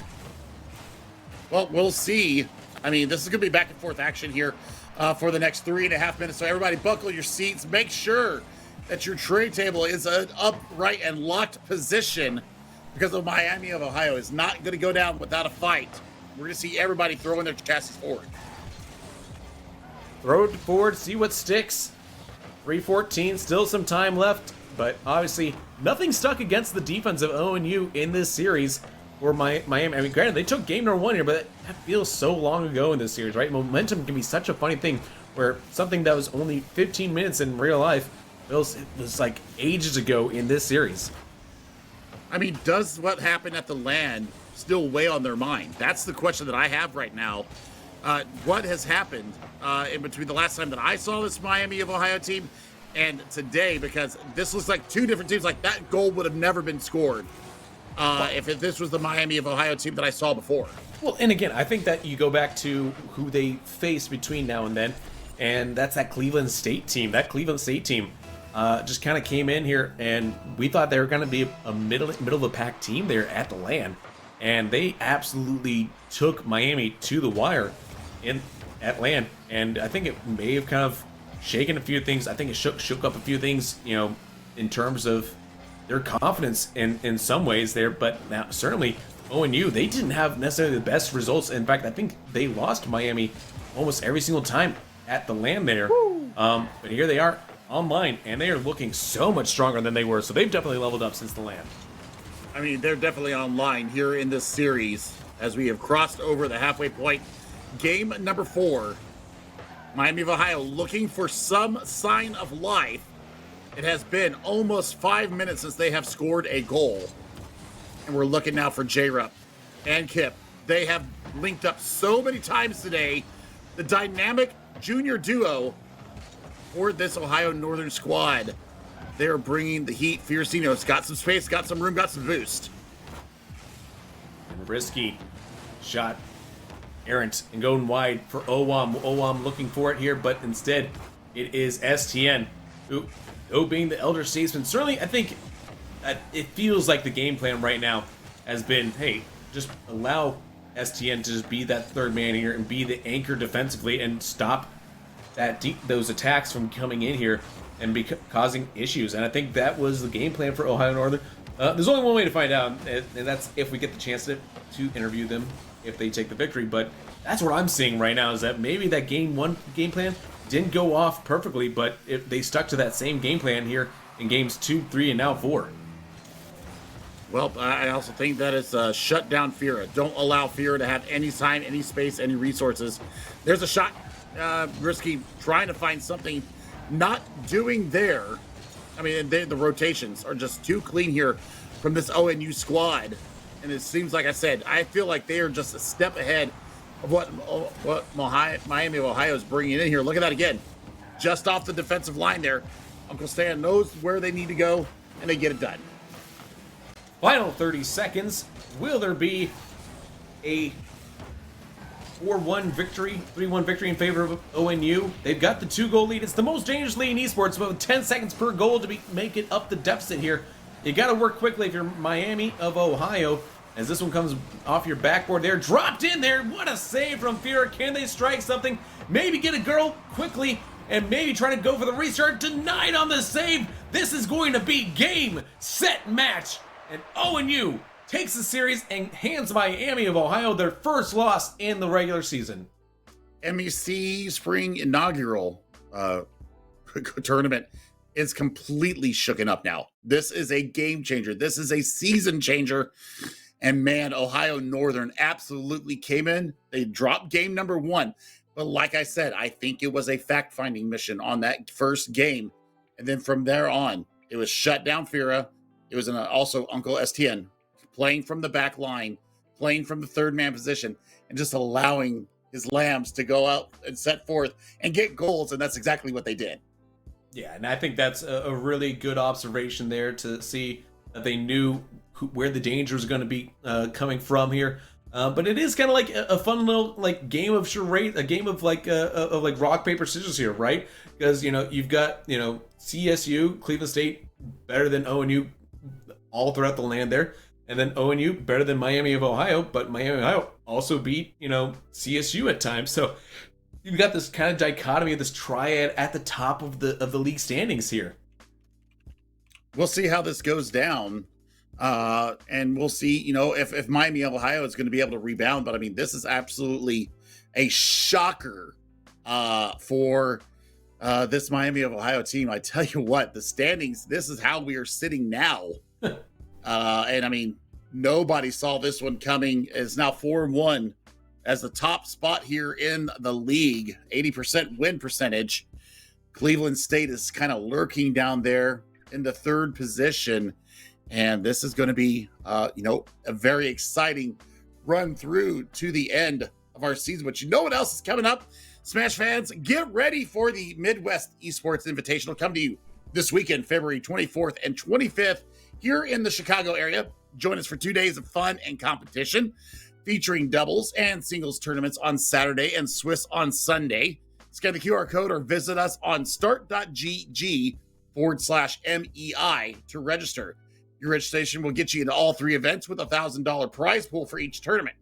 Well, we'll see. I mean, this is going to be back and forth action here for the next 3.5 minutes. So everybody buckle your seats. Make sure that your tray table is an upright and locked position, because the Miami of Ohio is not going to go down without a fight. We're going to see everybody throwing their chassis forward. Throw it forward, see what sticks. 3:14, still some time left, but obviously nothing stuck against the defense of ONU in this series for Miami. I mean, granted, they took game number 1 here, but that feels so long ago in this series, right? Momentum can be such a funny thing, where something that was only 15 minutes in real life feels it was like ages ago in this series. I mean, does what happened at the LAN still weigh on their mind? That's the question that I have right now. What has happened in between the last time that I saw this Miami of Ohio team and today? Because this looks like two different teams. Like, that goal would have never been scored if this was the Miami of Ohio team that I saw before. Well, and again, I think that you go back to who they face between now and then, and that's that Cleveland State team. That Cleveland State team just kind of came in here, and we thought they were going to be a middle of the pack team there at the LAN, and they absolutely took Miami to the wire at LAN, and I think it may have kind of shaken a few things. I think it shook up a few things, in terms of their confidence in some ways there. But now certainly ONU, they didn't have necessarily the best results. In fact, I think they lost Miami almost every single time at the LAN there. But here they are online, and they are looking so much stronger than they were. So they've definitely leveled up since the LAN. I mean, they're definitely online here in this series as we have crossed over the halfway point. Game number 4, Miami of Ohio looking for some sign of life It has been almost 5 minutes since they have scored a goal. And we're looking now for J-Rup and Kip. They have linked up so many times today. The dynamic junior duo for this Ohio Northern squad. They're bringing the heat. Fiercino's got some space, got some room, got some boost. And risky shot. Errant and going wide for Owam. Owam looking for it here, but instead it is STN. who being the elder statesman, certainly I think it feels like the game plan right now has been, hey, just allow STN to just be that third man here and be the anchor defensively and stop those attacks from coming in here and causing issues. And I think that was the game plan for Ohio Northern. There's only one way to find out, and that's if we get the chance to interview them if they take the victory. But that's what I'm seeing right now, is that maybe that game plan didn't go off perfectly, but if they stuck to that same game plan here in games 2, 3, and now 4. Well, I also think that it's shut down Fira. Don't allow Fira to have any time, any space, any resources. There's a shot. Risky trying to find something, not doing there. I mean, the rotations are just too clean here from this ONU squad. And it seems like I said, I feel like they are just a step ahead of what Miami of Ohio is bringing in here. Look at that again. Just off the defensive line there. Uncle Stan knows where they need to go, and they get it done. Final 30 seconds. Will there be a 4-1 victory, 3-1 victory in favor of ONU? They've got the 2-goal lead. It's the most dangerous lead in esports, about 10 seconds per goal to make it up the deficit here. You got to work quickly if you're Miami of Ohio, as this one comes off your backboard there. Dropped in there. What a save from Fira. Can they strike something? Maybe get a girl quickly and maybe try to go for the restart. Denied on the save. This is going to be game, set, match. And ONU takes the series and hands Miami of Ohio their first loss in the regular season. MEC Spring inaugural tournament is completely shooken up now. This is a game changer. This is a season changer. And man, Ohio Northern absolutely came in. They dropped game number 1. But like I said, I think it was a fact-finding mission on that first game. And then from there on, it was shut down Fira. It was also Uncle STN playing from the back line, playing from the third man position, and just allowing his lambs to go out and set forth and get goals. And that's exactly what they did. Yeah, and I think that's a really good observation there to see that they knew where the danger was going to be coming from here. But it is kind of like a fun little game of charade, a game of like rock paper scissors here, right? Because you've got CSU, Cleveland State, better than ONU all throughout the land there, and then ONU better than Miami of Ohio, but Miami of Ohio also beat CSU at times. So you've got this kind of dichotomy of this triad at the top of the league standings here. We'll see how this goes down. And we'll see, if Miami of Ohio is going to be able to rebound. But I mean, this is absolutely a shocker for this Miami of Ohio team. I tell you what, the standings, this is how we are sitting now. And I mean, nobody saw this one coming. It's now 4-1 as the top spot here in the league, 80% win percentage. Cleveland State is kind of lurking down there in the third position. And this is going to be, a very exciting run through to the end of our season. But you know what else is coming up? Smash fans, get ready for the Midwest Esports Invitational. Come to you this weekend, February 24th and 25th, here in the Chicago area. Join us for 2 days of fun and competition, featuring doubles and singles tournaments on Saturday and Swiss on Sunday. Scan the QR code or visit us on start.gg/MEI to register. Your registration will get you into all 3 events with a $1,000 prize pool for each tournament.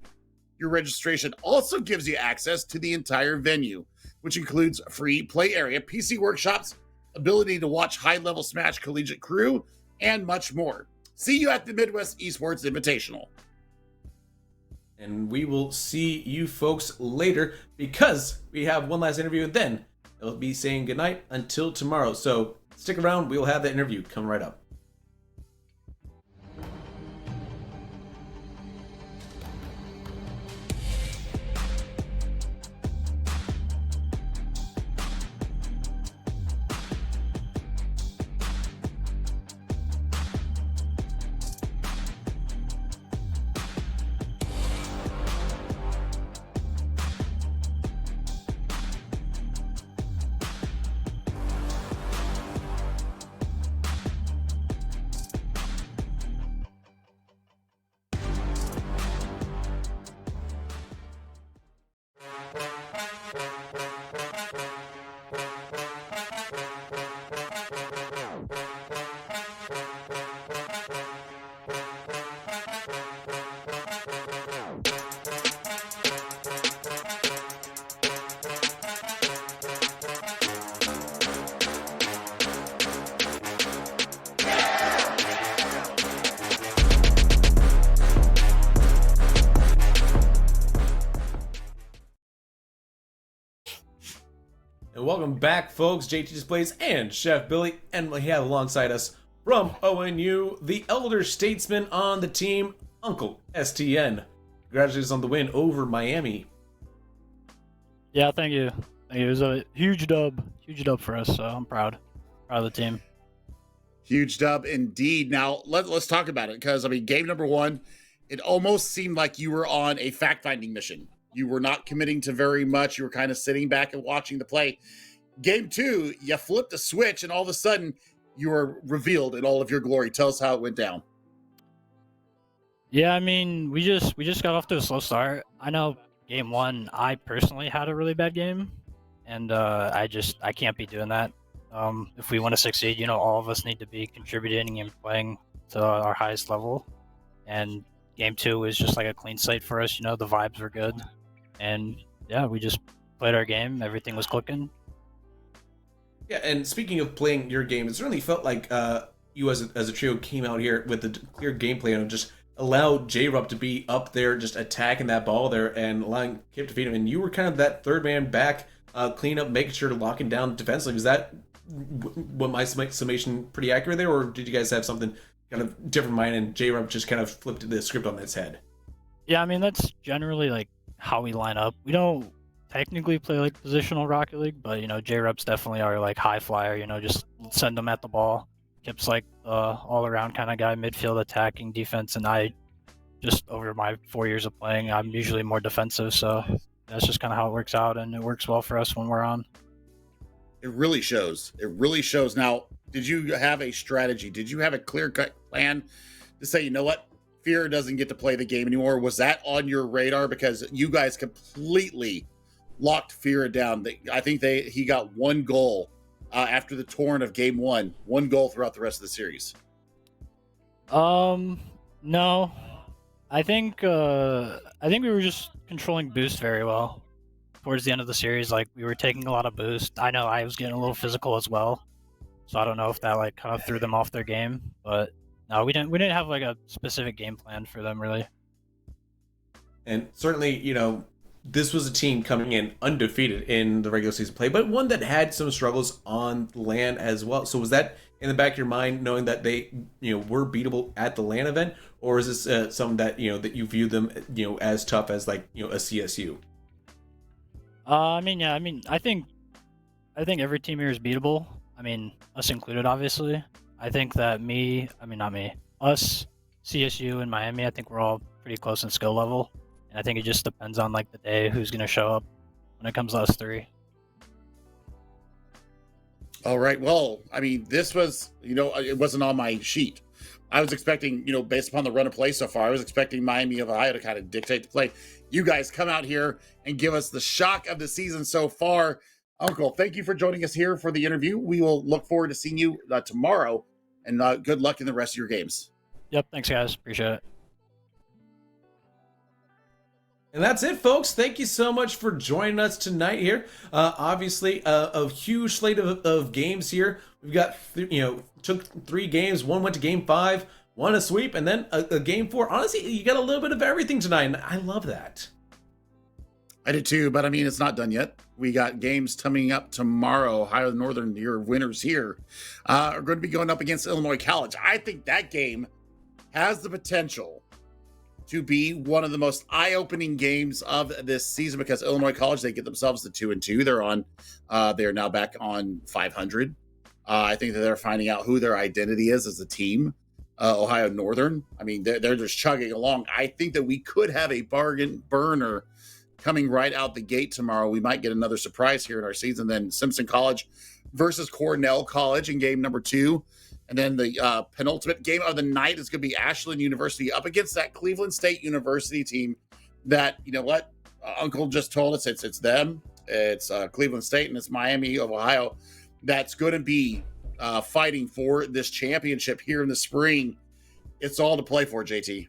Your registration also gives you access to the entire venue, which includes a free play area, PC workshops, ability to watch high-level Smash collegiate crew, and much more. See you at the Midwest Esports Invitational. And we will see you folks later, because we have one last interview, and then I'll be saying goodnight until tomorrow. So stick around. We will have that interview come right up. And welcome back, folks. JT Displays and Chef Billy, and we have alongside us from ONU, the elder statesman on the team, Uncle STN. Congratulations on the win over Miami. Yeah, thank you. It was a huge dub for us, so I'm proud of the team. Huge dub indeed. Now, let's talk about it, because, I mean, game number one, it almost seemed like you were on a fact-finding mission. You were not committing to very much. You were kind of sitting back and watching the play. Game two, you flipped a switch, and all of a sudden, you were revealed in all of your glory. Tell us how it went down. Yeah, I mean, we just got off to a slow start. I know game one, I personally had a really bad game, and I can't be doing that. If we want to succeed, you know, all of us need to be contributing and playing to our highest level. And game two was just like a clean slate for us. You know, the vibes were good. And yeah, we just played our game. Everything was clicking. Yeah, and speaking of playing your game, it certainly felt like you as a trio came out here with a clear game plan and just allowed J-Rup to be up there, just attacking that ball there and allowing Kip to feed him. And you were kind of that third man back, clean up, making sure to lock him down defensively. Was that what my summation pretty accurate there, or did you guys have something kind of different in mind and J-Rup just kind of flipped the script on its head? Yeah, I mean, that's generally like how we line up. We don't technically play like positional Rocket League, but you know, J-Rup's definitely our like high flyer, you know, just send them at the ball. Kip's like all around kind of guy, midfield, attacking, defense, and I just over my 4 years of playing, I'm usually more defensive, so that's just kind of how it works out, and it works well for us when we're on. It really shows. It really shows. Now, did you have a strategy? Did you have a clear-cut plan to say, you know what, Fear doesn't get to play the game anymore? Was that on your radar? Because you guys completely locked Fear down. I think he got one goal after the torn of game one goal throughout the rest of the series. No. I think we were just controlling boost very well. Towards the end of the series, like, we were taking a lot of boost. I know I was getting a little physical as well, so I don't know if that like kind of threw them off their game, but no, we didn't have like a specific game plan for them really. And certainly, you know, this was a team coming in undefeated in the regular season play, but one that had some struggles on LAN as well. So was that in the back of your mind, knowing that they, you know, were beatable at the LAN event, or is this something that, you know, that you view them, you know, as tough as like, you know, a CSU? I think every team here is beatable. I mean, us included, obviously. I think that us, CSU, and Miami, I think we're all pretty close in skill level. And I think it just depends on like the day who's going to show up when it comes to us three. All right. Well, I mean, this was, you know, it wasn't on my sheet. I was expecting, you know, based upon the run of play so far, I was expecting Miami of Ohio to kind of dictate the play. You guys come out here and give us the shock of the season so far. Uncle, thank you for joining us here for the interview. We will look forward to seeing you tomorrow, and good luck in the rest of your games. Yep. Thanks, guys. Appreciate it. And that's it, folks. Thank you so much for joining us tonight here. Obviously, a huge slate of games here. We've got, took 3 games. One went to game 5, one a sweep, and then a game 4. Honestly, you got a little bit of everything tonight, and I love that. I did too, but I mean, it's not done yet. We got games coming up tomorrow. Ohio Northern, your winners here, are going to be going up against Illinois College. I think that game has the potential to be one of the most eye-opening games of this season, because Illinois College, they get themselves to 2-2. They're now back on 500. I think that they're finding out who their identity is as a team. Ohio Northern, I mean, they're just chugging along. I think that we could have a bargain burner coming right out the gate tomorrow. We might get another surprise here in our season. Then Simpson College versus Cornell College in game number 2. And then the penultimate game of the night is going to be Ashland University up against that Cleveland State University team that, you know what, Uncle just told us it's them. It's Cleveland State, and it's Miami of Ohio that's going to be fighting for this championship here in the spring. It's all to play for, JT.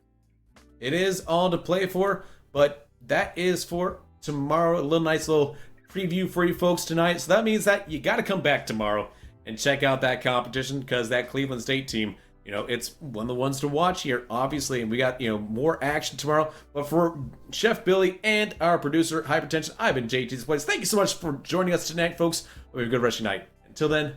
It is all to play for, but that is for tomorrow. A nice little preview for you folks tonight. So that means that you got to come back tomorrow and check out that competition, because that Cleveland State team, you know, it's one of the ones to watch here, obviously. And we got, you know, more action tomorrow. But for Chef Billy and our producer, Hypertension, I've been JT Displays. Thank you so much for joining us tonight, folks. Hope you have a good rest of your night. Until then,